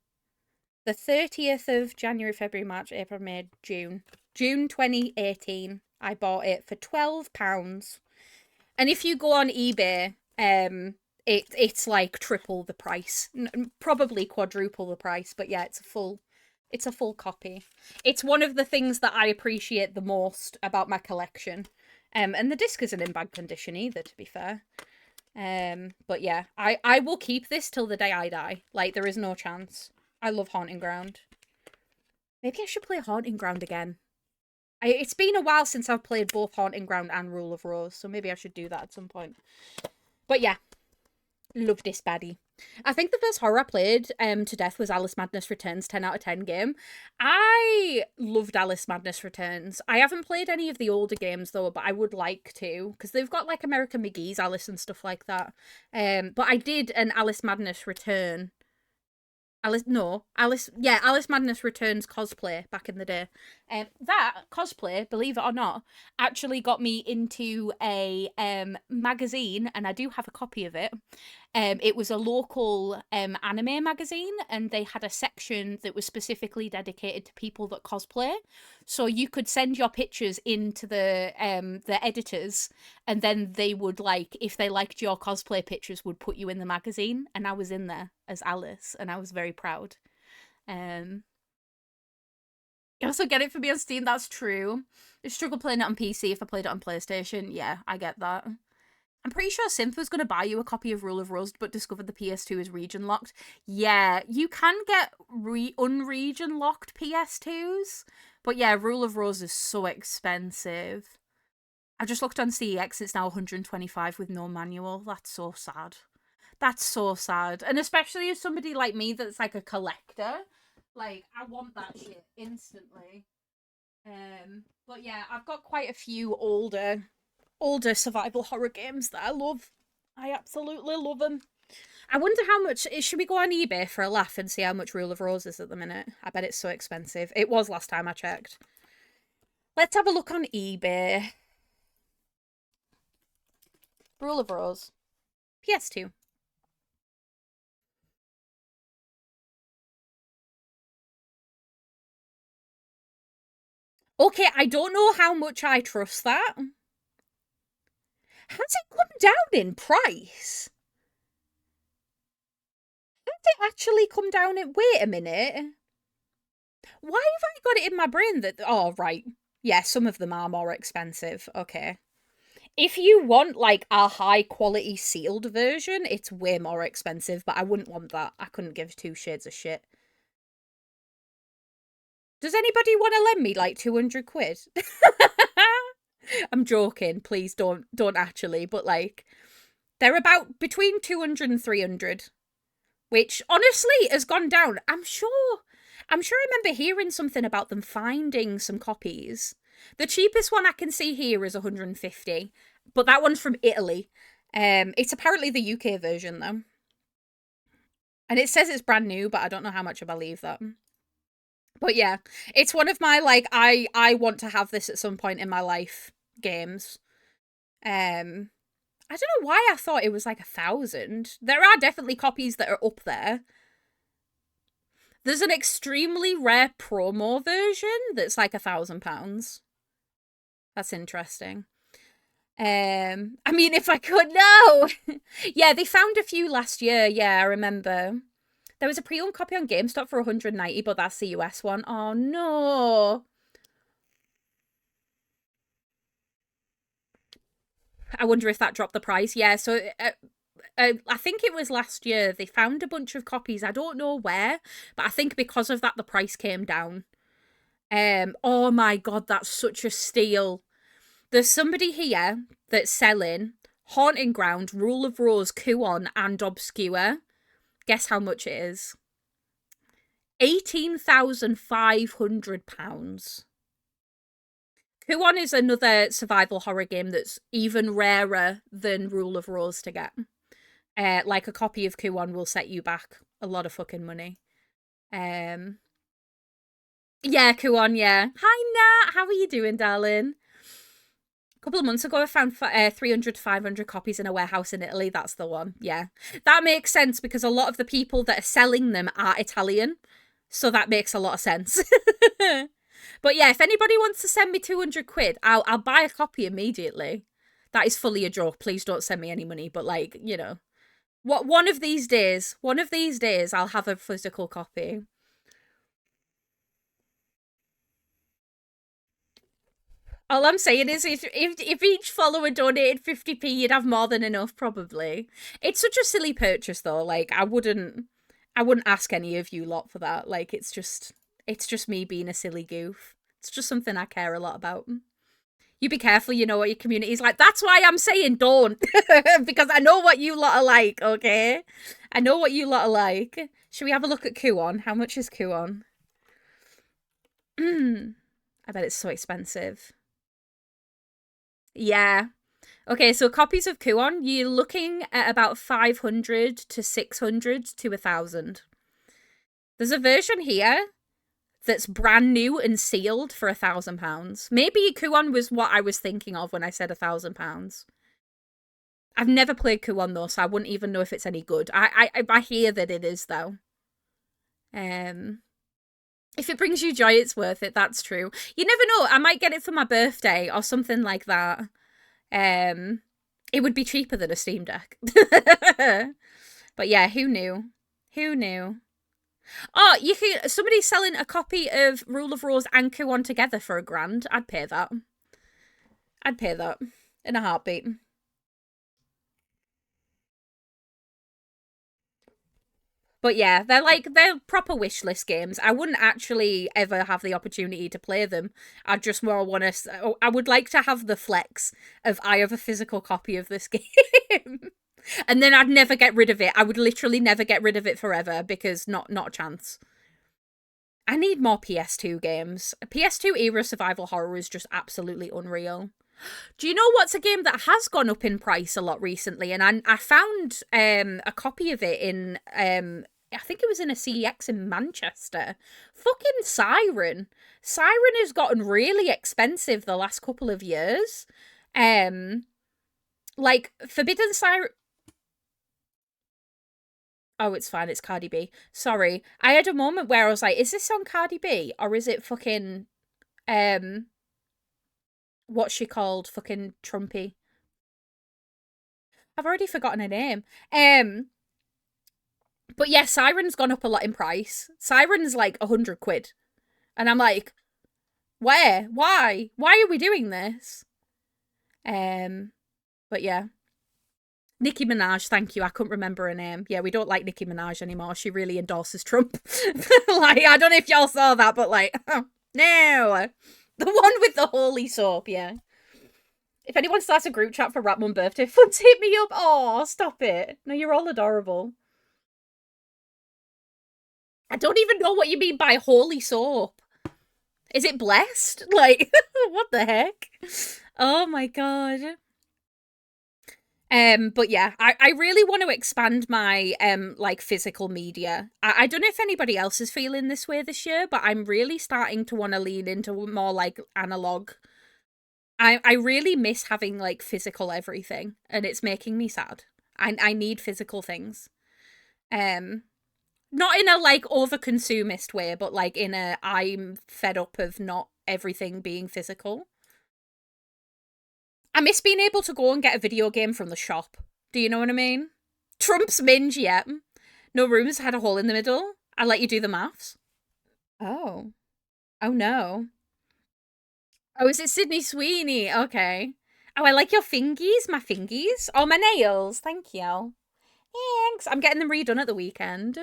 The 30th of January, February, March, April, May, June. June 2018. I bought it for £12. And if you go on eBay, it's like triple the price. Probably quadruple the price, but yeah, it's a full copy. It's one of the things that I appreciate the most about my collection. And the disc isn't in bad condition either, to be fair. But yeah, I will keep this till the day I die. Like, there is no chance. I love Haunting Ground. Maybe I should play Haunting Ground again. It's been a while since I've played both Haunting Ground and Rule of Rose, so maybe I should do that at some point. But yeah. Love this baddie. I think the first horror I played to death was Alice Madness Returns 10 out of 10 game. I loved Alice Madness Returns. I haven't played any of the older games though, but I would like to because they've got like American McGee's Alice and stuff like that. But I did an Alice Madness Return Alice Madness Returns cosplay back in the day. That cosplay, believe it or not, actually got me into a magazine, and I do have a copy of it. It was a local anime magazine, and they had a section that was specifically dedicated to people that cosplay. So you could send your pictures into the editors, and then they would like, if they liked your cosplay pictures, would put you in the magazine, and I was in there as Alice, and I was very proud. You also get it for me on Steam. That's true. I struggle playing it on PC. If I played it on PlayStation, yeah, I get that. I'm pretty sure Synth was going to buy you a copy of Rule of Rose, but discovered the PS2 is region locked. Yeah, you can get unregion locked PS2s, but yeah, Rule of Rose is so expensive. I just looked on CEX, it's now 125 with no manual. That's so sad. That's so sad. And especially as somebody like me that's like a collector, like, I want that shit instantly. But yeah, I've got quite a few older survival horror games that I love. I absolutely love them. I wonder how much. Should we go on eBay for a laugh and see how much Rule of Rose is at the minute? I bet it's so expensive. It was last time I checked. Let's have a look on eBay. Rule of Rose. PS2. Okay, I don't know how much I trust that. Has it come down in price? Has it actually come down in... Wait a minute. Why have I got it in my brain that... Oh, right. Yeah, some of them are more expensive. Okay. If you want, like, a high-quality sealed version, it's way more expensive, but I wouldn't want that. I couldn't give two shades of shit. Does anybody want to lend me, like, 200 quid? I'm joking. Please don't actually. But, like, they're about between 200 and 300, which, honestly, has gone down. I'm sure I remember hearing something about them finding some copies. The cheapest one I can see here is 150, but that one's from Italy. It's apparently the UK version, though. And it says it's brand new, but I don't know how much I believe that. But yeah, it's one of my, like, I want to have this at some point in my life games. I don't know why I thought it was like 1,000. There are definitely copies that are up there. There's an extremely rare promo version that's like £1,000. That's interesting. I mean, if I could, no! Yeah, they found a few last year. Yeah, I remember. There was a pre-owned copy on GameStop for 190, but that's the US one. Oh, no. I wonder if that dropped the price. Yeah, so I think it was last year. They found a bunch of copies. I don't know where, but I think because of that, the price came down. Oh my god, that's such a steal. There's somebody here that's selling Haunting Ground, Rule of Rose, Kuon, and Obscure. Guess how much it is? £18,500. Kuon is another survival horror game that's even rarer than Rule of Rose to get. Like a copy of Kuon will set you back a lot of fucking money. Yeah, Kuon, yeah. Hi, Nat. How are you doing, darling? A couple of months ago, I found 300 to 500 copies in a warehouse in Italy. That's the one. Yeah. That makes sense because a lot of the people that are selling them are Italian. So that makes a lot of sense. But yeah, if anybody wants to send me 200 quid, I'll buy a copy immediately. That is fully a joke. Please don't send me any money. But like, you know, one of these days, I'll have a physical copy. All I'm saying is, if each follower donated 50p, you'd have more than enough, probably. It's such a silly purchase, though. Like, I wouldn't ask any of you lot for that. Like, it's just me being a silly goof. It's just something I care a lot about. You be careful, you know what your community's like. That's why I'm saying don't. Because I know what you lot are like, okay? I know what you lot are like. Should we have a look at Kuon? How much is Kuon? I bet it's so expensive. Yeah. Okay, so copies of Kuon, you're looking at about 500 to 600 to 1,000. There's a version here that's brand new and sealed for £1,000. Maybe Kuon was what I was thinking of when I said £1,000. I've never played Kuon though, so I wouldn't even know if it's any good. I hear that it is though. If it brings you joy, it's worth it. That's true. You never know. I might get it for my birthday or something like that. It would be cheaper than a Steam Deck. But yeah, who knew? Who knew? Oh, somebody's selling a copy of Rule of Rose and Kuon together for £1,000. I'd pay that. I'd pay that in a heartbeat. But yeah, they're proper wish list games. I wouldn't actually ever have the opportunity to play them. I just more want to. I would like to have the flex of I have a physical copy of this game, and then I'd never get rid of it. I would literally never get rid of it forever because not a chance. I need more PS2 games. PS2 era survival horror is just absolutely unreal. Do you know what's a game that has gone up in price a lot recently? And I found a copy of it in I think it was in a CEX in Manchester. Fucking Siren. Siren has gotten really expensive the last couple of years. Like Forbidden Siren. Oh, it's fine. It's Cardi B. Sorry. I had a moment where I was like, is this on Cardi B? Or is it fucking, what's she called? Fucking Trumpy. I've already forgotten her name. But yeah, Siren's gone up a lot in price. Siren's like 100 quid. And I'm like, where? Why? Why are we doing this? But yeah. Nicki Minaj, thank you. I couldn't remember her name. Yeah, we don't like Nicki Minaj anymore. She really endorses Trump. Like, I don't know if y'all saw that, but like, no. The one with the holy soap, yeah. If anyone starts a group chat for Ratmon birthday, Funs hit me up. Oh, stop it. No, you're all adorable. I don't even know what you mean by holy soap. Is it blessed? Like, what the heck? Oh my god. But yeah, I really want to expand my like physical media. I don't know if anybody else is feeling this way this year, but I'm really starting to want to lean into more like analog. I really miss having like physical everything, and it's making me sad. I need physical things. Not in a like over consumist way, but like in a I'm fed up of not everything being physical. I miss being able to go and get a video game from the shop. Do you know what I mean? Trump's minge, yeah. No rooms had a hole in the middle. I let you do the maths. Oh. Oh no. Oh, is it Sydney Sweeney? Okay. Oh, I like your fingies. My fingies. Oh, my nails. Thank you. Thanks. I'm getting them redone at the weekend.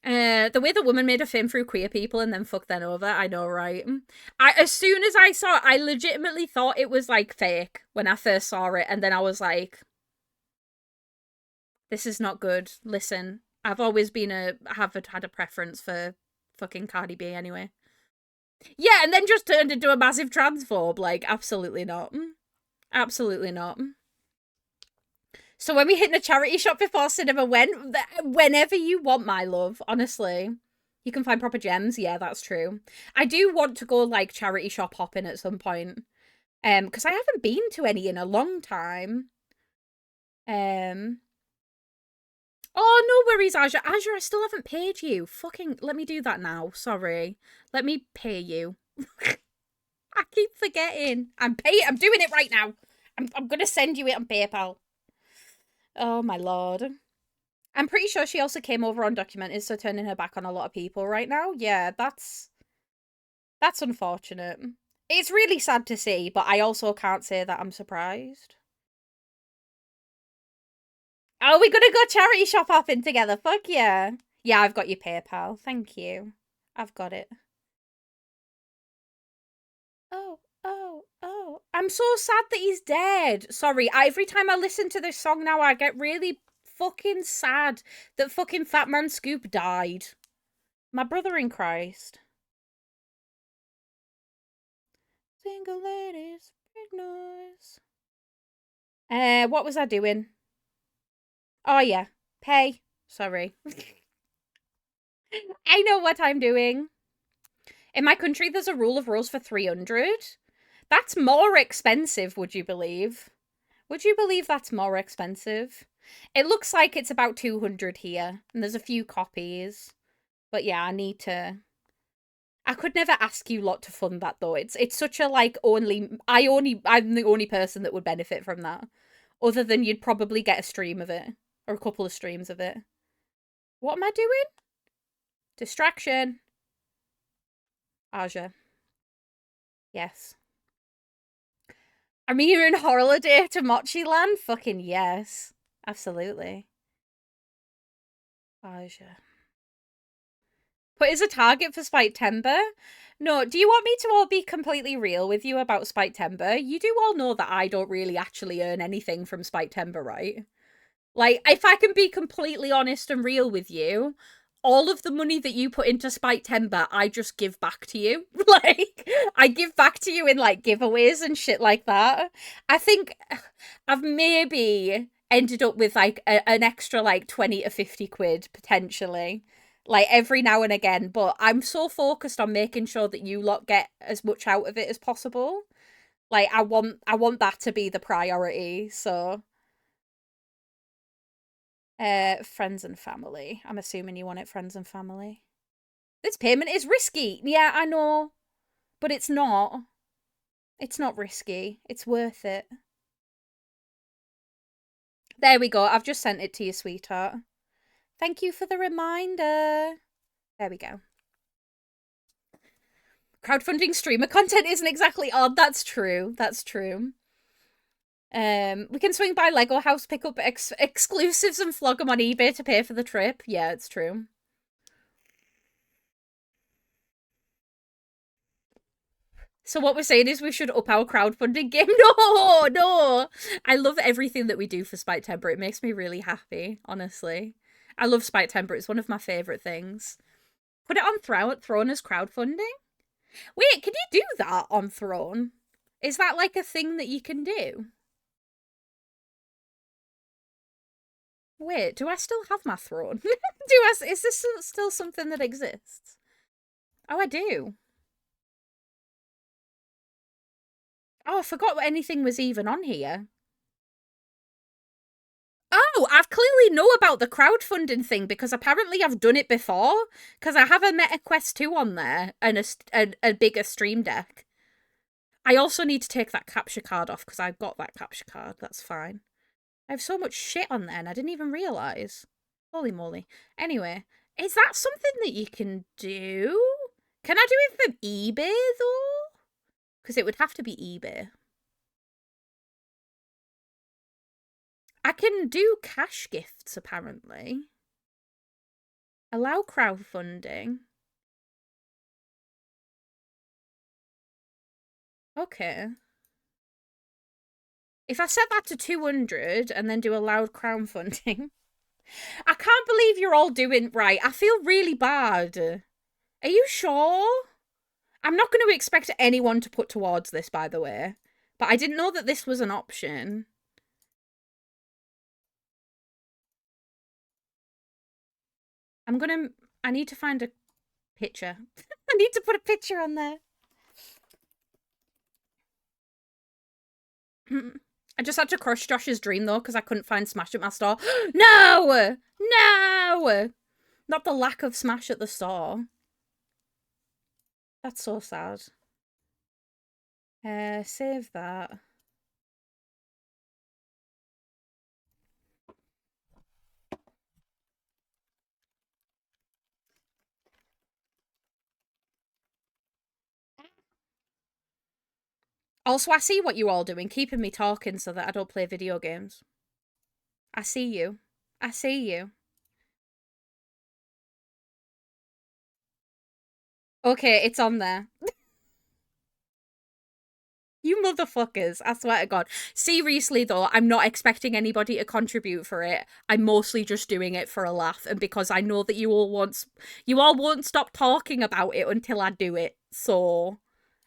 The way the woman made a film through queer people and then fucked them over, I know, right? As soon as I saw it, I legitimately thought it was like fake when I first saw it, and then I was like, this is not good. Listen, I've always have had a preference for fucking Cardi B anyway. Yeah, and then just turned into a massive transphobe. Like, absolutely not. Absolutely not. So when we hit a charity shop before cinema, whenever you want, my love, honestly. You can find proper gems. Yeah, that's true. I do want to go, like, charity shop hopping at some point. Because I haven't been to any in a long time. Oh, no worries, Azure. Azure, I still haven't paid you. Fucking, let me do that now. Sorry. Let me pay you. I keep forgetting. I'm doing it right now. I'm gonna send you it on PayPal. Oh my lord. I'm pretty sure she also came over undocumented, so turning her back on a lot of people right now. Yeah, that's unfortunate. It's really sad to see, but I also can't say that I'm surprised. Oh, we're gonna go charity shop hopping together. Fuck yeah. Yeah, I've got your PayPal. Thank you. I've got it. Oh, oh, oh, I'm so sad that he's dead. Sorry, every time I listen to this song now, I get really fucking sad that fucking Fat Man Scoop died. My brother in Christ. Single ladies, big noise. What was I doing? Oh yeah, pay. Sorry. I know what I'm doing. In my country, there's a rule of rose for 300. That's more expensive, would you believe? Would you believe that's more expensive? It looks like it's about 200 here, and there's a few copies. But yeah, I need to... I could never ask you lot to fund that, though. It's such a, like, I'm the only person that would benefit from that. Other than you'd probably get a stream of it. Or a couple of streams of it. What am I doing? Distraction. Aja. Yes. I'm here in holiday to Mochiland? Fucking yes. Absolutely. Aja. Put as a target for Spike-Tember? No, do you want me to all be completely real with you about Spike-Tember? You do all know that I don't really actually earn anything from Spike-Tember, right? Like, if I can be completely honest and real with you, all of the money that you put into Spike-Tember, I just give back to you. Like, I give back to you in, like, giveaways and shit like that. I think I've maybe ended up with, like, an extra, like, 20 to 50 quid, potentially. Like, every now and again. But I'm so focused on making sure that you lot get as much out of it as possible. Like, I want that to be the priority, so... friends and family. I'm assuming you want it friends and family. This payment is risky. Yeah, I know. But it's not. It's not risky. It's worth it. There we go. I've just sent it to you, sweetheart. Thank you for the reminder. There we go. Crowdfunding streamer content isn't exactly odd. That's true. That's true. We can swing by Lego House, pick up exclusives and flog them on eBay to pay for the trip. Yeah, it's true. So what we're saying is we should up our crowdfunding game. No, no. I love everything that we do for Spike-Tember. It makes me really happy, honestly. I love Spike-Tember. It's one of my favourite things. Put it on Throne as crowdfunding? Wait, can you do that on Throne? Is that like a thing that you can do? Wait, do I still have my Throne? Is this still something that exists? Oh, I do. Oh, I forgot anything was even on here. Oh, I've clearly know about the crowdfunding thing because apparently I've done it before. Because I have a Meta Quest 2 on there and a bigger Stream Deck. I also need to take that capture card off because I've got that capture card. That's fine. I have so much shit on there and I didn't even realise. Holy moly. Anyway, is that something that you can do? Can I do it from eBay though? Because it would have to be eBay. I can do cash gifts, apparently. Allow crowdfunding. Okay. If I set that to 200 and then do allowed crowdfunding... I can't believe you're all doing... Right, I feel really bad. Are you sure? I'm not going to expect anyone to put towards this, by the way. But I didn't know that this was an option. I need to find a picture. I need to put a picture on there. I just had to crush Josh's dream, though, because I couldn't find Smash at my store. No! No! Not the lack of Smash at the store. That's so sad. Save that. Also, I see what you all doing, keeping me talking so that I don't play video games. I see you. I see you. Okay, it's on there. You motherfuckers, I swear to God. Seriously, though, I'm not expecting anybody to contribute for it. I'm mostly just doing it for a laugh and because I know that you all won't stop talking about it until I do it. So,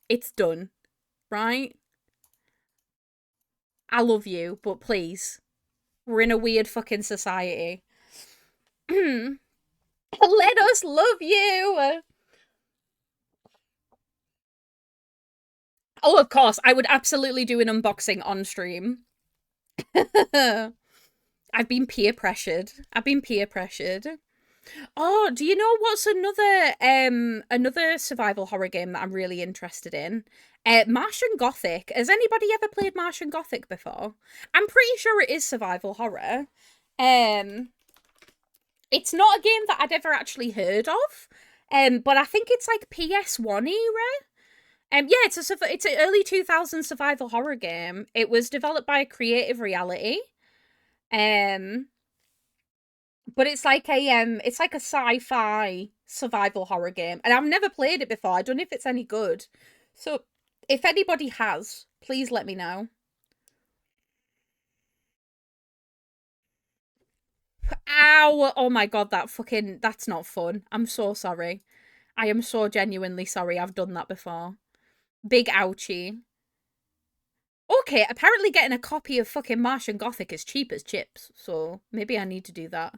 it's done, right? I love you, but please. We're in a weird fucking society. Let us love you! Oh, of course, I would absolutely do an unboxing on stream. I've been peer pressured. Oh, do you know what's another survival horror game that I'm really interested in? Martian Gothic. Has anybody ever played Martian Gothic before? I'm pretty sure it is survival horror. It's not a game that I'd ever actually heard of. But I think it's like PS1 era. Yeah, it's an early 2000s survival horror game. It was developed by Creative Reality. But it's like a sci-fi survival horror game, and I've never played it before. I don't know if it's any good. So, if anybody has, please let me know. Ow! Oh my God, that's not fun. I'm so sorry. I am so genuinely sorry. I've done that before. Big ouchie. Okay, apparently getting a copy of fucking Martian Gothic is cheap as chips, so maybe I need to do that.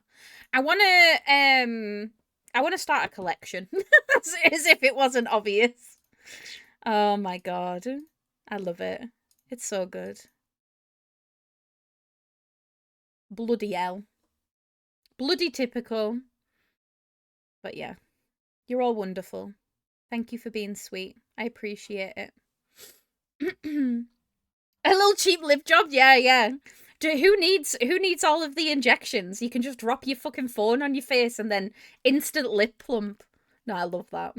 I wanna start a collection. As if it wasn't obvious. Oh my God. I love it. It's so good. Bloody hell. Bloody typical. But yeah. You're all wonderful. Thank you for being sweet. I appreciate it. A little cheap lip job, yeah. Who needs all of the injections? You can just drop your fucking phone on your face and then instant lip plump. No, I love that.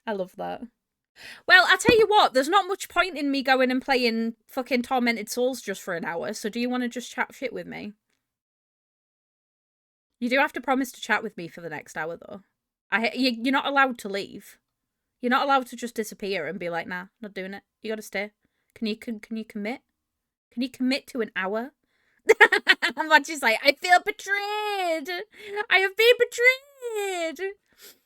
I love that. Well, I'll tell you what, there's not much point in me going and playing fucking Tormented Souls just for an hour, so do you want to just chat shit with me? You do have to promise to chat with me for the next hour, though. You're not allowed to leave. You're not allowed to just disappear and be like, nah, not doing it. You gotta stay. Can you commit? Can you commit to an hour? I'm just like, I feel betrayed. I have been betrayed.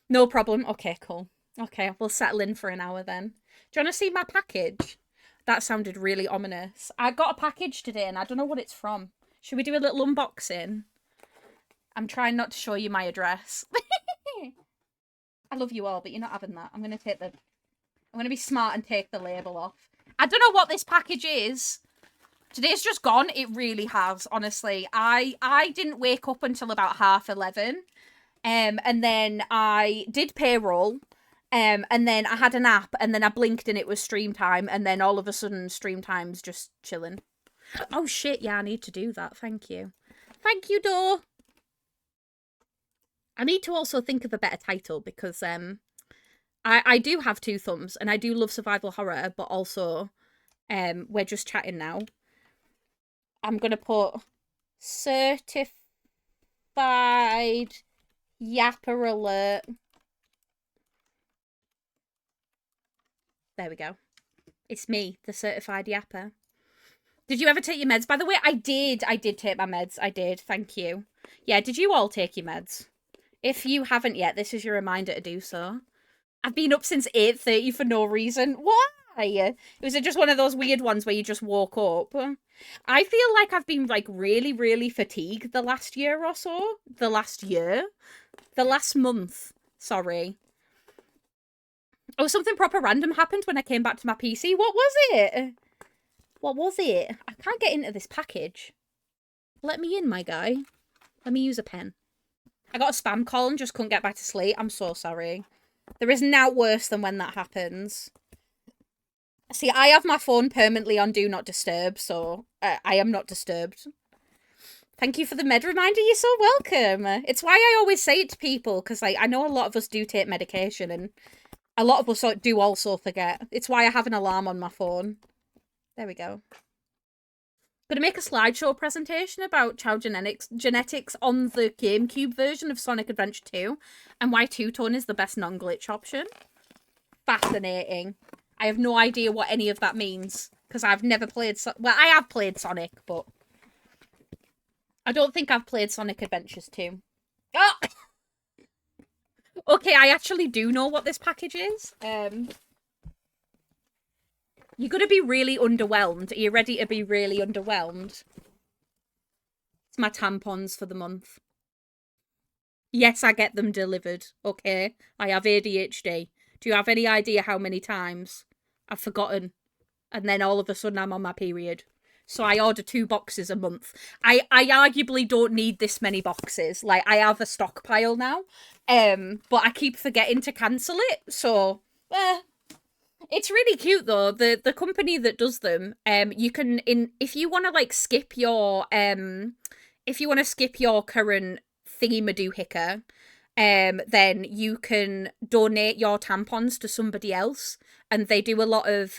No problem. Okay, cool. Okay, we'll settle in for an hour then. Do you want to see my package? That sounded really ominous. I got a package today and I don't know what it's from. Should we do a little unboxing? I'm trying not to show you my address. I love you all, but you're not having that. I'm going to be smart and take the label off. I don't know what this package is. Today's just gone. It really has, honestly. I didn't wake up until about 11:30. And then I did payroll. And then I had a nap, and then I blinked and it was stream time, and then all of a sudden stream time's just chilling. Oh shit, yeah, I need to do that. Thank you. Thank you, Dor. I need to also think of a better title because I do have two thumbs and I do love survival horror, but also we're just chatting now. I'm gonna put certified yapper alert. There we go. It's me, the certified yapper. Did you ever take your meds? By the way, I did take my meds. I did. Thank you. Yeah, did you all take your meds? If you haven't yet, this is your reminder to do so. I've been up since 8:30 for no reason. Why? It was just one of those weird ones where you just woke up. I feel like I've been like really, really fatigued the last year or so. The last month. Sorry. Oh, something proper random happened when I came back to my PC. What was it? What was it? I can't get into this package. Let me in, my guy. Let me use a pen. I got a spam call and just couldn't get back to sleep. I'm so sorry. There is now worse than when that happens. See, I have my phone permanently on Do Not Disturb, so I am not disturbed. Thank you for the med reminder. You're so welcome. It's why I always say it to people, because like, I know a lot of us do take medication, and a lot of us do also forget. It's why I have an alarm on my phone. There we go. Going to make a slideshow presentation about Chow genetics on the GameCube version of Sonic Adventure 2 and why two-tone is the best non-glitch option. Fascinating. I have no idea what any of that means. because I've never played. Well, I have played Sonic, but I don't think I've played Sonic Adventures 2. Oh! Okay, I actually do know what this package is. You're gonna be really underwhelmed. Are you ready to be really underwhelmed? It's my tampons for the month. Yes, I get them delivered, okay? I have ADHD. Do you have any idea how many times I've forgotten? And then all of a sudden I'm on my period. So I order 2 boxes a month. I arguably don't need this many boxes. Like, I have a stockpile now. But I keep forgetting to cancel it. So, it's really cute though. The company that does them, you can if you want to like skip your if you want to skip your current thingy-madoohicker, then you can donate your tampons to somebody else, and they do a lot of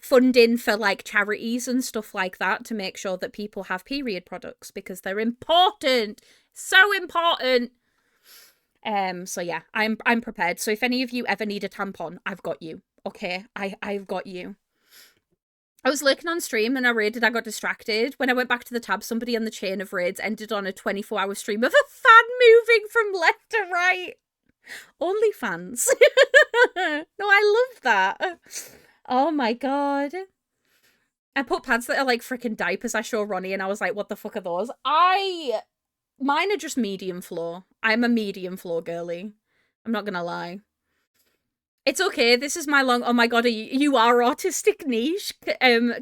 funding for like charities and stuff like that to make sure that people have period products because they're important, so important. So yeah, I'm prepared. So if any of you ever need a tampon, I've got you. Okay, I've got you. I was lurking on stream and I raided, I got distracted. When I went back to the tab, somebody on the chain of raids ended on a 24-hour stream of a fan moving from left to right. Only fans. No, I love that. Oh my god. I put pads that are like freaking diapers. I show Ronnie and I was like, what the fuck are those? Mine are just medium floor. I'm a medium floor girly. I'm not gonna lie. It's okay. This is my long. Oh my god, you are autistic niche.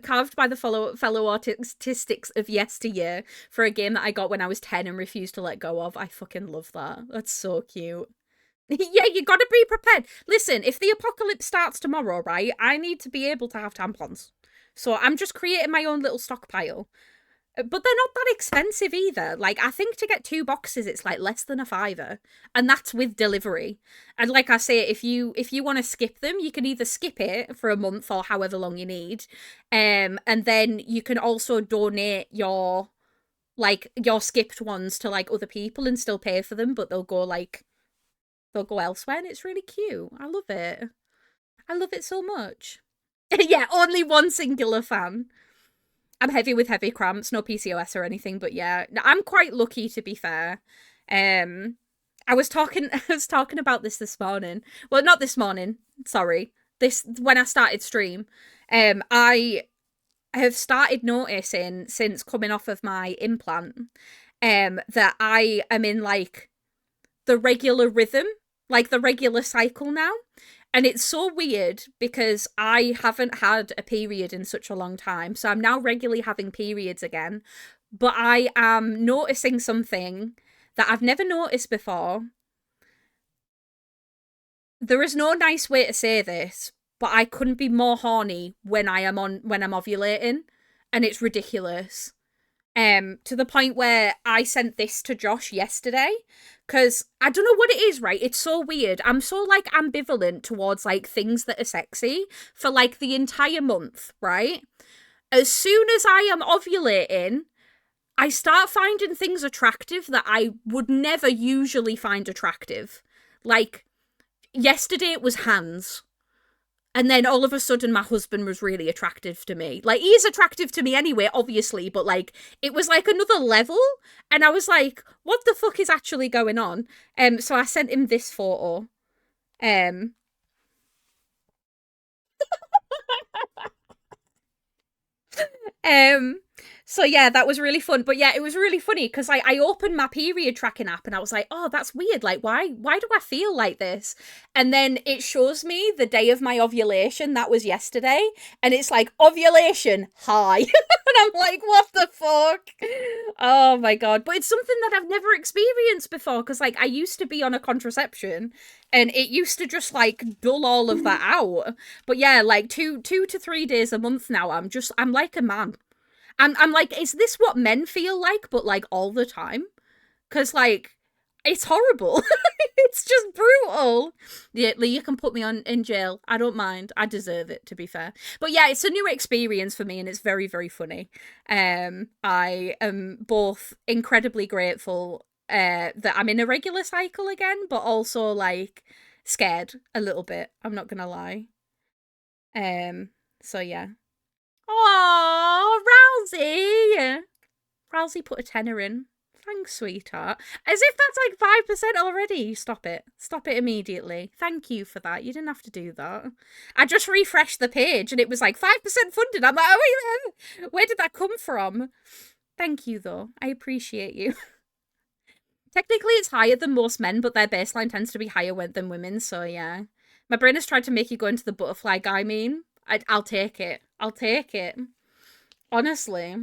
Carved by the fellow autistics of yesteryear for a game that I got when I was 10 and refused to let go of. I fucking love that. That's so cute. Yeah, you gotta be prepared. Listen, if the apocalypse starts tomorrow, right, I need to be able to have tampons. So I'm just creating my own little stockpile. But they're not that expensive either. Like, I think to get 2 boxes, it's like less than a £5, and that's with delivery. And like I say, if you want to skip them, you can either skip it for a month or however long you need, and then you can also donate your skipped ones to like other people and still pay for them, but they'll go elsewhere, and it's really cute. I love it. I love it so much. Yeah, only one singular fan. I'm heavy with heavy cramps, no PCOS or anything, but yeah, I'm quite lucky to be fair. I was talking about this morning. Well, not this morning. Sorry, when I started stream. I have started noticing since coming off of my implant, that I am in like the regular rhythm, like the regular cycle now. And it's so weird because I haven't had a period in such a long time. So I'm now regularly having periods again. But I am noticing something that I've never noticed before. There is no nice way to say this, but I couldn't be more horny when I'm ovulating. And it's ridiculous. To the point where I sent this to Josh yesterday, because I don't know what it is, right? It's so weird. I'm so like ambivalent towards like things that are sexy for like the entire month, right? As soon as I am ovulating, I start finding things attractive that I would never usually find attractive. Like yesterday it was hands. And then all of a sudden, my husband was really attractive to me. Like, he's attractive to me anyway, obviously, but like, it was like another level. And I was like, what the fuck is actually going on? So I sent him this photo. So yeah, that was really fun. But yeah, it was really funny because I opened my period tracking app and I was like, oh, that's weird. Like, why do I feel like this? And then it shows me the day of my ovulation. That was yesterday. And it's like, ovulation high. And I'm like, what the fuck? Oh my God. But it's something that I've never experienced before because like I used to be on a contraception and it used to just like dull all of that out. But yeah, like 2 to 3 days a month now, I'm like a man. I'm like, is this what men feel like, but like all the time? Because like, it's horrible. It's just brutal. Yeah, Lee, you can put me in jail. I don't mind. I deserve it, to be fair. But yeah, it's a new experience for me, and it's very, very funny. I am both incredibly grateful that I'm in a regular cycle again, but also like scared a little bit. I'm not gonna lie. So yeah. Oh, Rousey! Rousey put a tenner in. Thanks, sweetheart. As if that's like 5% already. Stop it. Stop it immediately. Thank you for that. You didn't have to do that. I just refreshed the page and it was like 5% funded. I'm like, oh, wait, where did that come from? Thank you, though. I appreciate you. Technically, it's higher than most men, but their baseline tends to be higher than women, so yeah. My brain has tried to make you go into the butterfly guy meme. I'll take it. I'll take it. Honestly.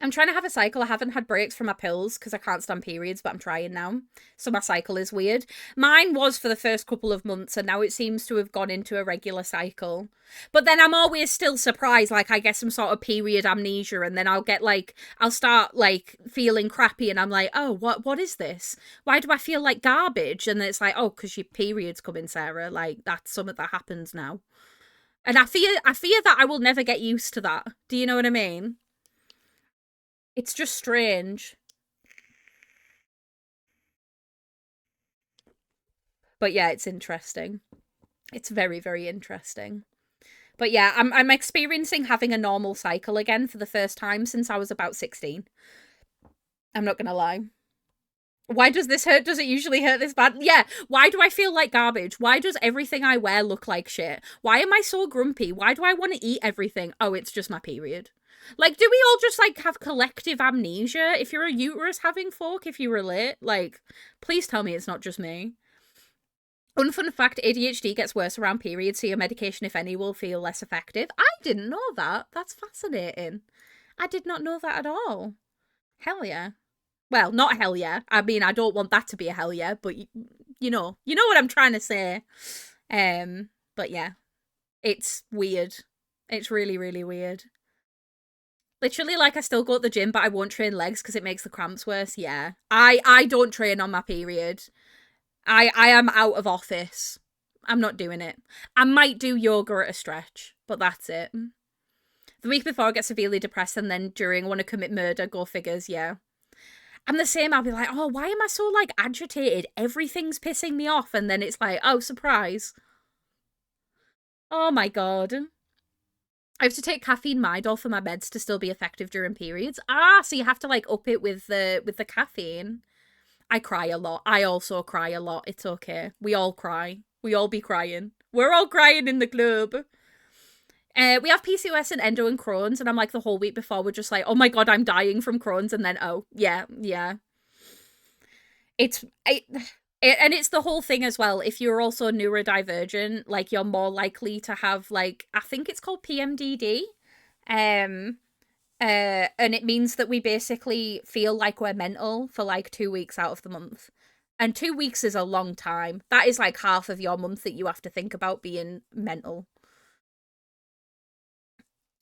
I'm trying to have a cycle. I haven't had breaks from my pills because I can't stand periods, but I'm trying now. So my cycle is weird. Mine was for the first couple of months, and now it seems to have gone into a regular cycle. But then I'm always still surprised. Like, I get some sort of period amnesia, and then I'll start, like, feeling crappy, and I'm like, oh, what is this? Why do I feel like garbage? And then it's like, oh, because your period's coming, Sarah. Like, that's something that happens now. And I fear that I will never get used to that. Do you know what I mean? It's just strange. But yeah, it's interesting. It's very, very interesting. But yeah, I'm experiencing having a normal cycle again for the first time since I was about 16. I'm not gonna lie. Why does this hurt? Does it usually hurt this bad? Yeah. Why do I feel like garbage? Why does everything I wear look like shit? Why am I so grumpy? Why do I want to eat everything? Oh, it's just my period. Like, do we all just, like, have collective amnesia? If you're a uterus having folk, if you relate, like, please tell me it's not just me. Unfun fact, ADHD gets worse around periods, so your medication, if any, will feel less effective. I didn't know that. That's fascinating. I did not know that at all. Hell yeah. Well, not hell yeah. I mean, I don't want that to be a hell yeah, but you know what I'm trying to say. But yeah, it's weird. It's really, really weird. Literally, like, I still go to the gym, but I won't train legs because it makes the cramps worse. Yeah, I don't train on my period. I am out of office. I'm not doing it. I might do yoga at a stretch, but that's it. The week before, I get severely depressed, and then during, I want to commit murder. Go figures. Yeah. I'm the same. I'll be like, oh, why am I so, like, agitated? Everything's pissing me off. And then it's like, oh, surprise. Oh, my God. I have to take caffeine Midol for my meds to still be effective during periods. Ah, so you have to, like, up it with the caffeine. I cry a lot. I also cry a lot. It's okay. We all cry. We all be crying. We're all crying in the club. We have PCOS and endo and Crohn's, and I'm like the whole week before we're just like, oh my god, I'm dying from Crohn's, and then oh yeah. And it's the whole thing as well. If you're also neurodivergent, like you're more likely to have like I think it's called PMDD, and it means that we basically feel like we're mental for like 2 weeks out of the month. And 2 weeks is a long time. That is like half of your month that you have to think about being mental.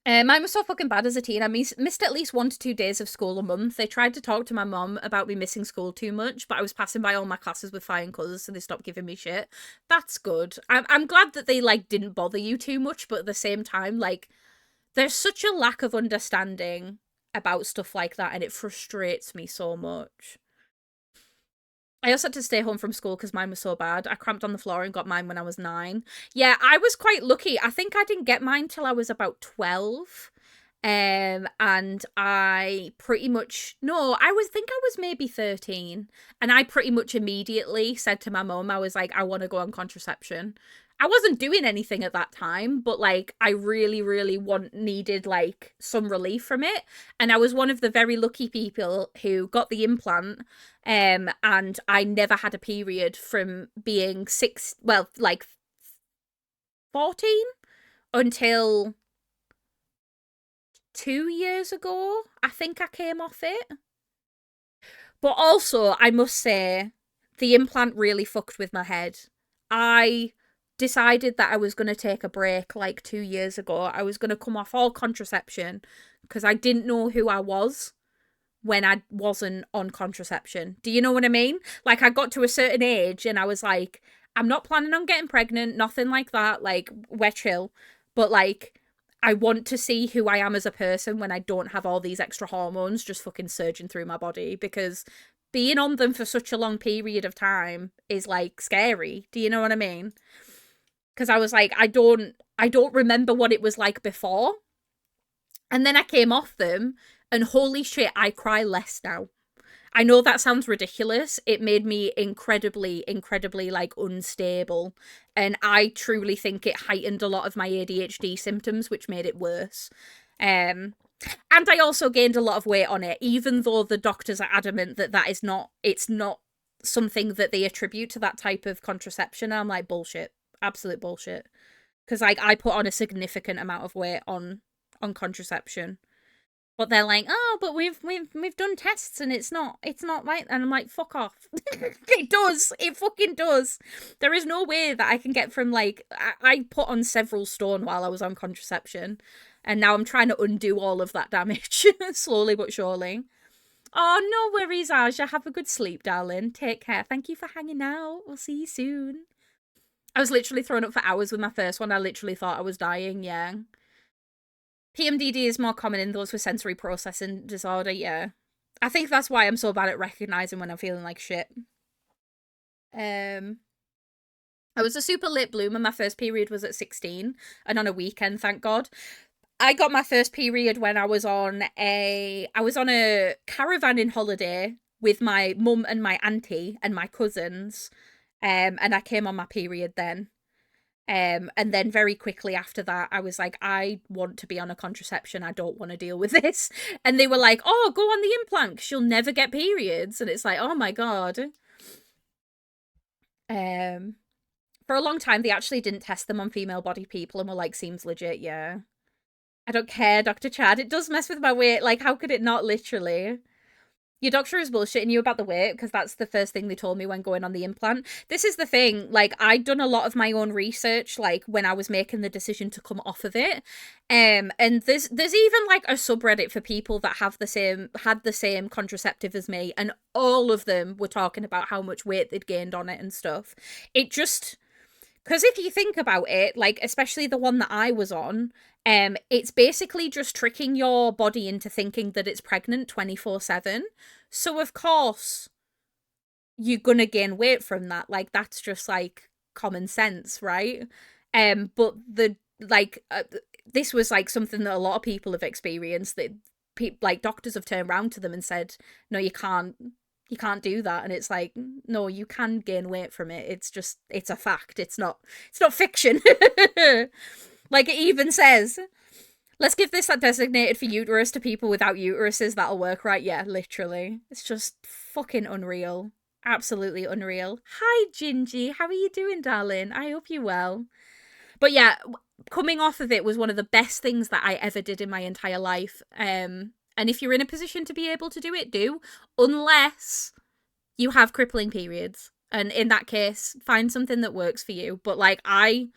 Mine was so fucking bad as a teen. I missed at least 1 to 2 days of school a month. They tried to talk to my mum about me missing school too much, but I was passing by all my classes with flying colours, so they stopped giving me shit. That's good. I'm glad that they like didn't bother you too much, but at the same time, like, there's such a lack of understanding about stuff like that, and it frustrates me so much. I also had to stay home from school because mine was so bad. I cramped on the floor and got mine when I was 9. Yeah, I was quite lucky. I think I didn't get mine till I was about 12. And I pretty much no, think I was maybe 13. And I pretty much immediately said to my mum, I was like, I want to go on contraception. I wasn't doing anything at that time, but like I really, really needed like some relief from it. And I was one of the very lucky people who got the implant. And I never had a period from being 14 until 2 years ago. I think I came off it. But also, I must say, the implant really fucked with my head. I decided that I was going to take a break like 2 years ago. I was going to come off all contraception because I didn't know who I was when I wasn't on contraception. Do you know what I mean? Like, I got to a certain age and I was like, I'm not planning on getting pregnant, nothing like that. Like, we're chill. But, like, I want to see who I am as a person when I don't have all these extra hormones just fucking surging through my body, because being on them for such a long period of time is, like, scary. Do you know what I mean? because I was like, I don't remember what it was like before. And then I came off them, and holy shit, I cry less now. I know that sounds ridiculous. It made me incredibly, incredibly like unstable. And I truly think it heightened a lot of my ADHD symptoms, which made it worse. Um, and I also gained a lot of weight on it, even though the doctors are adamant that it's not something that they attribute to that type of contraception. I'm like, bullshit. Absolute bullshit. Because like I put on a significant amount of weight on contraception. But they're like, oh, but we've done tests and it's not right. And I'm like, fuck off. It does. It fucking does. There is no way that I can get from like I put on several stone while I was on contraception, and now I'm trying to undo all of that damage slowly but surely. Oh, no worries, Aja. Have a good sleep, darling. Take care. Thank you for hanging out. We'll see you soon. I was literally thrown up for hours with my first one. I literally thought I was dying. Yeah. PMDD is more common in those with sensory processing disorder, yeah. I think that's why I'm so bad at recognizing when I'm feeling like shit. I was a super late bloomer. My first period was at 16 and on a weekend, thank God. I got my first period when I was on a caravan in holiday with my mum and my auntie and my cousins. And I came on my period then. And then very quickly after that, I was like, I want to be on a contraception. I don't want to deal with this. And they were like, oh, go on the implant. She'll never get periods. And it's like, oh my God. For a long time, they actually didn't test them on female body people and were like, seems legit, yeah. I don't care, Dr. Chad. It does mess with my weight. Like, how could it not, literally? Your doctor is bullshitting you about the weight because that's the first thing they told me when going on the implant. This is the thing, like I'd done a lot of my own research, like when I was making the decision to come off of it. And there's even like a subreddit for people that had the same contraceptive as me, and all of them were talking about how much weight they'd gained on it and stuff. It just because if you think about it, like especially the one that I was on, it's basically just tricking your body into thinking that it's pregnant 24/7. So of course you're gonna gain weight from that. Like that's just like common sense, right? But this was like something that a lot of people have experienced. That like doctors have turned around to them and said, "No, you can't do that." And it's like, no, you can gain weight from it. It's a fact. It's not fiction. Like it even says, let's give this that designated for uterus to people without uteruses. That'll work, right? Yeah, literally. It's just fucking unreal. Absolutely unreal. Hi, Gingy. How are you doing, darling? I hope you're well. But yeah, coming off of it was one of the best things that I ever did in my entire life. And if you're in a position to be able to do it, do. Unless you have crippling periods. And in that case, find something that works for you. But like, I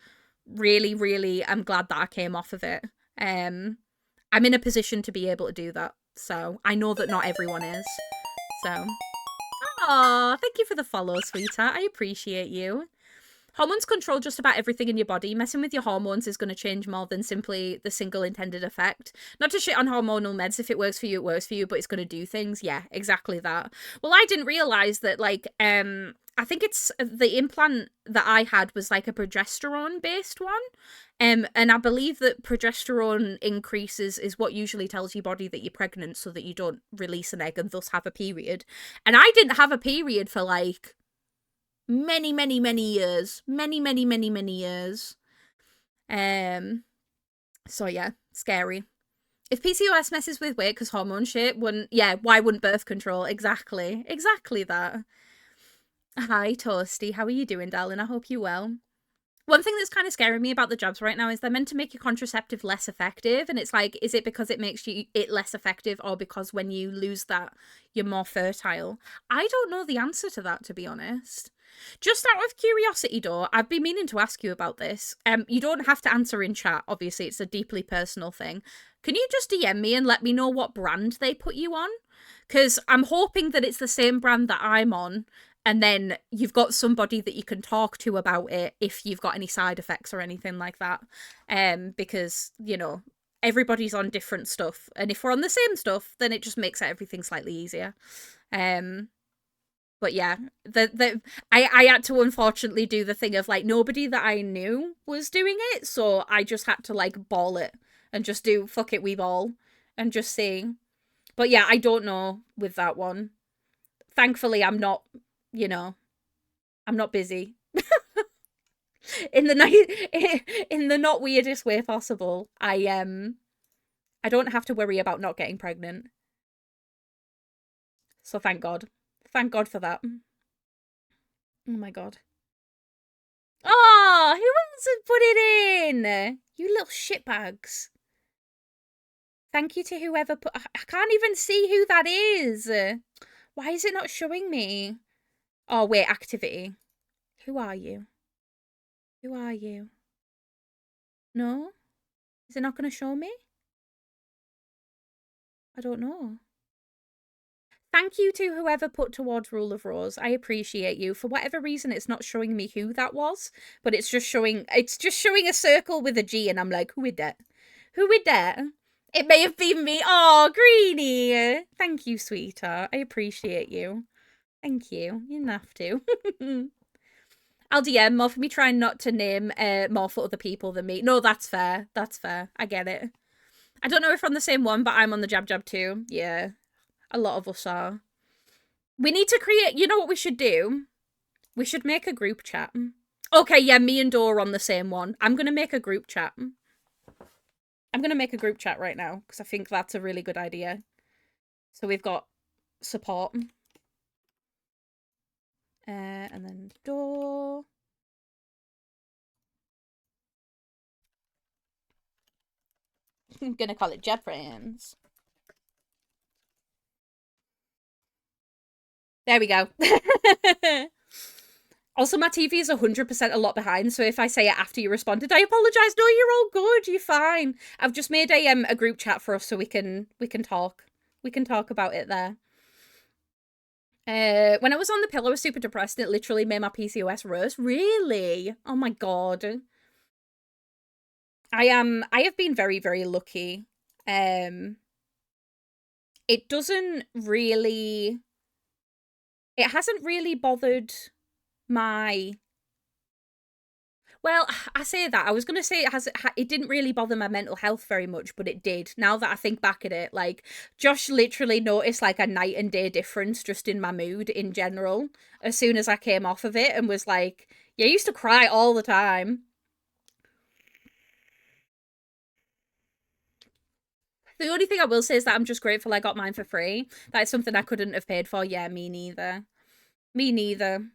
really, really am glad that I came off of it. I'm in a position to be able to do that. So I know that not everyone is. So, oh, thank you for the follow, sweetheart. I appreciate you. Hormones control just about everything in your body. Messing with your hormones is going to change more than simply the single intended effect. Not to shit on hormonal meds. If it works for you, it works for you, but it's going to do things. Yeah, exactly that. Well, I didn't realize that, like, I think it's the implant that I had was like a progesterone based one. And I believe that progesterone increases is what usually tells your body that you're pregnant so that you don't release an egg and thus have a period. And I didn't have a period for like many, many, many years. Many, many, many, many years. So yeah, scary. If PCOS messes with weight because hormone shit, why wouldn't birth control? Exactly that. Hi, Toasty. How are you doing, darling? I hope you're well. One thing that's kind of scaring me about the jabs right now is they're meant to make your contraceptive less effective, and it's like, is it because it makes it less effective, or because when you lose that, you're more fertile? I don't know the answer to that, to be honest. Just out of curiosity, though, I've been meaning to ask you about this. You don't have to answer in chat, obviously, it's a deeply personal thing. Can you just DM me and let me know what brand they put you on? Because I'm hoping that it's the same brand that I'm on, and then you've got somebody that you can talk to about it if you've got any side effects or anything like that. Because, you know, everybody's on different stuff. And if we're on the same stuff, then it just makes everything slightly easier. But yeah, I had to unfortunately do the thing of like nobody that I knew was doing it, so I just had to like ball it and just do fuck it we ball and just see. But yeah, I don't know with that one. Thankfully, I'm not, you know, I'm not busy in the in the not weirdest way possible. I don't have to worry about not getting pregnant. So thank God. Thank God for that. Oh my God. Oh, who else has put it in? You little shitbags. Thank you to whoever put. I can't even see who that is. Why is it not showing me? Oh, wait, activity. Who are you? Who are you? No? Is it not going to show me? I don't know. Thank you to whoever put towards Rule of Rose. I appreciate you. For whatever reason, it's not showing me who that was, but it's just showing a circle with a G, and I'm like, who is that? Who is that? It may have been me. Oh, Greenie. Thank you, sweetheart. I appreciate you. Thank you. You didn't have to. I'll DM more for me trying not to name more for other people than me. No, that's fair. That's fair. I get it. I don't know if we're on the same one, but I'm on the Jab Jab too. Yeah. A lot of us are. We need to create, you know what we should do? We should make a group chat. Okay, yeah, me and Dora on the same one. I'm going to make a group chat. I'm going to make a group chat right now because I think that's a really good idea. So we've got support. And then Dora. I'm going to call it Jab Friends. There we go. Also, my TV is 100% a lot behind, so if I say it after you responded, I apologise. No, you're all good. You're fine. I've just made a group chat for us so we can talk. We can talk about it there. When I was on the pill, I was super depressed. And it literally made my PCOS worse. Really? Oh my God. I have been very, very lucky. It doesn't really... It hasn't really bothered my... Well, I say that. I was going to say it didn't really bother my mental health very much, but it did. Now that I think back at it, like, Josh literally noticed like a night and day difference just in my mood in general as soon as I came off of it and was like, yeah, I used to cry all the time. The only thing I will say is that I'm just grateful I got mine for free. That is something I couldn't have paid for. Yeah, me neither. Me neither.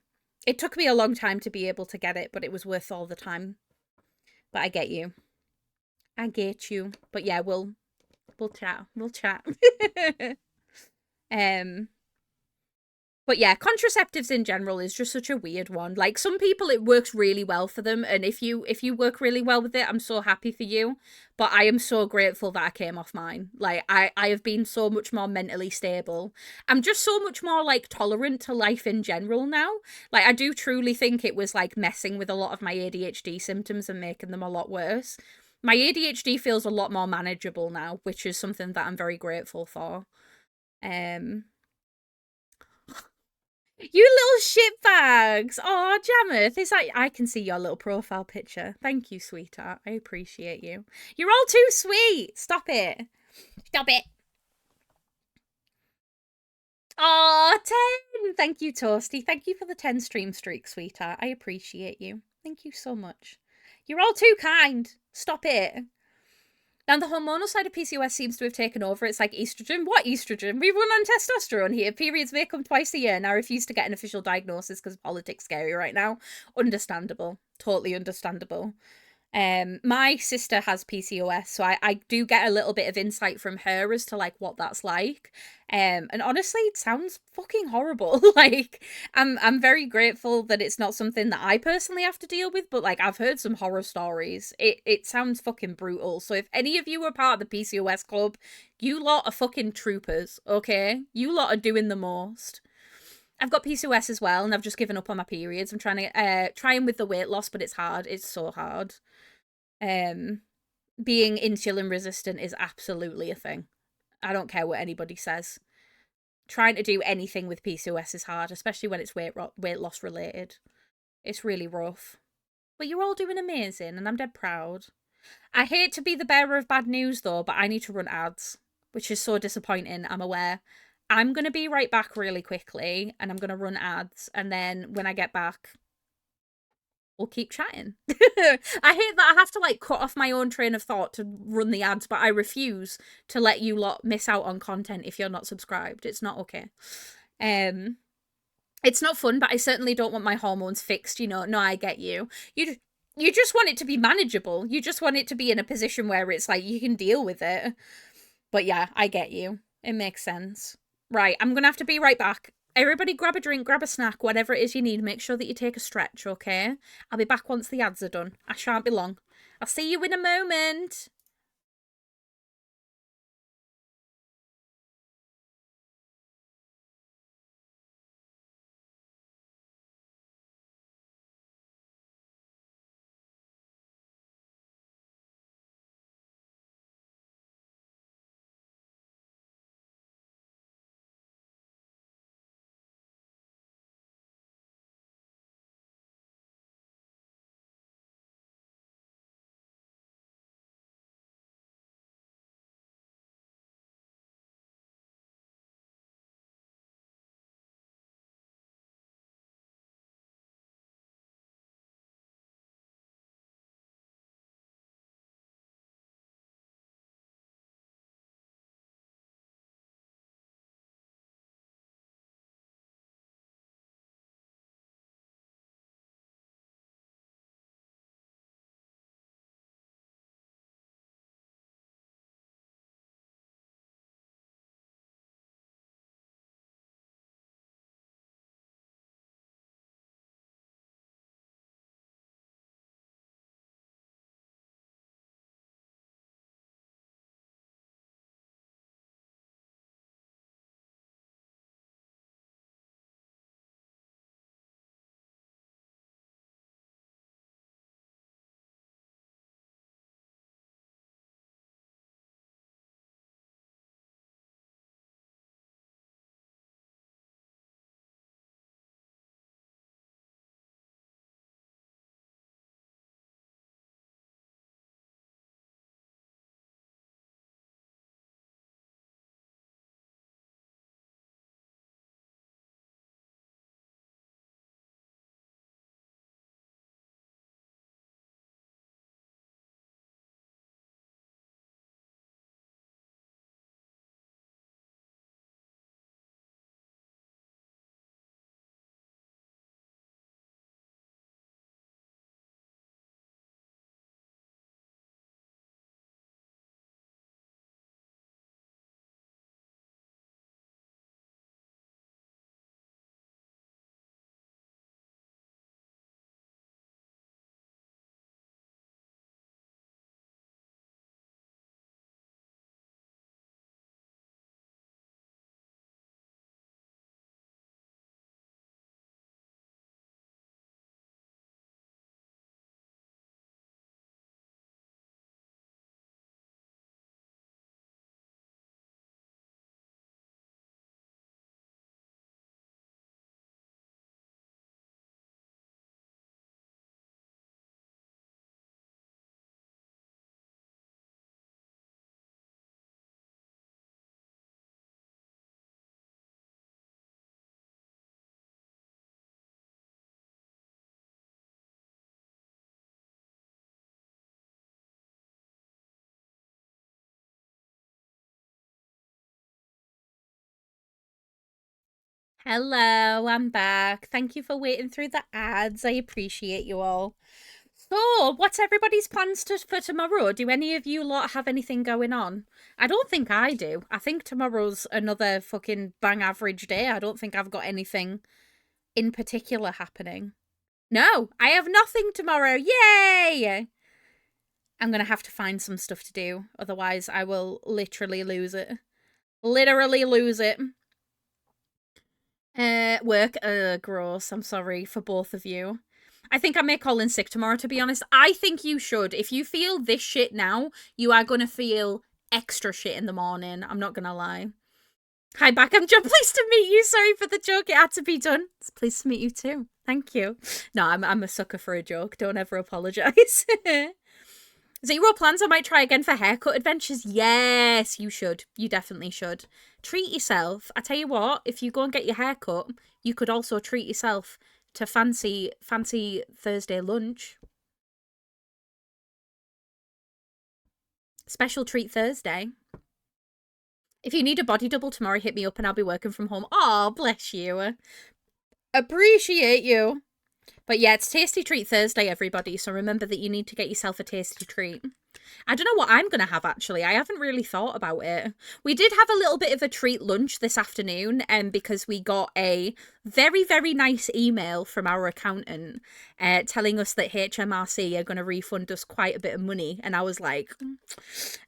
It took me a long time to be able to get it, but it was worth all the time. But I get you. I get you. But yeah, we'll chat. We'll chat. um But yeah, contraceptives in general is just such a weird one. Like some people it works really well for them, and if you work really well with it, I'm so happy for you. But I am so grateful that I came off mine. Like I have been so much more mentally stable. I'm just so much more like tolerant to life in general now. Like I do truly think it was like messing with a lot of my ADHD symptoms and making them a lot worse. My ADHD feels a lot more manageable now, which is something that I'm very grateful for. You little shitbags! Oh, Jameth, is that... I can see your little profile picture. Thank you, sweetheart. I appreciate you. You're all too sweet! Stop it. Stop it. Oh, 10! Thank you, Toasty. Thank you for the 10 stream streak, sweetheart. I appreciate you. Thank you so much. You're all too kind. Stop it. Now, the hormonal side of PCOS seems to have taken over. It's like estrogen. What estrogen? We run on testosterone here. Periods may come twice a year, and I refuse to get an official diagnosis because politics scary right now. Understandable. Totally understandable. My sister has PCOS, so I do get a little bit of insight from her as to like what that's like. And honestly, it sounds fucking horrible. Like I'm very grateful that it's not something that I personally have to deal with, but like I've heard some horror stories. It sounds fucking brutal. So if any of you are part of the PCOS club, you lot are fucking troopers, okay? You lot are doing the most. I've got PCOS as well, and I've just given up on my periods. I'm trying with the weight loss, but it's hard. It's so hard. Being insulin resistant is absolutely a thing. I don't care what anybody says. trying to do anything with PCOS is hard, especially when it's weight loss related. It's really rough. But you're all doing amazing, and I'm dead proud. I hate to be the bearer of bad news, though, but I need to run ads, which is so disappointing, I'm aware. I'm going to be right back really quickly, and I'm going to run ads, and then when I get back, we'll keep chatting. I hate that I have to, like, cut off my own train of thought to run the ads, but I refuse to let you lot miss out on content if you're not subscribed. It's not okay. It's not fun, but I certainly don't want my hormones fixed, you know. No, I get you. You just want it to be manageable. You just want it to be in a position where it's like you can deal with it. But yeah, I get you. It makes sense. Right, I'm going to have to be right back. Everybody grab a drink, grab a snack, whatever it is you need. Make sure that you take a stretch, okay? I'll be back once the ads are done. I shan't be long. I'll see you in a moment. Hello, I'm back. Thank you for waiting through the ads. I appreciate you all. So, what's everybody's plans for tomorrow? Do any of you lot have anything going on? I don't think I do. I think tomorrow's another fucking bang average day. I don't think I've got anything in particular happening. No, I have nothing tomorrow. Yay! I'm going to have to find some stuff to do. Otherwise, I will literally lose it. Literally lose it. Work. Gross. I'm sorry for both of you. I think I may call in sick tomorrow, to be honest. I think you should. If you feel this shit now, you are going to feel extra shit in the morning. I'm not going to lie. Hi back, I'm Jo. Pleased to meet you. Sorry for the joke. It had to be done. It's pleased to meet you too. Thank you. No, I'm a sucker for a joke. Don't ever apologise. Zero plans. I might try again for haircut adventures. Yes, you should. You definitely should. Treat yourself. I tell you what, if you go and get your haircut, you could also treat yourself to fancy Thursday lunch. Special treat Thursday. If you need a body double tomorrow, hit me up and I'll be working from home. Oh, bless you. Appreciate you. But yeah, it's Tasty Treat Thursday, everybody. So remember that you need to get yourself a tasty treat. I don't know what I'm going to have, actually. I haven't really thought about it. We did have a little bit of a treat lunch this afternoon because we got a very, very nice email from our accountant telling us that HMRC are going to refund us quite a bit of money. And I was like,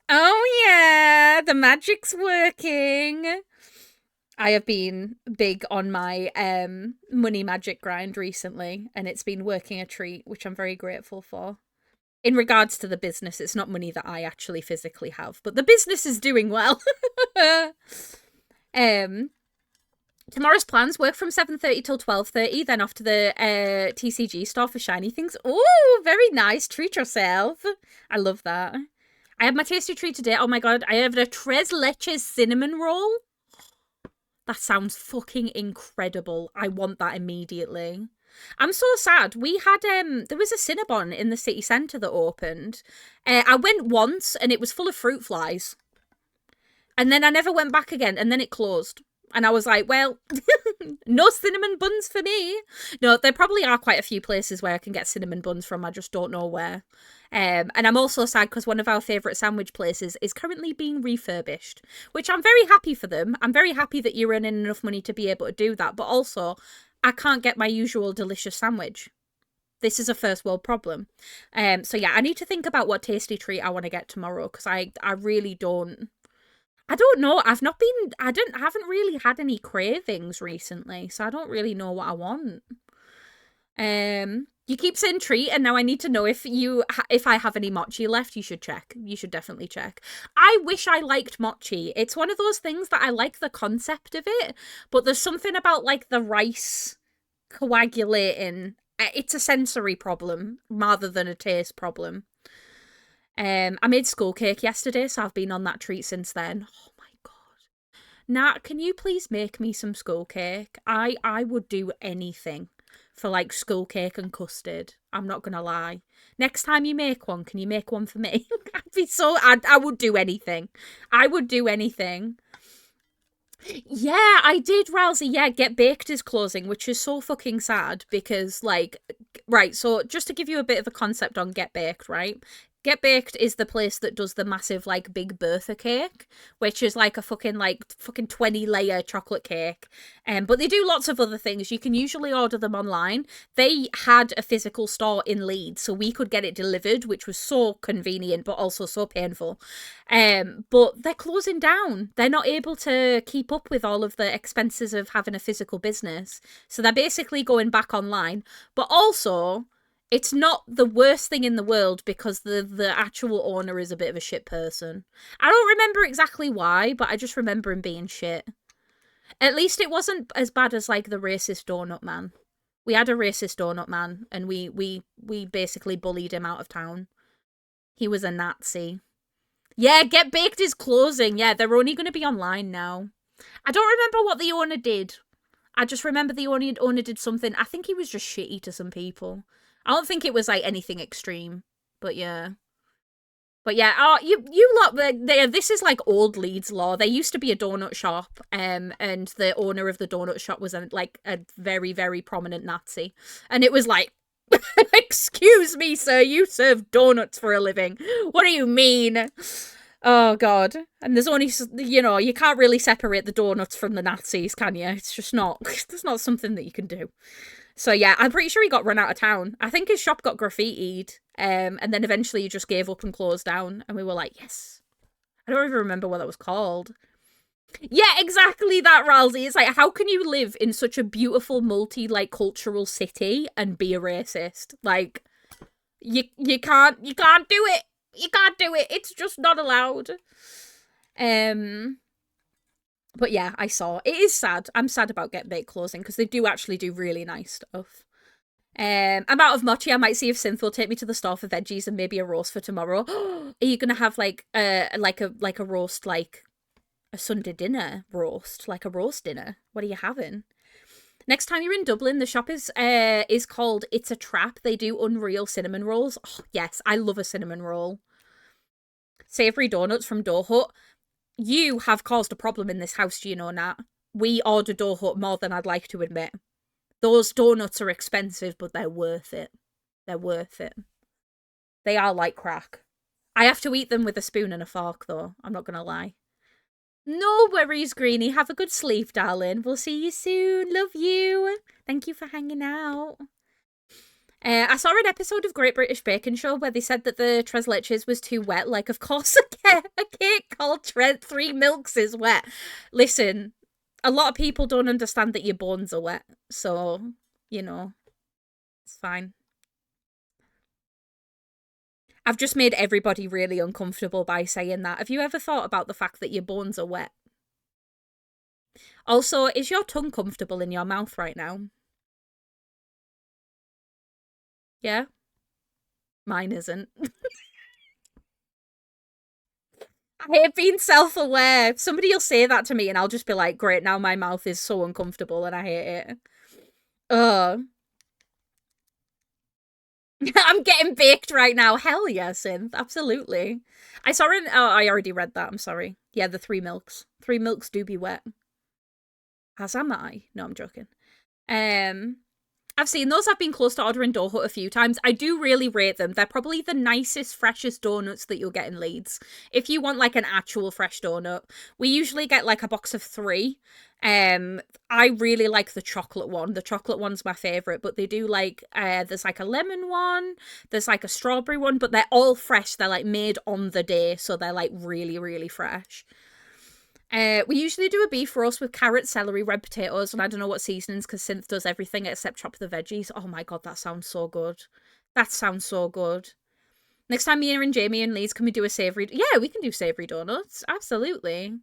oh yeah, the magic's working. I have been big on my money magic grind recently, and it's been working a treat, which I'm very grateful for. In regards to the business, it's not money that I actually physically have, but the business is doing well. Tomorrow's plans: work from 7:30 till 12:30, then off to the TCG store for shiny things. Oh, very nice. Treat yourself. I love that. I had my tasty treat today. Oh my god, I have a tres leches cinnamon roll. That sounds fucking incredible. I want that immediately. I'm so sad. We had there was a Cinnabon in the city centre that opened. I went once and it was full of fruit flies. And then I never went back again, and then it closed. And I was like, well, no cinnamon buns for me. No, there probably are quite a few places where I can get cinnamon buns from. I just don't know where. And I'm also sad because one of our favourite sandwich places is currently being refurbished, which I'm very happy for them. I'm very happy that you're earning enough money to be able to do that. But also, I can't get my usual delicious sandwich. This is a first world problem. So yeah, I need to think about what tasty treat I want to get tomorrow, because I really don't. I don't know. I haven't really had any cravings recently, so I don't really know what I want. You keep saying treat, and now I need to know if I have any mochi left. You should check. You should definitely check. I wish I liked mochi. It's one of those things that I like the concept of it, but there's something about like the rice coagulating. It's a sensory problem rather than a taste problem. I made skull cake yesterday, so I've been on that treat since then. Oh my god. Nat, can you please make me some skull cake? I would do anything for like skull cake and custard. I'm not gonna lie. Next time you make one, can you make one for me? I would do anything. I would do anything. Yeah, I did, Rousey. Yeah, Get Baked is closing, which is so fucking sad because, like, right, so just to give you a bit of a concept on Get Baked, right? Get Baked is the place that does the massive, like, Big Bertha cake, which is like a fucking 20-layer chocolate cake. But they do lots of other things. You can usually order them online. They had a physical store in Leeds, so we could get it delivered, which was so convenient, but also so painful. But they're closing down. They're not able to keep up with all of the expenses of having a physical business. So they're basically going back online. But also, it's not the worst thing in the world because the actual owner is a bit of a shit person. I don't remember exactly why, but I just remember him being shit. At least it wasn't as bad as like the racist donut man. We had a racist donut man, and we basically bullied him out of town. He was a Nazi. Yeah, Get Baked is closing. Yeah, they're only going to be online now. I don't remember what the owner did. I just remember the owner did something. I think he was just shitty to some people. I don't think it was like anything extreme, but yeah. But yeah, oh, you lot, this is like old Leeds law. There used to be a donut shop, and the owner of the donut shop was a very, very prominent Nazi. And it was like, excuse me, sir, you serve donuts for a living. What do you mean? Oh, God. And there's only, you can't really separate the donuts from the Nazis, can you? It's just not, it's not something that you can do. So yeah, I'm pretty sure he got run out of town. I think his shop got graffitied, and then eventually he just gave up and closed down, and we were like, yes. I don't even remember what that was called. Yeah, exactly that, Ralsei. It's like, how can you live in such a beautiful cultural city and be a racist? Like, you can't do it. You can't do it. It's just not allowed. But yeah, I saw. It is sad. I'm sad about Get Baked closing because they do actually do really nice stuff. I'm out of mochi. I might see if Synth will take me to the store for veggies and maybe a roast for tomorrow. Are you gonna have like a roast, like a Sunday dinner roast, like a roast dinner? What are you having? Next time you're in Dublin, the shop is called It's a Trap. They do unreal cinnamon rolls. Oh, yes, I love a cinnamon roll. Savoury donuts from Dough Hut. You have caused a problem in this house, do you know, Nat? We order Dough Hut more than I'd like to admit. Those donuts are expensive, but they're worth it. They're worth it. They are like crack. I have to eat them with a spoon and a fork, though. I'm not going to lie. No worries, Greenie. Have a good sleep, darling. We'll see you soon. Love you. Thank you for hanging out. I saw an episode of Great British Baking Show where they said that the tres leches was too wet. Like, of course, a cake called Three Milks is wet. Listen, a lot of people don't understand that your bones are wet. So, you know, it's fine. I've just made everybody really uncomfortable by saying that. Have you ever thought about the fact that your bones are wet? Also, is your tongue comfortable in your mouth right now? Yeah? Mine isn't. I hate being self-aware. Somebody will say that to me and I'll just be like, great, now my mouth is so uncomfortable and I hate it. Ugh. I'm getting baked right now. Hell yeah, Synth. Absolutely. I saw it. Oh, I already read that. I'm sorry. Yeah, the Three Milks. Three Milks do be wet. As am I. No, I'm joking. I've seen those. I've been close to ordering Dough Hut a few times. I do really rate them. They're probably the nicest, freshest donuts that you'll get in Leeds. If you want like an actual fresh donut, we usually get like a box of 3. I really like the chocolate one. The chocolate one's my favourite, but they do like, there's like a lemon one, there's like a strawberry one, but they're all fresh. They're like made on the day, so they're like really, really fresh. We usually do a beef roast with carrots, celery, red potatoes, and I don't know what seasonings because Synth does everything except chop the veggies. Oh my god, that sounds so good. That sounds so good. Next time me and Jamie and Leeds, can we do a savoury? Yeah, we can do savoury donuts. Absolutely.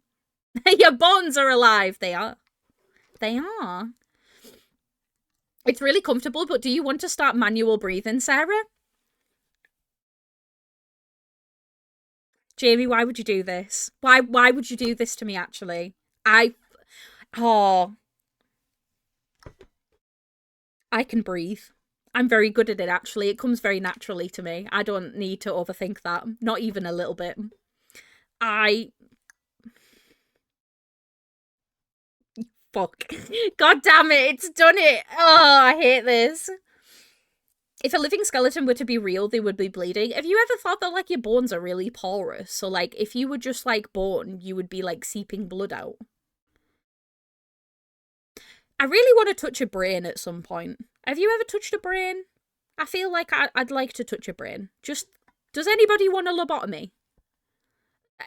Your bones are alive. They are. They are. It's really comfortable, but do you want to start manual breathing, Sarah? Jamie, why would you do this? Why would you do this to me, actually? Oh, I can breathe. I'm very good at it, actually. It comes very naturally to me. I don't need to overthink that. Not even a little bit. Fuck. God damn it, it's done it. Oh, I hate this. If a living skeleton were to be real, they would be bleeding. Have you ever thought that, like, your bones are really porous? So, like, if you were just, like, bone, you would be, like, seeping blood out. I really want to touch a brain at some point. Have you ever touched a brain? I feel like I'd like to touch a brain. Just, does anybody want a lobotomy?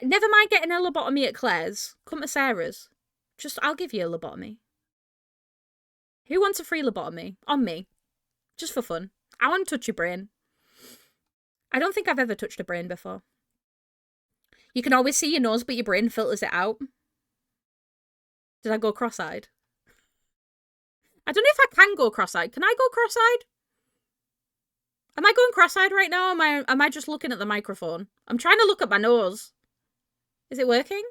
Never mind getting a lobotomy at Claire's. Come to Sarah's. Just, I'll give you a lobotomy. Who wants a free lobotomy? On me. Just for fun. I want to touch your brain. I don't think I've ever touched a brain before. You can always see your nose, but your brain filters it out. Did I go cross-eyed? I don't know if I can go cross-eyed. Can I go cross-eyed? Am I going cross-eyed right now? Am I just looking at the microphone? I'm trying to look at my nose. Is it working?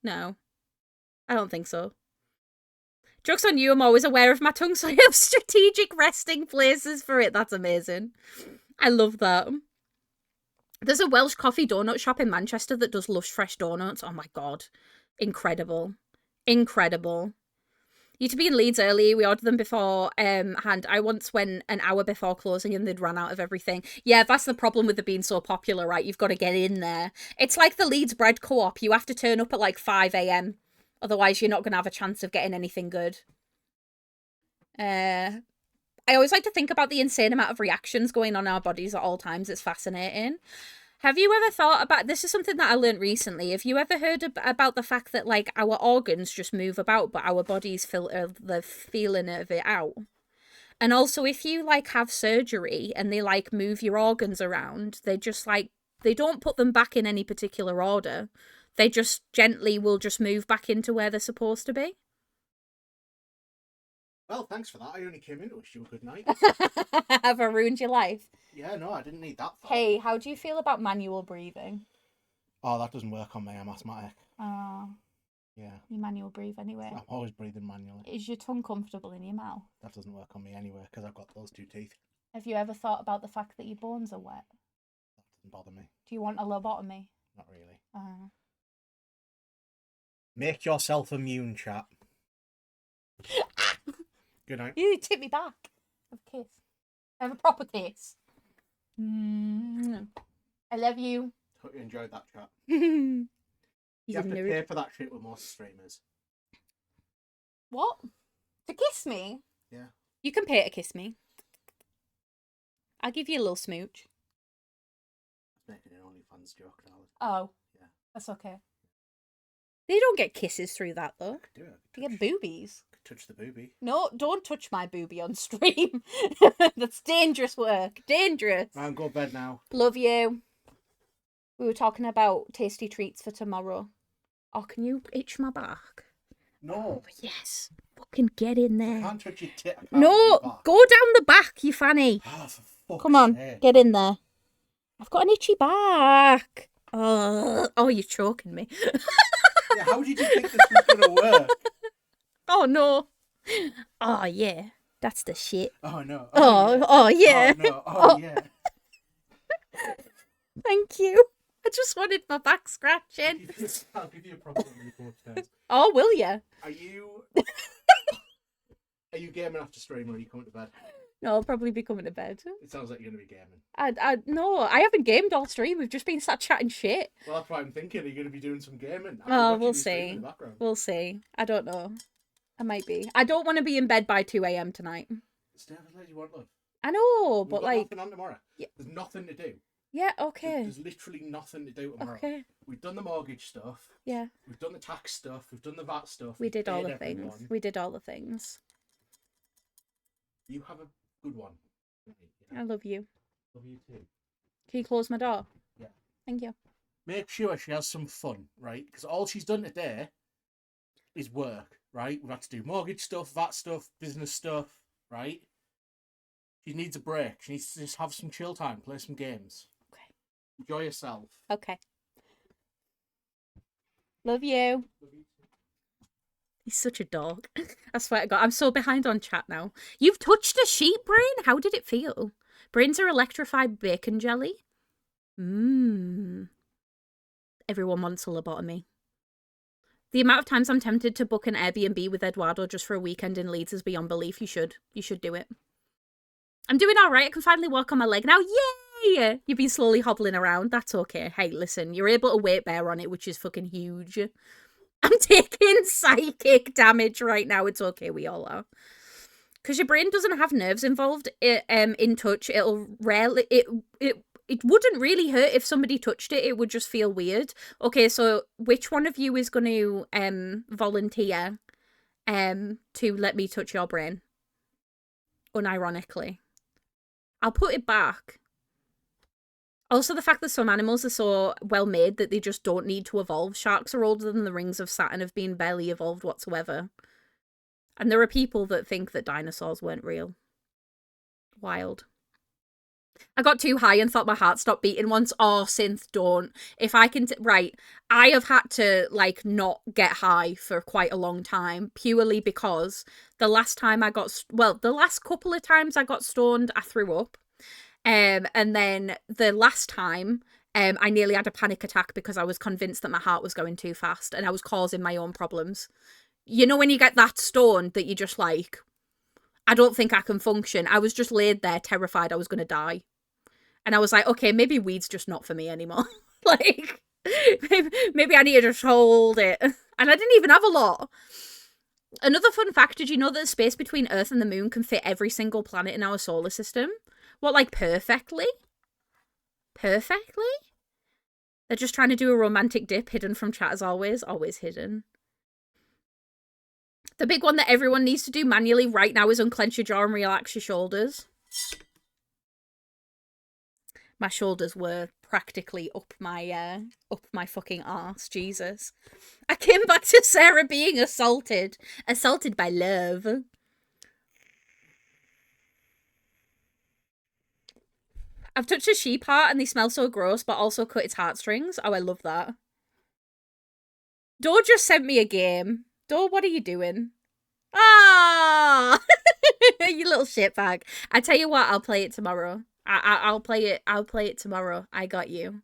No. I don't think so. Joke's on you, I'm always aware of my tongue, so I have strategic resting places for it. That's amazing. I love that. There's a Welsh coffee donut shop in Manchester that does lush fresh donuts. Oh my god. Incredible. Incredible. Used to be in Leeds early. We ordered them before and I once went an hour before closing and they'd run out of everything. Yeah, that's the problem with it being so popular, right? You've got to get in there. It's like the Leeds Bread Co-op. You have to turn up at like 5 a.m. Otherwise, you're not going to have a chance of getting anything good. I always like to think about the insane amount of reactions going on in our bodies at all times. It's fascinating. Have you ever thought about, this is something that I learned recently, have you ever heard about the fact that, like, our organs just move about, but our bodies filter the feeling of it out? And also, if you, like, have surgery and they, like, move your organs around, they just, like, they don't put them back in any particular order. they just gently will just move back into where they're supposed to be. Well, thanks for that. I only came in to wish you a good night. Have I ruined your life? Yeah, no, I didn't need that. Hey, how do you feel about manual breathing? Oh, that doesn't work on me. I'm asthmatic. Oh, Yeah. you manual breathe anyway. I'm always breathing manually. Is your tongue comfortable in your mouth? That doesn't work on me anyway because I've got those 2 teeth. Have you ever thought about the fact that your bones are wet? That doesn't bother me. Do you want a lobotomy? Not really. Make yourself immune, chap. Good night. You tip me back. Have a kiss. Have a proper kiss. I love you. Hope you enjoyed that chat. You You have to pay for that shit with most streamers. What? To kiss me? Yeah. You can pay to kiss me. I'll give you a little smooch. I was making an OnlyFans joke, darling. Oh. Yeah. That's okay. They don't get kisses through that, though. I could do it. They get boobies. Touch the boobie. No, don't touch my boobie on stream. That's dangerous work. Dangerous. I'm going to bed now. Love you. We were talking about tasty treats for tomorrow. Oh, can you itch my back? No. Oh, yes. Fucking get in there. I can't touch your tit. No, go down the back, you fanny. Ah, for fuck's Come on, sake. get in there. I've got an itchy back. Oh, you're choking me. Yeah, how did you think this was going to work? Oh, no. Oh, yeah. That's the shit. Oh, no. Oh, yeah. Oh, no. Oh, yeah. Thank you. I just wanted my back scratching. I'll give you a problem when you go upstairs. Oh, will you? Are you gaming after stream or are you coming to bed? No, I'll probably be coming to bed. It sounds like you're going to be gaming. No, I haven't gamed all stream. We've just been sat chatting shit. Well, that's what I'm thinking. Are you going to be doing some gaming? Oh, we'll see. We'll see. I don't know. I might be. I don't want to be in bed by 2 a.m. tonight. Stay as late as you want, love. I know, We've but got like... nothing on tomorrow. Yeah. There's nothing to do. Yeah, okay. There's literally nothing to do tomorrow. Okay. We've done the mortgage stuff. Yeah. We've done the tax stuff. We've done the VAT stuff. We did all paid the things. everyone. We did all the things. You have a good one. I love you. Love you too. Can you close my door? Yeah. Thank you. Make sure she has some fun, right? Because all she's done today is work, right? We've had to do mortgage stuff, VAT stuff, business stuff, right? She needs a break. She needs to just have some chill time, play some games. Okay. Enjoy yourself. Okay. Love you. Love you too. He's such a dog. I swear to God, I'm so behind on chat now. You've touched a sheep brain? How did it feel? Brains are electrified bacon jelly. Mmm. Everyone wants a lobotomy. The amount of times I'm tempted to book an Airbnb with Eduardo just for a weekend in Leeds is beyond belief. You should. You should do it. I'm doing all right. I can finally walk on my leg now. Yay! You've been slowly hobbling around. That's okay. Hey, listen, you're able to weight bear on it, which is fucking huge. I'm taking psychic damage right now. It's okay. We all are. Because your brain doesn't have nerves involved in touch. It'll rarely... It wouldn't really hurt if somebody touched it. It would just feel weird. Okay, so which one of you is going to volunteer to let me touch your brain? Unironically. I'll put it back. Also, the fact that some animals are so well made that they just don't need to evolve. Sharks are older than the rings of Saturn, have been barely evolved whatsoever. And there are people that think that dinosaurs weren't real. Wild. I got too high and thought my heart stopped beating once. Oh, synth, don't. If I can... Right. I have had to, like, not get high for quite a long time, purely because the last time I got... Well, the last couple of times I got stoned, I threw up. And then the last time, I nearly had a panic attack because I was convinced that my heart was going too fast and I was causing my own problems. You know when you get that stoned that you just like... I don't think I can function. I was just laid there terrified I was going to die. And I was like, okay, maybe weed's just not for me anymore. Like, maybe I need to just hold it. And I didn't even have a lot. Another fun fact, did you know that the space between Earth and the Moon can fit every single planet in our solar system? What, like perfectly? Perfectly? They're just trying to do a romantic dip, hidden from chat as always. Always hidden. The big one that everyone needs to do manually right now is unclench your jaw and relax your shoulders. My shoulders were practically up my fucking arse. Jesus. I came back to Sarah being assaulted by love. I've touched a sheep heart and they smell so gross, but also cut its heartstrings. Oh, I love that. Dor just sent me a game. Dor, what are you doing? Ah, you little shitbag. I tell you what, I'll play it tomorrow. I'll play it. I'll play it tomorrow. I got you.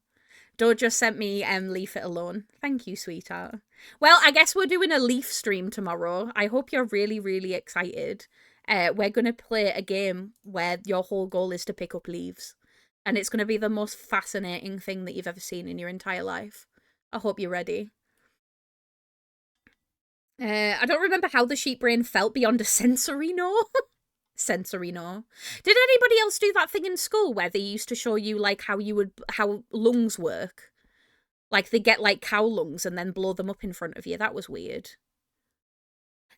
Dor just sent me Leave It Alone. Thank you, sweetheart. Well, I guess we're doing a Leaf stream tomorrow. I hope you're really, really excited. We're going to play a game where your whole goal is to pick up leaves. And it's going to be the most fascinating thing that you've ever seen in your entire life. I hope you're ready. I don't remember how the sheep brain felt beyond a sensory no. Sensory no. Did anybody else do that thing in school where they used to show you like how lungs work? Like they get like cow lungs and then blow them up in front of you. That was weird.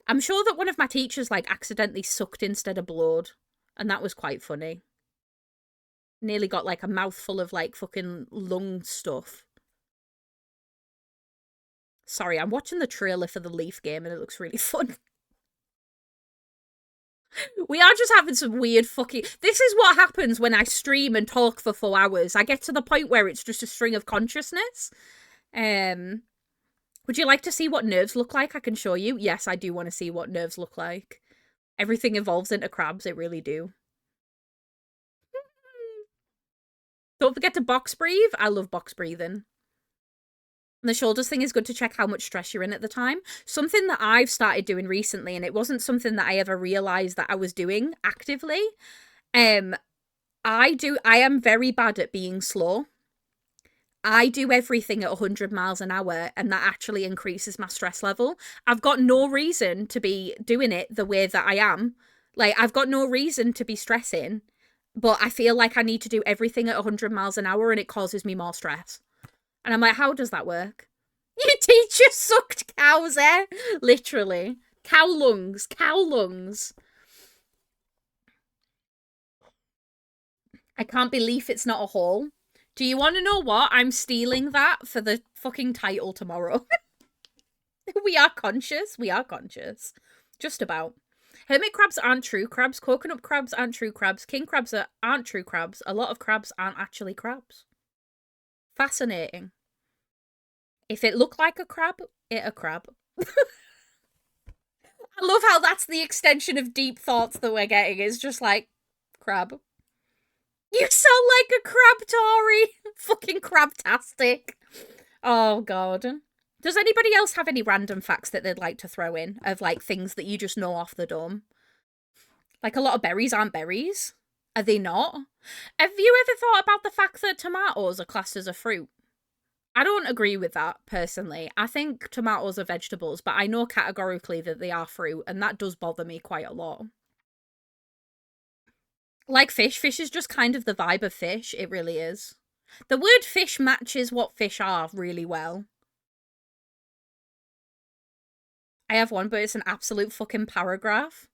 I'm sure that one of my teachers like accidentally sucked instead of blowed, and that was quite funny. Nearly got like a mouthful of like fucking lung stuff. Sorry, I'm watching the trailer for the Leaf game and it looks really fun. We are just having some weird fucking... This is what happens when I stream and talk for 4 hours. I get to the point where it's just a string of consciousness. Would you like to see what nerves look like? I can show you. Yes, I do want to see what nerves look like. Everything evolves into crabs, it really do. Don't forget to box breathe. I love box breathing. And the shoulders thing is good to check how much stress you're in at the time. Something that I've started doing recently, and it wasn't something that I ever realised that I was doing actively. I am very bad at being slow. I do everything at 100 miles an hour, and that actually increases my stress level. I've got no reason to be doing it the way that I am. Like, I've got no reason to be stressing, but I feel like I need to do everything at 100 miles an hour, and it causes me more stress. And I'm like, how does that work? Your teacher sucked cows, eh? Literally. Cow lungs. Cow lungs. I can't believe it's not a hole. Do you want to know what? I'm stealing that for the fucking title tomorrow. We are conscious. We are conscious. Just about. Hermit crabs aren't true crabs. Coconut crabs aren't true crabs. King crabs aren't true crabs. A lot of crabs aren't actually crabs. Fascinating. If it looked like a crab, it a crab. I love how that's the extension of deep thoughts that we're getting. It's just like, crab. You sound like a crab, Tori. Fucking crabtastic. Oh, God. Does anybody else have any random facts that they'd like to throw in of, like, things that you just know off the dome? Like, a lot of berries aren't berries. Are they not? Have you ever thought about the fact that tomatoes are classed as a fruit? I don't agree with that, personally. I think tomatoes are vegetables, but I know categorically that they are fruit, and that does bother me quite a lot. Like fish is just kind of the vibe of fish. It really is. The word fish matches what fish are really well. I have one, but it's an absolute fucking paragraph.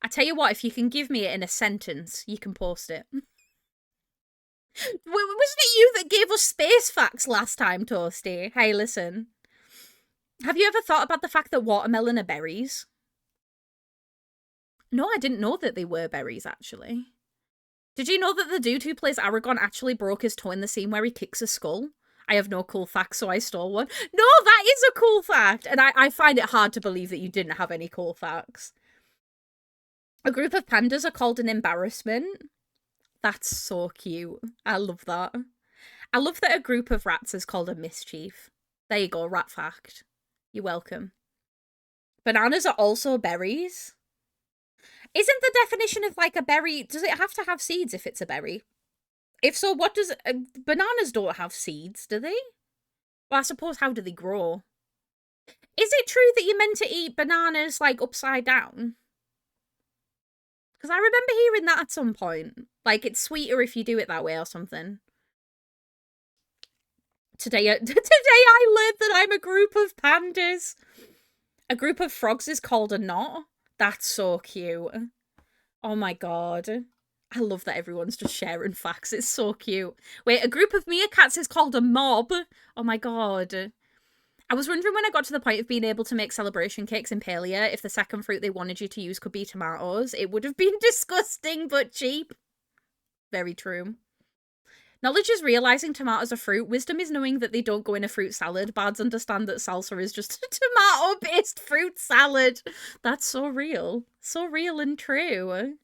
I tell you what, if you can give me it in a sentence, you can post it. Wasn't it you that gave us space facts last time, Toasty? Hey, listen. Have you ever thought about the fact that watermelon are berries? No, I didn't know that they were berries, actually. Did you know that the dude who plays Aragorn actually broke his toe in the scene where he kicks a skull? I have no cool facts, so I stole one. No, that is a cool fact! And I find it hard to believe that you didn't have any cool facts. A group of pandas are called an embarrassment. That's so cute. I love that. I love that a group of rats is called a mischief. There you go, rat fact. You're welcome. Bananas are also berries. Isn't the definition of like a berry, does it have to have seeds if it's a berry? If so, what does... bananas don't have seeds, do they? Well, I suppose, how do they grow? Is it true that you're meant to eat bananas, like, upside down? Because I remember hearing that at some point. Like, it's sweeter if you do it that way or something. Today I learned that I'm a group of pandas. A group of frogs is called a knot. That's so cute. Oh my god. I love that everyone's just sharing facts. It's so cute. Wait, a group of meerkats is called a mob? Oh my god. I was wondering when I got to the point of being able to make celebration cakes in Palia if the second fruit they wanted you to use could be tomatoes. It would have been disgusting but cheap. Very true. Knowledge is realizing tomatoes are fruit. Wisdom is knowing that they don't go in a fruit salad. Bards understand that salsa is just a tomato-based fruit salad. That's so real. So real and true.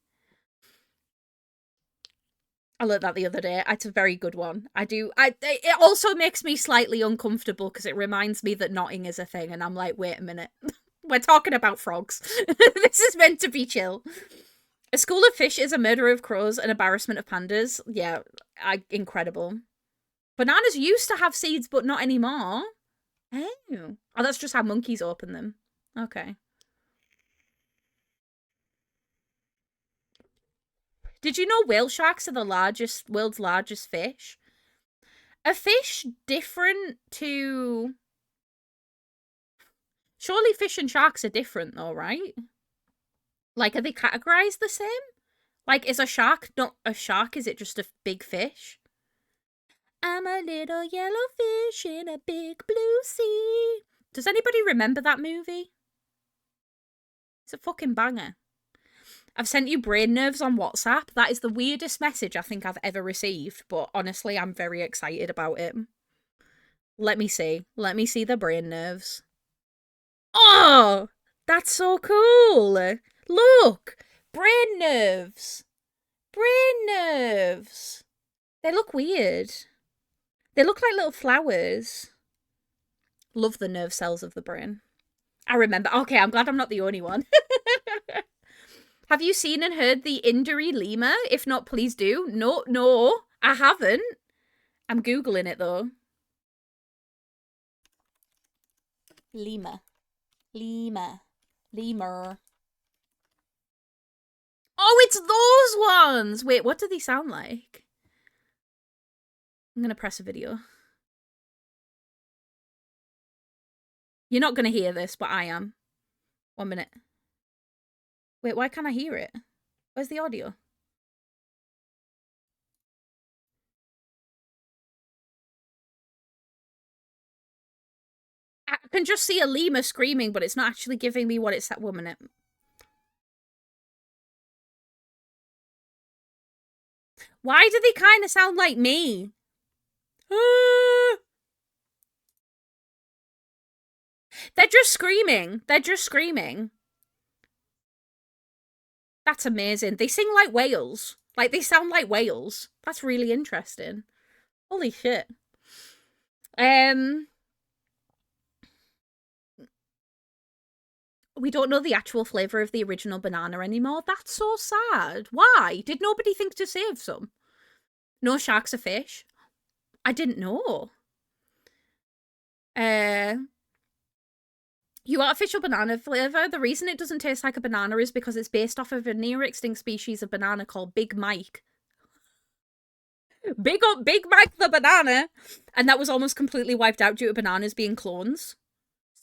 I learned that the other day. It's a very good one. It also makes me slightly uncomfortable because it reminds me that knotting is a thing. And I'm like, wait a minute. We're talking about frogs. This is meant to be chill. A school of fish is a murder of crows, an embarrassment of pandas. Yeah, incredible. Bananas used to have seeds, but not anymore. Oh, that's just how monkeys open them. Okay. Did you know whale sharks are the world's largest fish? Are fish different to... Surely fish and sharks are different though, right? Like, are they categorized the same? Like, is a shark not a shark? Is it just a big fish? I'm a little yellow fish in a big blue sea. Does anybody remember that movie? It's a fucking banger. I've sent you brain nerves on WhatsApp. That is the weirdest message I think I've ever received, but honestly, I'm very excited about it. Let me see. Let me see the brain nerves. Oh, that's so cool. Look, brain nerves. Brain nerves. They look weird. They look like little flowers. Love the nerve cells of the brain. I remember. Okay, I'm glad I'm not the only one. Have you seen and heard the Indari lemur? If not, please do. No, I haven't. I'm Googling it, though. Lemur. Oh, it's those ones! Wait, what do they sound like? I'm gonna press a video. You're not gonna hear this, but I am. 1 minute. Wait, why can't I hear it? Where's the audio? I can just see a lemur screaming, but it's not actually giving me what it's at 1 minute. Why do they kind of sound like me? They're just screaming. They're just screaming. That's amazing. They sing like whales. Like, they sound like whales. That's really interesting. Holy shit. We don't know the actual flavour of the original banana anymore. That's so sad. Why? Did nobody think to save some? No sharks or fish? I didn't know. You artificial banana flavour. The reason it doesn't taste like a banana is because it's based off of a near extinct species of banana called Big Mike. Big Mike the banana. And that was almost completely wiped out due to bananas being clones.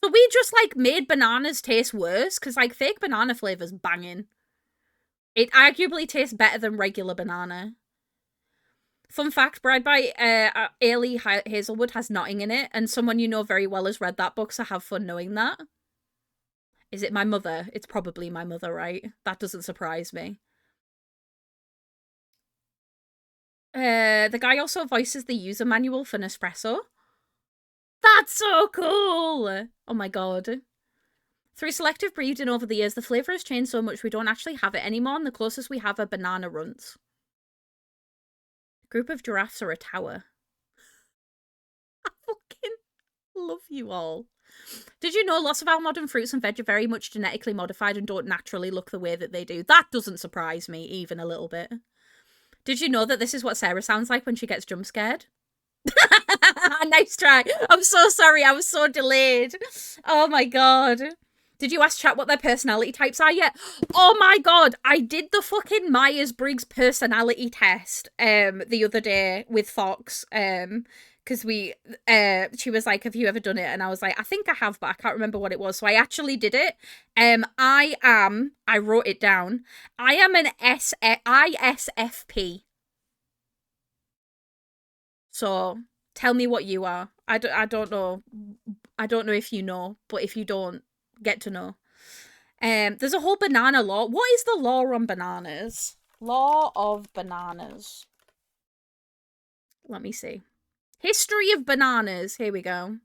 So we just, like, made bananas taste worse, because, like, fake banana flavour's banging. It arguably tastes better than regular banana. Fun fact, Bride by Ailey Hazelwood has Notting in it, and someone you know very well has read that book, so have fun knowing that. Is it my mother? It's probably my mother, right? That doesn't surprise me. The guy also voices the user manual for Nespresso. That's so cool! Oh my god. Through selective breeding over the years, the flavour has changed so much we don't actually have it anymore, and the closest we have are banana runts. A group of giraffes are a tower. I fucking love you all. Did you know lots of our modern fruits and veg are very much genetically modified and don't naturally look the way that they do? That doesn't surprise me even a little bit. Did you know that this is what Sarah sounds like when she gets jump scared? Nice try. I'm so sorry. I was so delayed. Oh my god. Did you ask chat what their personality types are yet? Oh my god. I did the fucking Myers-Briggs personality test the other day with Fox. because she was like, have you ever done it? And I was like, I think I have, but I can't remember what it was. So I actually did it. I wrote it down. I am an ISFP. So tell me what you are. I don't know. I don't know if you know, but if you don't, get to know. There's a whole banana law. What is the law on bananas? Law of bananas. Let me see. History of bananas. Here we go.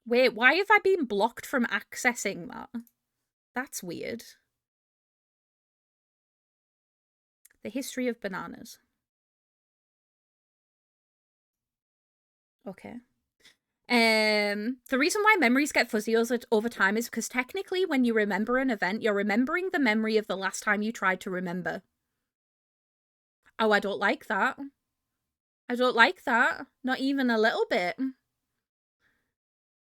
Wait, why have I been blocked from accessing that? That's weird. The history of bananas. Okay. The reason why memories get fuzzy over time is because technically when you remember an event, you're remembering the memory of the last time you tried to remember. Oh, I don't like that. I don't like that. Not even a little bit.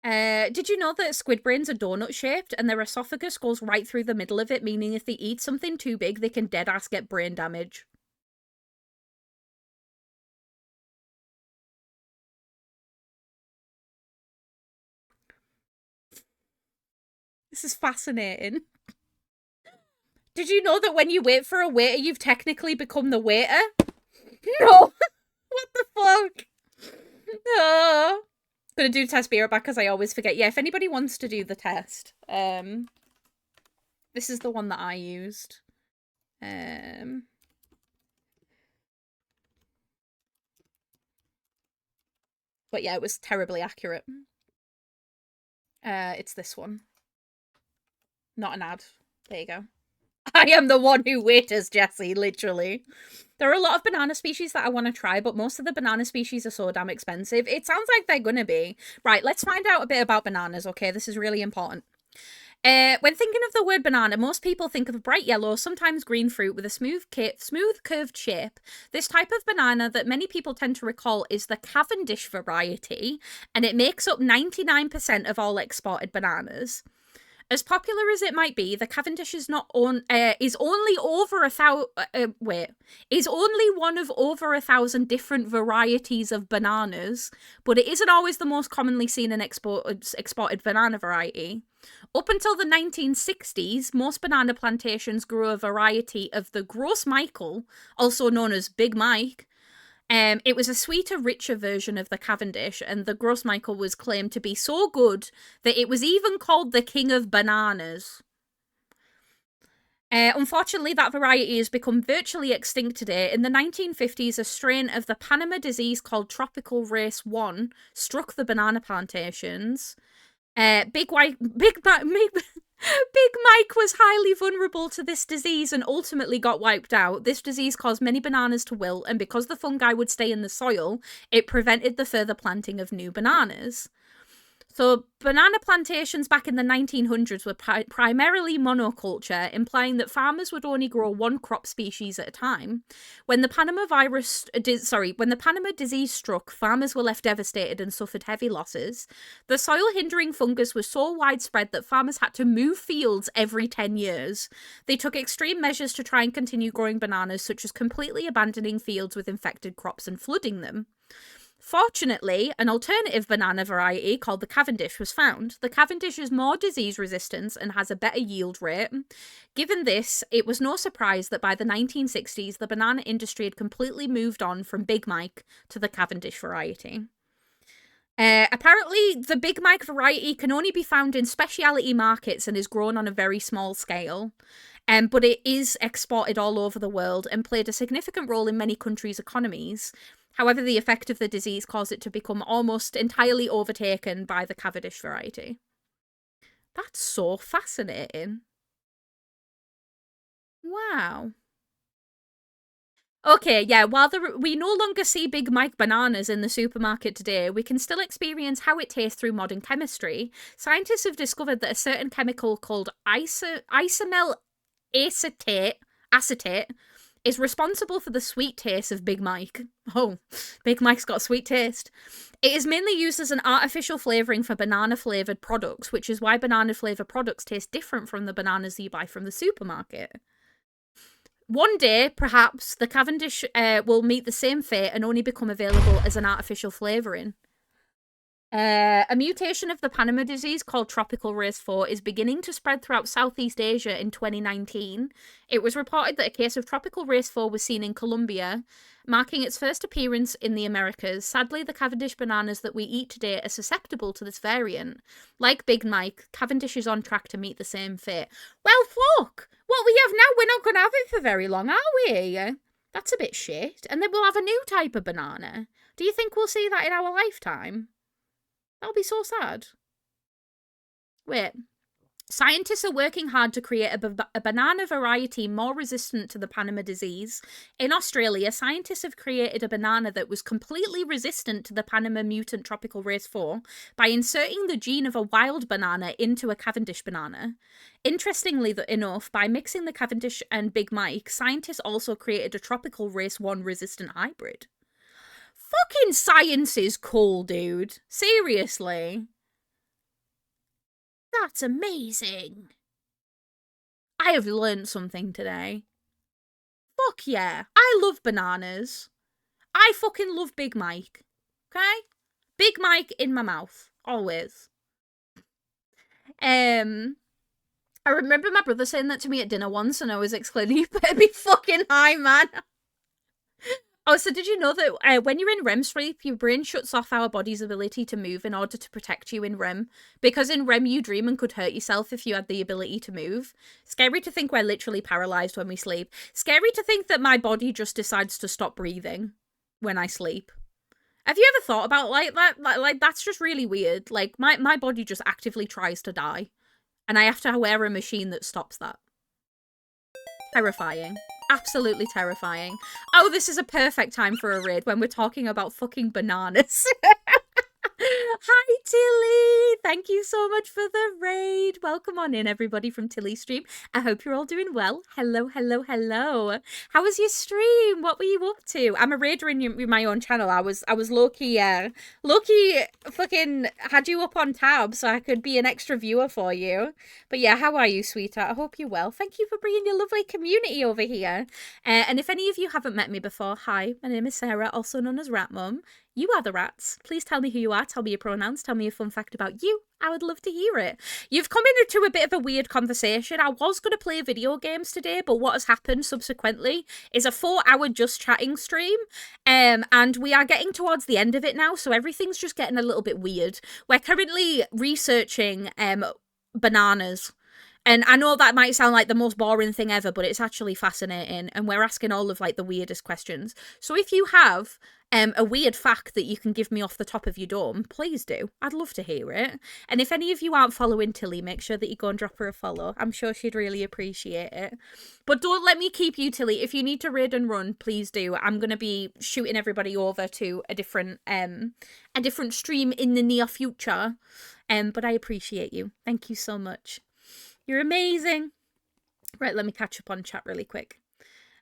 Did you know that squid brains are donut-shaped and their esophagus goes right through the middle of it, meaning if they eat something too big, they can dead-ass get brain damage? This is fascinating. Did you know that when you wait for a waiter, you've technically become the waiter? No! What the fuck? Oh. Gonna do the test, be right back because I always forget. Yeah, if anybody wants to do the test, this is the one that I used. But yeah, it was terribly accurate. It's this one. Not an ad. There you go. I am the one who waiters, Jessie, literally. There are a lot of banana species that I want to try, but most of the banana species are so damn expensive. It sounds like they're gonna be. Right, let's find out a bit about bananas, okay? This is really important. When thinking of the word banana, most people think of a bright yellow, sometimes green fruit with a smooth curved shape. This type of banana that many people tend to recall is the Cavendish variety, and it makes up 99% of all exported bananas. As popular as it might be, the Cavendish is only one of over 1,000 different varieties of bananas, but it isn't always the most commonly seen and exported banana variety. Up until the 1960s, most banana plantations grew a variety of the Gros Michel, also known as Big Mike. It was a sweeter, richer version of the Cavendish, and the Gros Michel was claimed to be so good that it was even called the King of Bananas. Unfortunately, that variety has become virtually extinct today. In the 1950s, a strain of the Panama disease called Tropical Race 1 struck the banana plantations. Big Mike was highly vulnerable to this disease and ultimately got wiped out. This disease caused many bananas to wilt, and because the fungi would stay in the soil, it prevented the further planting of new bananas. So banana plantations back in the 1900s were primarily monoculture, implying that farmers would only grow one crop species at a time. When the Panama disease struck, farmers were left devastated and suffered heavy losses. The soil-hindering fungus was so widespread that farmers had to move fields every 10 years. They took extreme measures to try and continue growing bananas, such as completely abandoning fields with infected crops and flooding them. Fortunately, an alternative banana variety called the Cavendish was found. The Cavendish is more disease resistant and has a better yield rate. Given this, it was no surprise that by the 1960s, the banana industry had completely moved on from Big Mike to the Cavendish variety. Apparently, the Big Mike variety can only be found in specialty markets and is grown on a very small scale. But it is exported all over the world and played a significant role in many countries' economies. However, the effect of the disease caused it to become almost entirely overtaken by the Cavendish variety. That's so fascinating. Wow. Okay, yeah, while we no longer see Big Mike bananas in the supermarket today, we can still experience how it tastes through modern chemistry. Scientists have discovered that a certain chemical called isomel acetate is responsible for the sweet taste of Big Mike. Oh, Big Mike's got a sweet taste. It is mainly used as an artificial flavouring for banana-flavoured products, which is why banana-flavoured products taste different from the bananas you buy from the supermarket. One day, perhaps, the Cavendish will meet the same fate and only become available as an artificial flavouring. A mutation of the Panama disease called tropical race 4 is beginning to spread throughout Southeast Asia in 2019. It was reported that a case of tropical race 4 was seen in Colombia, marking its first appearance in the Americas. Sadly, the Cavendish bananas that we eat today are susceptible to this variant. Like Big Mike, Cavendish is on track to meet the same fate. Well, fuck! What we have now, we're not going to have it for very long, are we? That's a bit shit. And then we'll have a new type of banana. Do you think we'll see that in our lifetime? That'll be so sad. Wait. Scientists are working hard to create a banana variety more resistant to the Panama disease. In Australia, scientists have created a banana that was completely resistant to the Panama mutant tropical race 4 by inserting the gene of a wild banana into a Cavendish banana. Interestingly enough, by mixing the Cavendish and Big Mike, scientists also created a tropical race 1 resistant hybrid. Fucking science is cool, dude. Seriously. That's amazing. I have learned something today. Fuck yeah. I love bananas. I fucking love Big Mike. Okay? Big Mike in my mouth. Always. I remember my brother saying that to me at dinner once and I was exclaiming, you better be fucking high, man. Oh, so did you know that when you're in REM sleep, your brain shuts off our body's ability to move in order to protect you in REM? Because in REM, you dream and could hurt yourself if you had the ability to move. Scary to think we're literally paralyzed when we sleep. Scary to think that my body just decides to stop breathing when I sleep. Have you ever thought about like that? Like that's just really weird. Like my body just actively tries to die. And I have to wear a machine that stops that. Terrifying. Absolutely terrifying. Oh, this is a perfect time for a raid when we're talking about fucking bananas. Hi, Tilly! Thank you so much for the raid. Welcome on in, everybody, from Tilly's stream. I hope you're all doing well. Hello, hello, hello. How was your stream? What were you up to? I'm a raider in my own channel. I was low-key fucking had you up on tab so I could be an extra viewer for you. But yeah, how are you, sweetheart? I hope you're well. Thank you for bringing your lovely community over here. And if any of you haven't met me before, hi, my name is Sarah, also known as Rat Mum. You are the rats. Please tell me who you are. Tell me your pronouns. Tell me a fun fact about you. I would love to hear it. You've come into a bit of a weird conversation. I was going to play video games today, but what has happened subsequently is a 4-hour just chatting stream. And we are getting towards the end of it now, so everything's just getting a little bit weird. We're currently researching bananas. And I know that might sound like the most boring thing ever, but it's actually fascinating. And we're asking all of like the weirdest questions. So if you have a weird fact that you can give me off the top of your dome, please do. I'd love to hear it. And if any of you aren't following Tilly, make sure that you go and drop her a follow. I'm sure she'd really appreciate it. But don't let me keep you, Tilly. If you need to raid and run, please do. I'm going to be shooting everybody over to a different stream in the near future. But I appreciate you. Thank you so much. You're amazing. Right, let me catch up on chat really quick.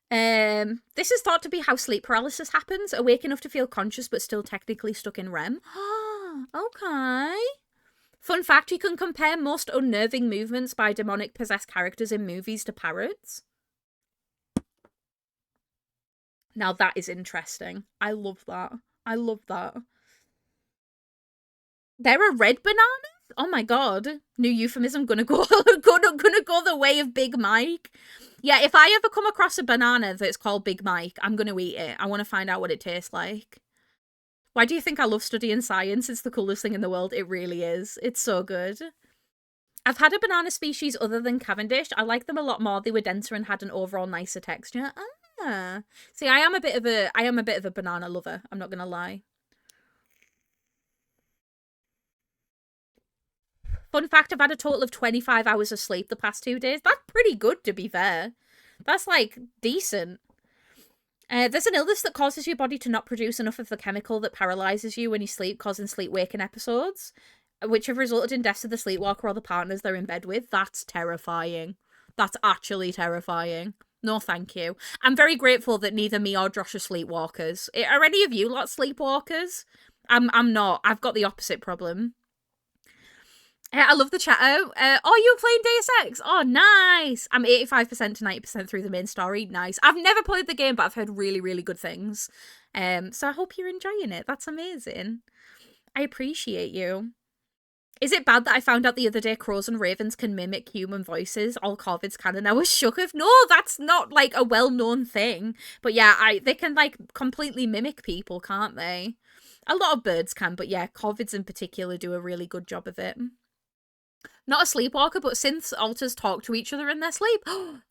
This is thought to be how sleep paralysis happens. Awake enough to feel conscious but still technically stuck in REM. Okay. Fun fact, you can compare most unnerving movements by demonic possessed characters in movies to parrots. Now that is interesting. I love that. I love that. There are red bananas? Oh my god. New euphemism, gonna go the way of Big Mike. Yeah, if I ever come across a banana that's called Big Mike, I'm gonna eat it. I want to find out what it tastes like. Why do you think I love studying science? It's the coolest thing in the world. It really is. It's so good. I've had a banana species other than Cavendish. I like them a lot more. They were denser and had an overall nicer texture. Ah. See, I am a bit of a banana lover. I'm not gonna lie. Fun fact, I've had a total of 25 hours of sleep the past 2 days. That's pretty good, to be fair. That's, like, decent. There's an illness that causes your body to not produce enough of the chemical that paralyzes you when you sleep, causing sleep-waking episodes, which have resulted in deaths of the sleepwalker or the partners they're in bed with. That's terrifying. That's actually terrifying. No, thank you. I'm very grateful that neither me or Josh are sleepwalkers. Are any of you lot sleepwalkers? I'm not. I've got the opposite problem. I love the chat out. Oh, you were playing Deus Ex? Oh, nice. I'm 85% to 90% through the main story. Nice. I've never played the game, but I've heard really, really good things. So I hope you're enjoying it. That's amazing. I appreciate you. Is it bad that I found out the other day crows and ravens can mimic human voices? All corvids can, and I was shook of. No, that's not like a well-known thing. But yeah, they can like completely mimic people, can't they? A lot of birds can, but yeah, corvids in particular do a really good job of it. Not a sleepwalker, but synth alters talk to each other in their sleep.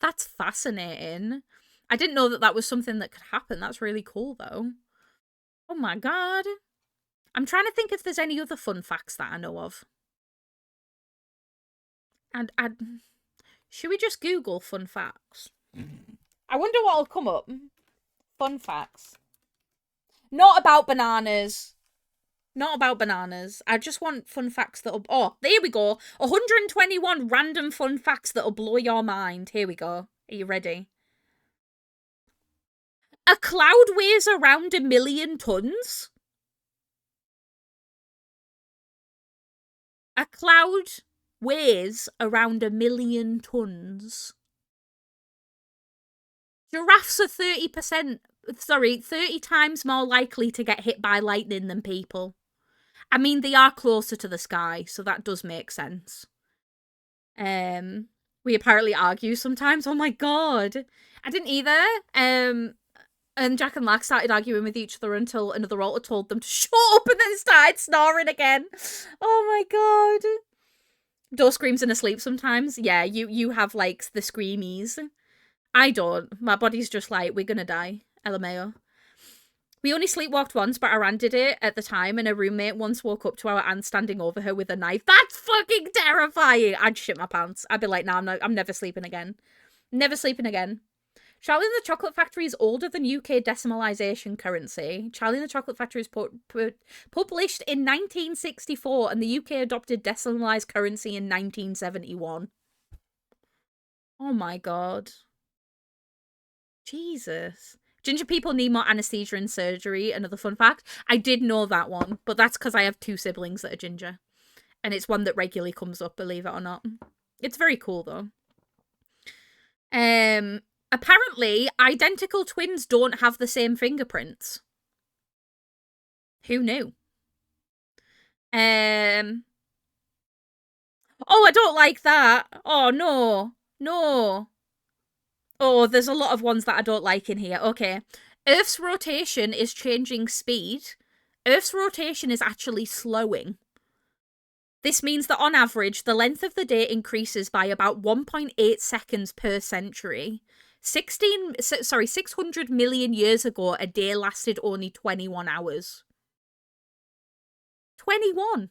That's fascinating. I didn't know that was something that could happen. That's really cool, though. Oh my god. I'm trying to think if there's any other fun facts that I know of. And should we just Google fun facts? I wonder what'll come up. Fun facts. Not about bananas. Not about bananas. I just want fun facts that'll... Oh, there we go. 121 random fun facts that'll blow your mind. Here we go. Are you ready? A cloud weighs around 1 million tons. A cloud weighs around 1 million tons. Giraffes are 30 times more likely to get hit by lightning than people. I mean, they are closer to the sky, so that does make sense. We apparently argue sometimes. Oh my god. I didn't either. And Jack and Lax started arguing with each other until another alter told them to shut up and then started snoring again. Oh my god. Door screams in her sleep sometimes. Yeah, you have, like, the screamies. I don't. My body's just like, we're gonna die. LMAO. We only sleepwalked once, but our aunt did it at the time, and a roommate once woke up to our aunt standing over her with a knife. That's fucking terrifying! I'd shit my pants. I'd be like, nah, I'm never sleeping again. Never sleeping again. Charlie and the Chocolate Factory is older than UK decimalisation currency. Charlie and the Chocolate Factory is published in 1964, and the UK adopted decimalised currency in 1971. Oh my god. Jesus. Ginger people need more anesthesia and surgery. Another fun fact. I did know that one, but that's because I have 2 siblings that are ginger. And it's one that regularly comes up, believe it or not. It's very cool, though. Apparently, identical twins don't have the same fingerprints. Who knew? Oh, I don't like that. Oh, no. No. Oh, there's a lot of ones that I don't like in here. Okay. Earth's rotation is changing speed. Earth's rotation is actually slowing. This means that on average, the length of the day increases by about 1.8 seconds per century. 600 million years ago, a day lasted only 21 hours. 21.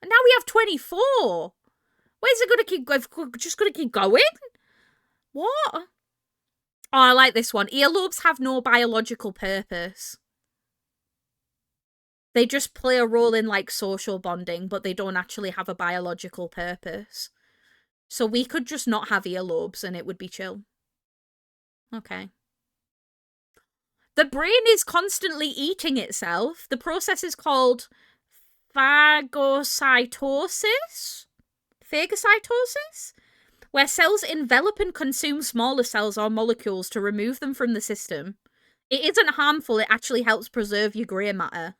And now we have 24. Where's it going to keep going? Just going to keep going? What? Oh, I like this one. Earlobes have no biological purpose. They just play a role in, like, social bonding, but they don't actually have a biological purpose. So we could just not have earlobes and it would be chill. Okay. The brain is constantly eating itself. The process is called phagocytosis? Phagocytosis? Where cells envelop and consume smaller cells or molecules to remove them from the system. It isn't harmful, it actually helps preserve your grey matter.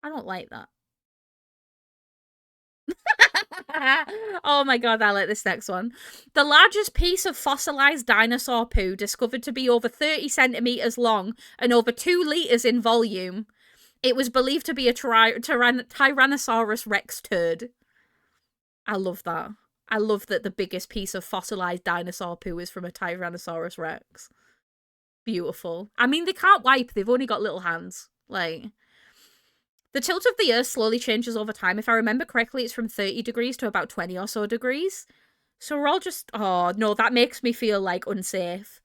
I don't like that. Oh my god, I like this next one. The largest piece of fossilized dinosaur poo discovered to be over 30 centimeters long and over 2 liters in volume. It was believed to be a Tyrannosaurus Rex turd. I love that. I love that the biggest piece of fossilized dinosaur poo is from a Tyrannosaurus Rex. Beautiful. I mean, they can't wipe. They've only got little hands. Like, the tilt of the Earth slowly changes over time. If I remember correctly, it's from 30 degrees to about 20 or so degrees. So we're all just... Oh, no, that makes me feel, like, unsafe.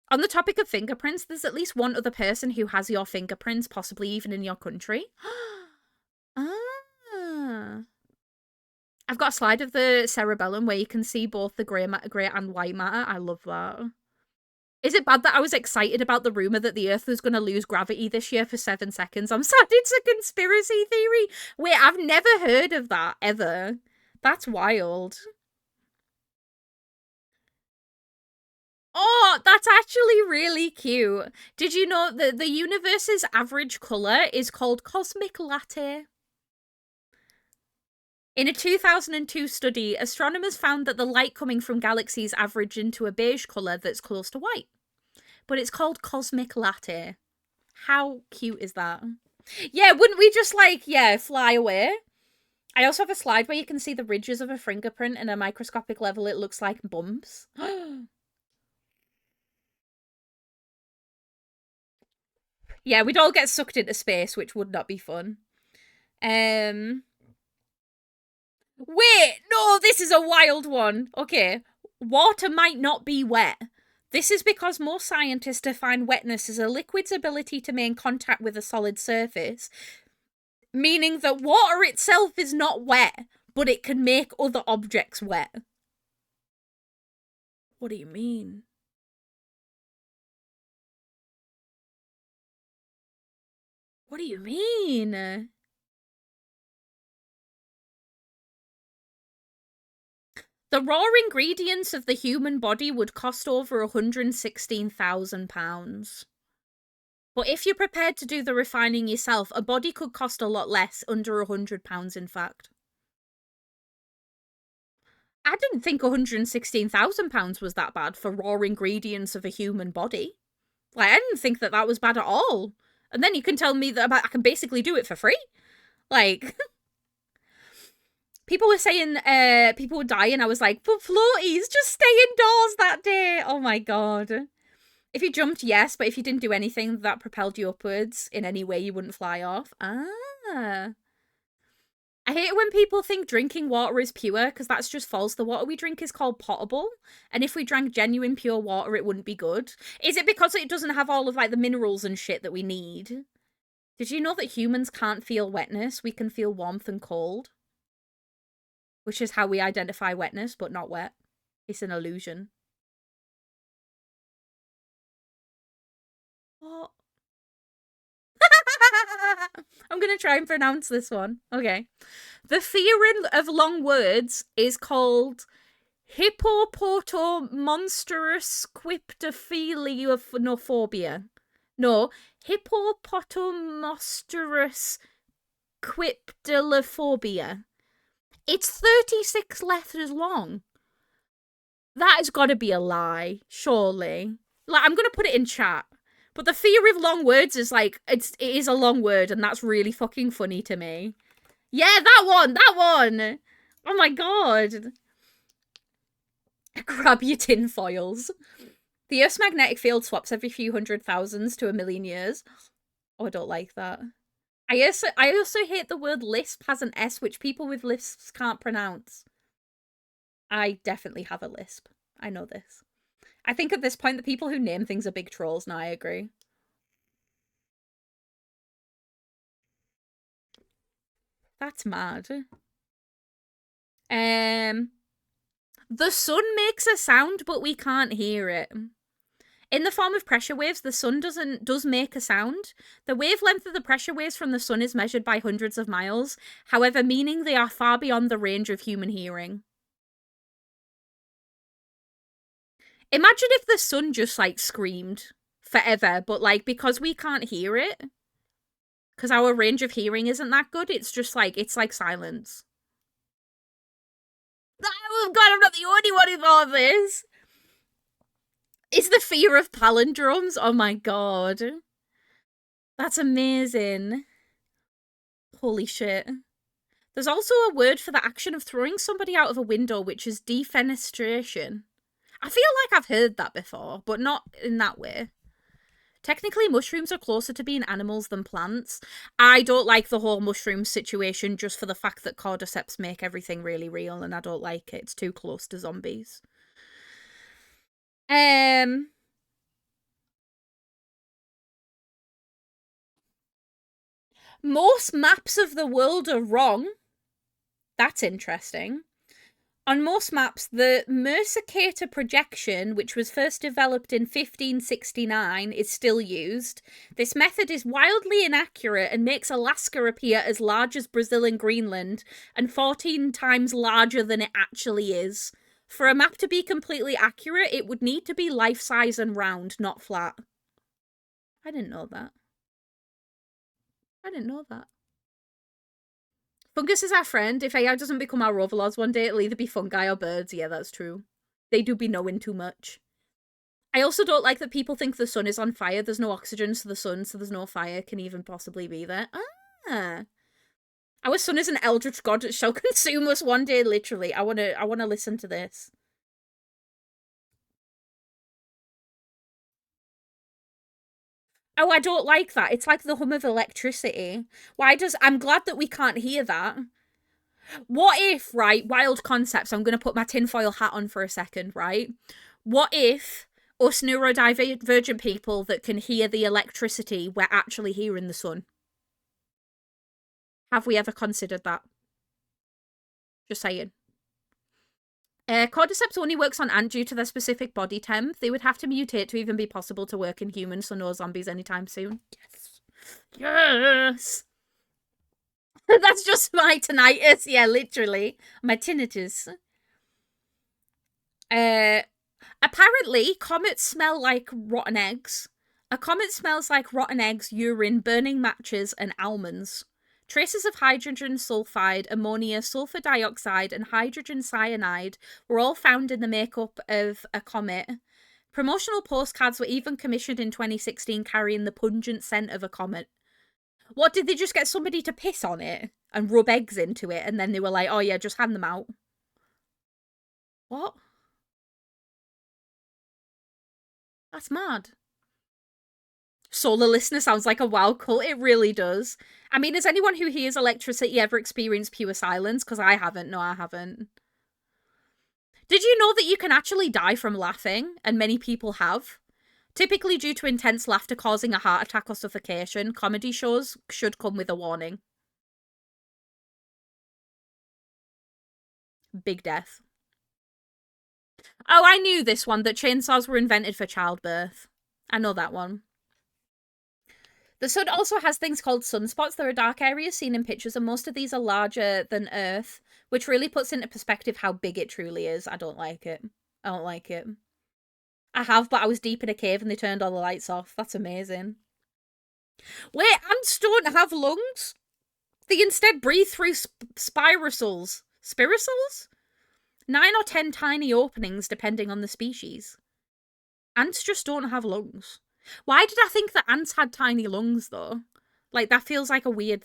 On the topic of fingerprints, there's at least one other person who has your fingerprints, possibly even in your country. Ah... I've got a slide of the cerebellum where you can see both the grey and white matter. I love that. Is it bad that I was excited about the rumor that the Earth was going to lose gravity this year for 7 seconds? I'm sad it's a conspiracy theory. Wait, I've never heard of that, ever. That's wild. Oh, that's actually really cute. Did you know that the universe's average color is called cosmic latte? In a 2002 study, astronomers found that the light coming from galaxies averaged into a beige color that's close to white. But it's called cosmic latte. How cute is that? Yeah, wouldn't we just fly away? I also have a slide where you can see the ridges of a fingerprint, and at a microscopic level it looks like bumps. Yeah, we'd all get sucked into space, which would not be fun. Wait, no, this is a wild one. Okay, water might not be wet. This is because most scientists define wetness as a liquid's ability to make contact with a solid surface, meaning that water itself is not wet, but it can make other objects wet. What do you mean? What do you mean? The raw ingredients of the human body would cost over £116,000. But if you're prepared to do the refining yourself, a body could cost a lot less, under £100 in fact. I didn't think £116,000 was that bad for raw ingredients of a human body. Like, I didn't think that that was bad at all. And then you can tell me that I can basically do it for free? Like... People were saying people would die, and I was like, but floaties, just stay indoors that day. Oh my god. If you jumped, yes, but if you didn't do anything that propelled you upwards in any way, you wouldn't fly off. Ah. I hate it when people think drinking water is pure, because that's just false. The water we drink is called potable, and if we drank genuine pure water, it wouldn't be good. Is it because it doesn't have all of like the minerals and shit that we need? Did you know that humans can't feel wetness? We can feel warmth and cold. Which is how we identify wetness, but not wet. It's an illusion. What? I'm going to try and pronounce this one. Okay. The fear of long words is called hippopotomonstrous No, hippopotomonstrous. It's 36 letters long. That has got to be a lie, surely. Like, I'm going to put it in chat. But the fear of long words is like, it is a long word, and that's really fucking funny to me. Yeah, that one! Oh my god. Grab your tin foils. The Earth's magnetic field swaps every few 100,000 to 1,000,000 years. Oh, I don't like that. I also hate the word lisp has an S, which people with lisps can't pronounce. I definitely have a lisp. I know this. I think at this point, the people who name things are big trolls, and I agree. That's mad. The sun makes a sound, but we can't hear it. In the form of pressure waves, the sun does make a sound. The wavelength of the pressure waves from the sun is measured by hundreds of miles, however, meaning they are far beyond the range of human hearing. Imagine if the sun just, like, screamed forever, but, like, because we can't hear it, because our range of hearing isn't that good, it's just, like, it's like silence. Oh, God, I'm not the only one who thought of this! It's the fear of palindromes. Oh my god. That's amazing. Holy shit. There's also a word for the action of throwing somebody out of a window, which is defenestration. I feel like I've heard that before, but not in that way. Technically, mushrooms are closer to being animals than plants. I don't like the whole mushroom situation just for the fact that cordyceps make everything really real, and I don't like it. It's too close to zombies. Most maps of the world are wrong. That's interesting. On most maps, the Mercator projection, which was first developed in 1569, is still used. This method is wildly inaccurate and makes Alaska appear as large as Brazil and Greenland, and 14 times larger than it actually is. For a map to be completely accurate, it would need to be life-size and round, not flat. I didn't know that. I didn't know that. Fungus is our friend. If AI doesn't become our overlords one day, it'll either be fungi or birds. Yeah, that's true. They do be knowing too much. I also don't like that people think the sun is on fire. There's no oxygen to the sun, so there's no fire can even possibly be there. Ah. Our sun is an eldritch god that shall consume us one day, literally. I wanna listen to this. Oh, I don't like that. It's like the hum of electricity. I'm glad that we can't hear that. What if, right, wild concepts, I'm going to put my tinfoil hat on for a second, right? What if us neurodivergent people that can hear the electricity, we're actually hearing the sun? Have we ever considered that? Just saying. Cordyceps only works on ant due to their specific body temp. They would have to mutate to even be possible to work in humans, so no zombies anytime soon. Yes. Yes! That's just my tinnitus. Yeah, literally. My tinnitus. Apparently, comets smell like rotten eggs. A comet smells like rotten eggs, urine, burning matches, and almonds. Traces of hydrogen sulfide, ammonia, sulfur dioxide, and hydrogen cyanide were all found in the makeup of a comet. Promotional postcards were even commissioned in 2016 carrying the pungent scent of a comet. What, did they just get somebody to piss on it and rub eggs into it, and then they were like, oh yeah, just hand them out? What? That's mad. Solar listener sounds like a wild cult. It really does. I mean, has anyone who hears electricity ever experienced pure silence? Because I haven't. No, I haven't. Did you know that you can actually die from laughing? And many people have. Typically due to intense laughter causing a heart attack or suffocation, comedy shows should come with a warning. Big death. Oh, I knew this one, that chainsaws were invented for childbirth. I know that one. The sun also has things called sunspots. There are dark areas seen in pictures, and most of these are larger than Earth, which really puts into perspective how big it truly is. I don't like it. I don't like it. I have, but I was deep in a cave and they turned all the lights off. That's amazing. Wait, ants don't have lungs? They instead breathe through spiracles. Spiracles? 9 or 10 tiny openings, depending on the species. Ants just don't have lungs. Why did I think that ants had tiny lungs, though? Like, that feels like a weird...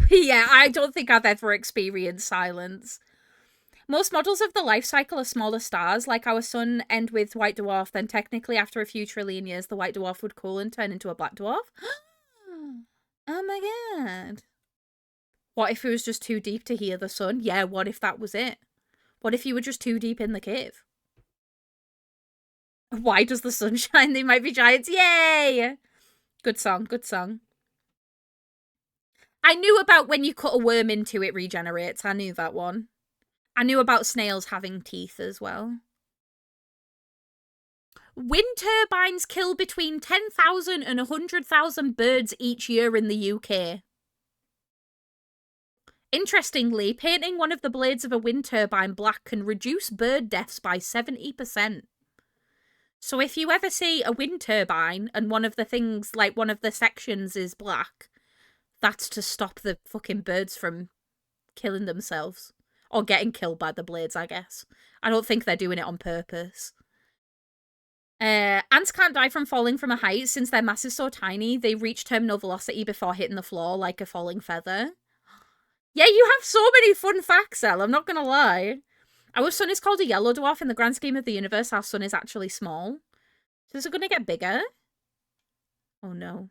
Yeah, I don't think I've ever experienced silence. Most models of the life cycle of smaller stars, like our sun, end with white dwarf, then technically after a few trillion years, the white dwarf would cool and turn into a black dwarf. Oh my god. What if it was just too deep to hear the sun? Yeah, what if that was it? What if you were just too deep in the cave? Why does the sun shine? They might be giants. Yay! Good song, good song. I knew about when you cut a worm into it regenerates. I knew that one. I knew about snails having teeth as well. Wind turbines kill between 10,000 and 100,000 birds each year in the UK. Interestingly, painting one of the blades of a wind turbine black can reduce bird deaths by 70%. So if you ever see a wind turbine and one of the things, like one of the sections is black, that's to stop the fucking birds from killing themselves. Or getting killed by the blades, I guess. I don't think they're doing it on purpose. Ants can't die from falling from a height since their mass is so tiny. They reach terminal velocity before hitting the floor like a falling feather. Yeah, you have so many fun facts, Elle. I'm not gonna lie. Our sun is called a yellow dwarf. In the grand scheme of the universe, our sun is actually small. So is it gonna get bigger? Oh no.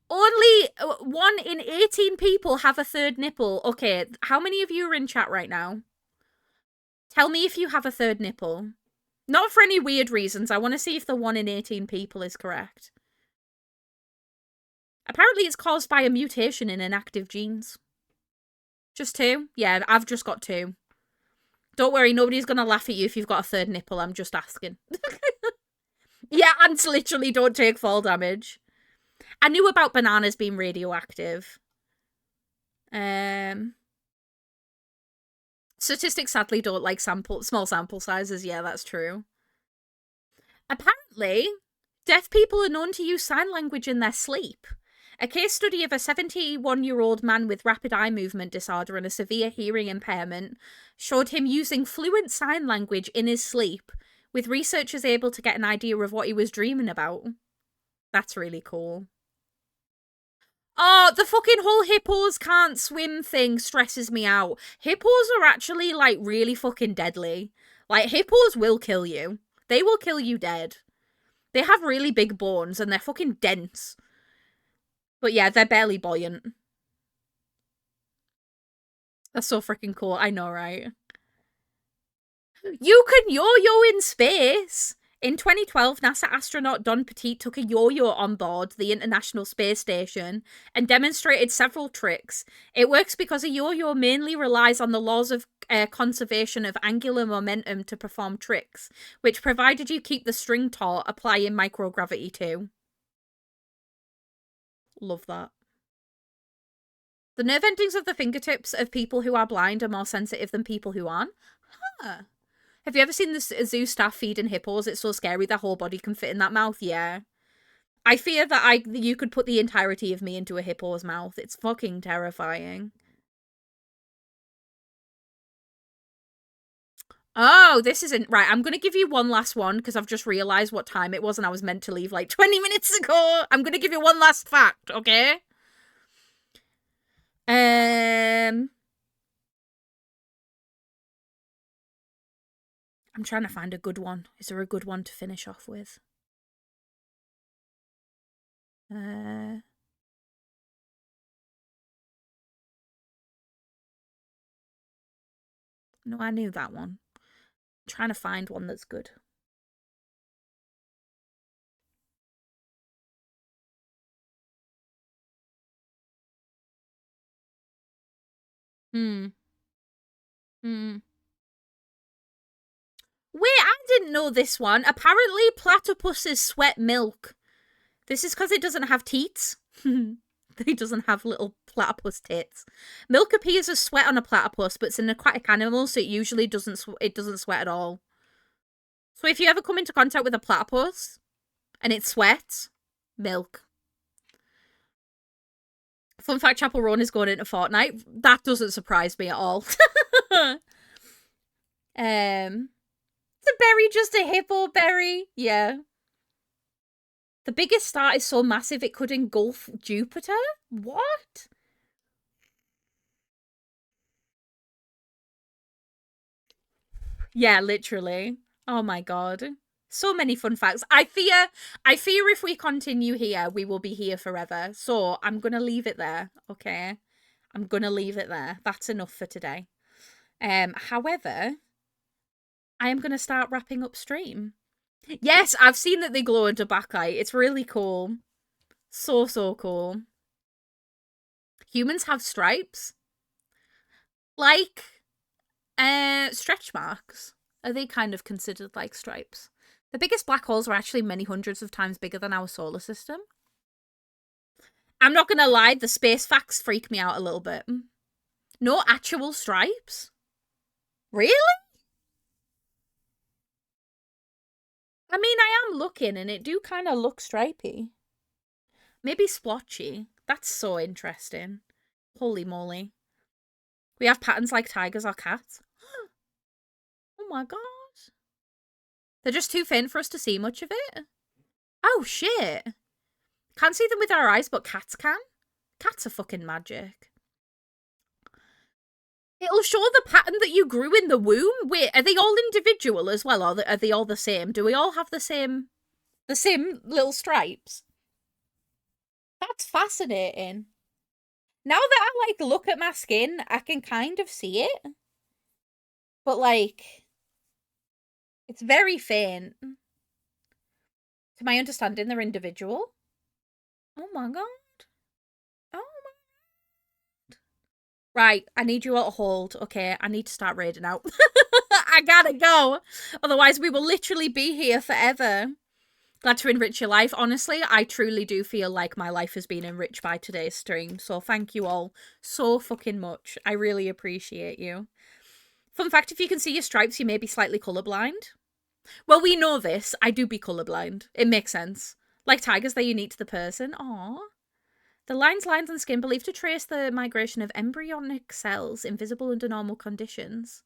Only 1 in 18 people have a third nipple. Okay, how many of you are in chat right now? Tell me if you have a third nipple. Not for any weird reasons. I want to see if the 1 in 18 people is correct. Apparently it's caused by a mutation in inactive genes. Just 2? Yeah, I've just got 2. Don't worry, nobody's gonna laugh at you if you've got a third nipple, I'm just asking. Yeah, ants literally don't take fall damage. I knew about bananas being radioactive. Statistics sadly don't like small sample sizes. Yeah, that's true. Apparently, deaf people are known to use sign language in their sleep. A case study of a 71-year-old man with rapid eye movement disorder and a severe hearing impairment showed him using fluent sign language in his sleep, with researchers able to get an idea of what he was dreaming about. That's really cool. Oh, the fucking whole hippos can't swim thing stresses me out. Hippos are actually, like, really fucking deadly. Like, hippos will kill you. They will kill you dead. They have really big bones and they're fucking dense. But yeah, they're barely buoyant. That's so freaking cool. I know, right? You can yo-yo in space! In 2012, NASA astronaut Don Petit took a yo-yo on board the International Space Station and demonstrated several tricks. It works because a yo-yo mainly relies on the laws of conservation of angular momentum to perform tricks, which, provided you keep the string taut, apply in microgravity too. Love that. The nerve endings of the fingertips of people who are blind are more sensitive than people who aren't. Huh. Have you ever seen the zoo staff feeding hippos? It's so scary their whole body can fit in that mouth. Yeah. I fear that you could put the entirety of me into a hippo's mouth. It's fucking terrifying. Oh, this isn't right. I'm going to give you one last one because I've just realized what time it was and I was meant to leave like 20 minutes ago. I'm going to give you one last fact, okay? I'm trying to find a good one. Is there a good one to finish off with? No, I knew that one. I'm trying to find one that's good. Hmm. Wait, I didn't know this one. Apparently, platypuses sweat milk. This is because it doesn't have teats. It doesn't have little platypus tits. Milk appears as sweat on a platypus, but it's an aquatic animal, so it usually doesn't sweat at all. So if you ever come into contact with a platypus and it sweats, milk. Fun fact, Chapel Roan is going into Fortnite. That doesn't surprise me at all. Is a berry just a hippo berry? Yeah. The biggest star is so massive it could engulf Jupiter? What? Yeah, literally. Oh my god. So many fun facts. I fear if we continue here, we will be here forever. So I'm gonna leave it there, okay? I'm gonna leave it there. That's enough for today. However, I am gonna start wrapping up stream. Yes, I've seen that they glow under backlight. It's really cool. So cool. Humans have stripes? Like, stretch marks. Are they kind of considered like stripes? The biggest black holes are actually many hundreds of times bigger than our solar system. I'm not gonna lie, the space facts freak me out a little bit. No actual stripes? Really? I mean, I am looking and it do kind of look stripy. Maybe splotchy. That's so interesting. Holy moly. We have patterns like tigers or cats. Oh my god. They're just too faint for us to see much of it. Oh shit. Can't see them with our eyes, but cats can. Cats are fucking magic. It'll show the pattern that you grew in the womb. Wait, are they all individual as well, or are they all the same? Do we all have the same little stripes? That's fascinating. Now that I like look at my skin, I can kind of see it. But like, it's very faint. To my understanding, they're individual. Oh my god. Right, I need you all to hold. Okay, I need to start raiding out. I gotta go. Otherwise, we will literally be here forever. Glad to enrich your life. Honestly, I truly do feel like my life has been enriched by today's stream. So thank you all so fucking much. I really appreciate you. Fun fact, if you can see your stripes, you may be slightly colourblind. Well, we know this. I do be colourblind. It makes sense. Like tigers, they're unique to the person. Aww. The lines, and skin believed to trace the migration of embryonic cells invisible under normal conditions.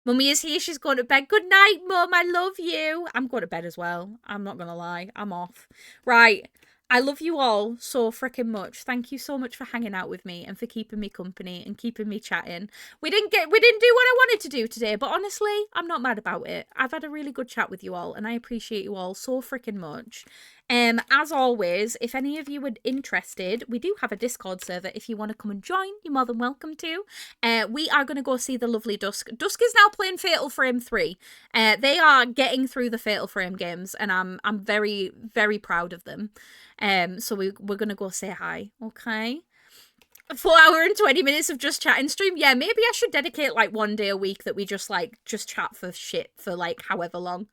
Mummy is here. She's going to bed. Good night, Mum. I love you. I'm going to bed as well. I'm not going to lie. I'm off. Right. I love you all so freaking much. Thank you so much for hanging out with me and for keeping me company and keeping me chatting. We didn't do what I wanted to do today, but honestly, I'm not mad about it. I've had a really good chat with you all and I appreciate you all so freaking much. As always, if any of you are interested, we do have a Discord server. If you want to come and join, you're more than welcome to. We are going to go see the lovely Dusk. Dusk is now playing Fatal Frame 3. They are getting through the Fatal Frame games, and I'm very, very proud of them. So we're going to go say hi, okay? 4 hour and 20 minutes of just chatting stream. Yeah, maybe I should dedicate like one day a week that we just chat for shit for like however long.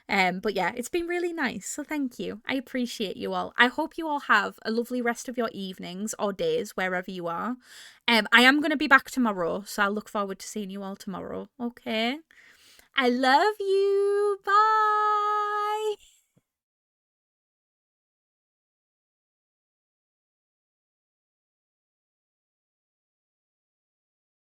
But yeah, it's been really nice. So thank you. I appreciate you all. I hope you all have a lovely rest of your evenings or days wherever you are. I am going to be back tomorrow, so I look forward to seeing you all tomorrow. Okay. I love you.